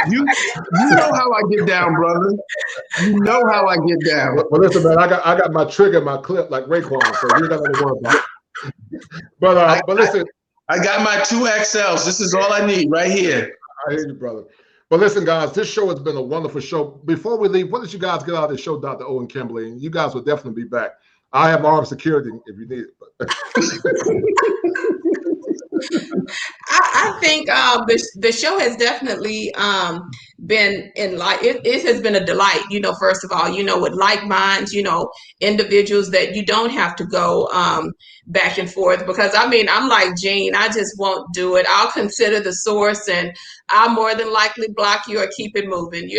Speaker 4: You know how I get down, brother. You know how I get down.
Speaker 1: Well, listen, man, I got my trigger, my clip like Raekwon, so you got to worry about it. But listen,
Speaker 4: I got my 2XLs. This is all I need right here.
Speaker 1: I hear you, brother. But listen, guys, this show has been a wonderful show. Before we leave, what did you guys get out of the show, Dr. O and Kimberly? And you guys will definitely be back. I have armed security if you need it.
Speaker 2: I think the show has definitely been it has been a delight, first of all, with like minds, individuals that you don't have to go back and forth, because I'm like Jean, I just won't do it. I'll consider the source and I'll more than likely block you or keep it moving,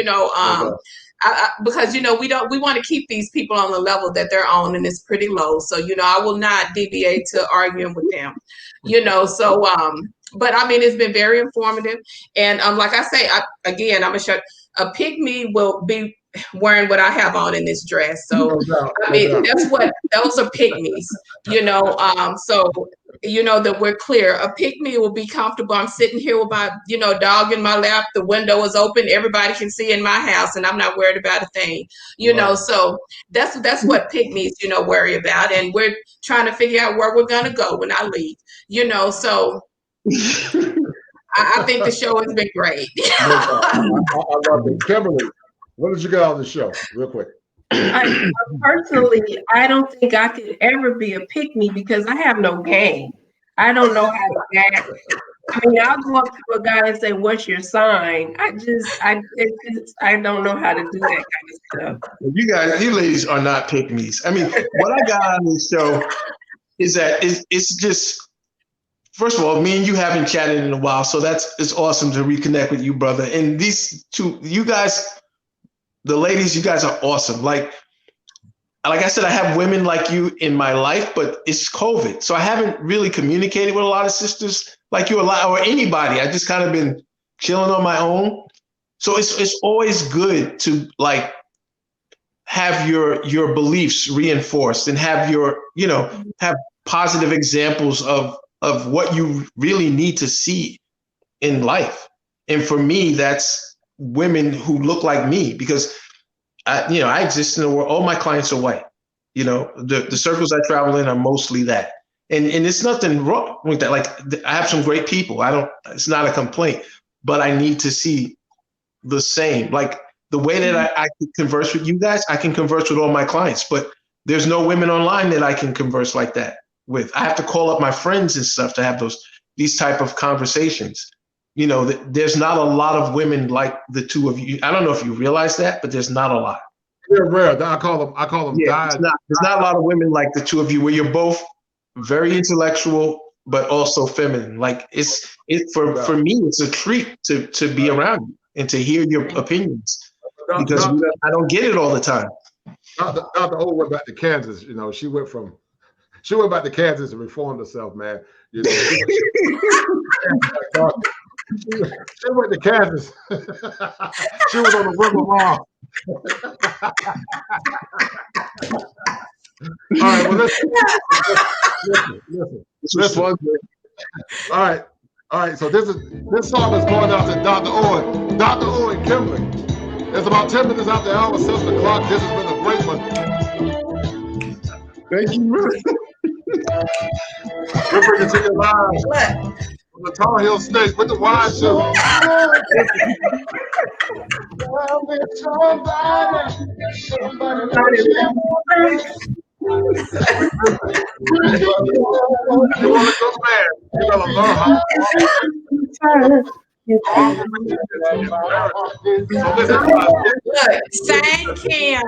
Speaker 2: because we want to keep these people on the level that they're on, and it's pretty low. So I will not deviate to arguing with them, so but it's been very informative. And like I say, I'm gonna show a pygmy will be wearing what I have on in this dress. So that's what those are pygmies, so that we're clear. A pygmy will be comfortable. I'm sitting here with my dog in my lap, the window is open, everybody can see in my house, and I'm not worried about a thing, so that's what pygmies worry about. And we're trying to figure out where we're gonna go when I leave, so I think the show has been great.
Speaker 1: I love it. Kimberly, what did you get out of the show, real quick?
Speaker 3: Personally, I don't think I could ever be a pick-me because I have no game. I don't know how to act. I'll go up to a guy and say, "What's your sign?" I don't know how to do that kind of stuff.
Speaker 4: You ladies are not pick-me's. What I got on this show is that it's just, first of all, me and you haven't chatted in a while, so it's awesome to reconnect with you, brother. And these two, you guys, the ladies, you guys are awesome. Like I said, I have women like you in my life, but it's COVID, so I haven't really communicated with a lot of sisters like you a lot, or anybody. I just kind of been chilling on my own. So it's always good to have your beliefs reinforced and have have positive examples of what you really need to see in life. And for me, that's women who look like me, because I exist in the world. All my clients are white. The circles I travel in are mostly that. And it's nothing wrong with that. Like, I have some great people. It's not a complaint, but I need to see the same. Like, the way that I can converse with you guys, I can converse with all my clients, but there's no women online that I can converse like that with. I have to call up my friends and stuff to have these type of conversations. There's not a lot of women like the two of you. I don't know if you realize that, but there's not a lot.
Speaker 1: They're rare. I call them.
Speaker 4: Yeah, there's not a lot of women like the two of you, where you're both very intellectual but also feminine. Like, for me, it's a treat to be around you and to hear your opinions, because I don't get it all the time.
Speaker 1: Dr. O went back to Kansas. She went back to Kansas and reformed herself, man. She went to Kansas. She was on the river mall. All right, well, listen. All right. So this song is going out to Dr. O and Kimberly. It's about 10 minutes after the hour, 6 o'clock. This has been a great one.
Speaker 4: Thank you, really.
Speaker 1: We're bringing to you live from the Tar Heel State with the wide show. You want to go man? You gotta learn how.
Speaker 2: Look, same Kim.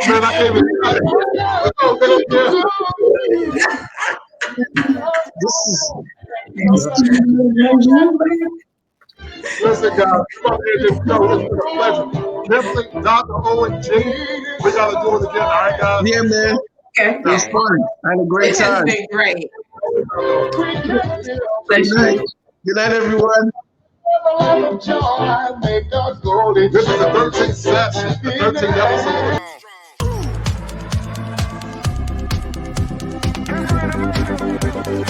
Speaker 1: Man, I can't even Listen, guys, it's been a pleasure. Definitely, Dr. O and G, we gotta do it again. All right, guys?
Speaker 4: Yeah, man.
Speaker 3: Okay.
Speaker 4: It was fun. I had a great time.
Speaker 2: It has been great.
Speaker 4: Good night, everyone.
Speaker 1: This is the 13th session, the 13th episode.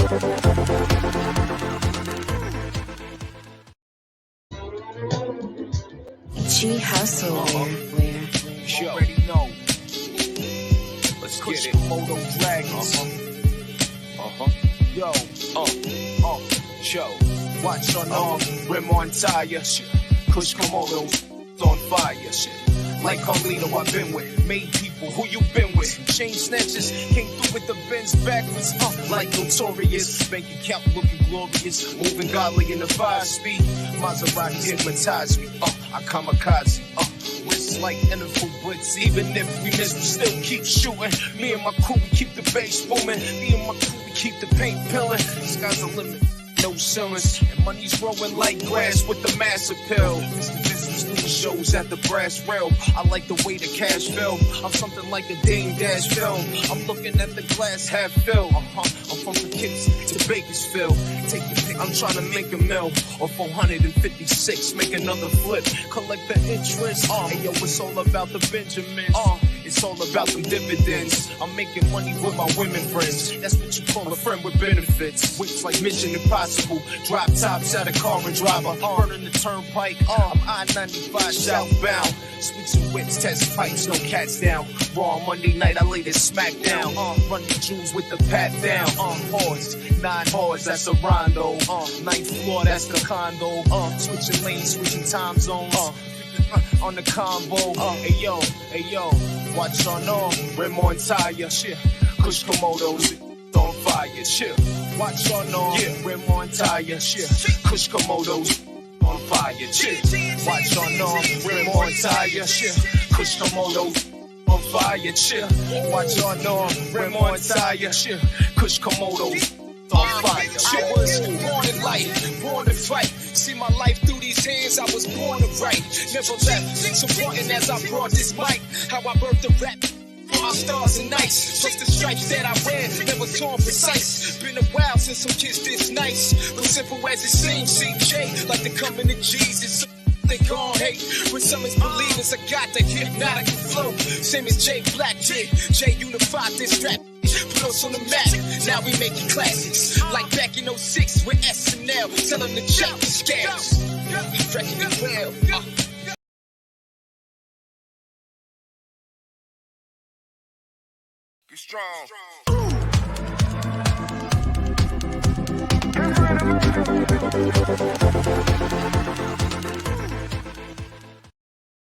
Speaker 6: Tree household where
Speaker 7: You already know. Let's get it. Komodo dragons. Yo. Yo. Watch on rim on tire. Kush Komodos on fire. Like Carlito, I've been with. Made people, who you been with? Chain snatchers came through with the Benz backwards. Like notorious. Bank account looking glorious. Moving godly in the 5-speed. Maserati hypnotize me. I kamikaze. Wrist like NFL blitz. Even if we miss, we still keep shooting. Me and my crew, we keep the bass booming. Me and my crew, we keep the paint peeling. Sky's the limit. No ceilings, and money's growing like grass with the mass appeal. Mr. Business doing shows at the brass rail. I like the way the cash fell. I'm something like a Dame Dash film. I'm looking at the glass half filled. I'm from the kids to Bakersfield. Take your pick, I'm trying to make a mill. Or 456, make another flip. Collect the interest. Hey yo, it's all about the Benjamins. It's all about them dividends. I'm making money with my women friends. That's what you call a friend with benefits. Wings like Mission Impossible. Drop tops out of car and driver. Burning the turnpike. I'm I-95 southbound. Sweets and wits, test pipes, no cats down. Raw Monday night, I laid it smack down. Run the jewels with the pat down. Horse, 9 horse, that's a rondo. 9th floor, that's the condo. Switching lanes, switching time zones. On the combo. Hey yo, watch on rim on tire. Shit, Kush Komodos on fire. Shit, watch on rim on tire. Shit, Kush Komodos on fire. Shit, watch on rim on tire. Shit, Kush Komodos on fire. Shit, watch on rim on tire. Shit, Kush Komodos on fire. I was born in light, born to fight. See my life through these hands, I was born to write. Never left, supporting as I brought this mic. How I birthed the rap. My stars and nights, just the stripes that I wear, never torn precise. Been a while since some kids this nice, but simple as it seems. CJ, like the coming of Jesus. They gon' hate when some is believers. I got the hypnotic flow, same as J Black did. J unified this rap. Put us on the map, now we making classics. Like back in 06 with SNL, tell them to check the scales. We wrecking it well. Get strong.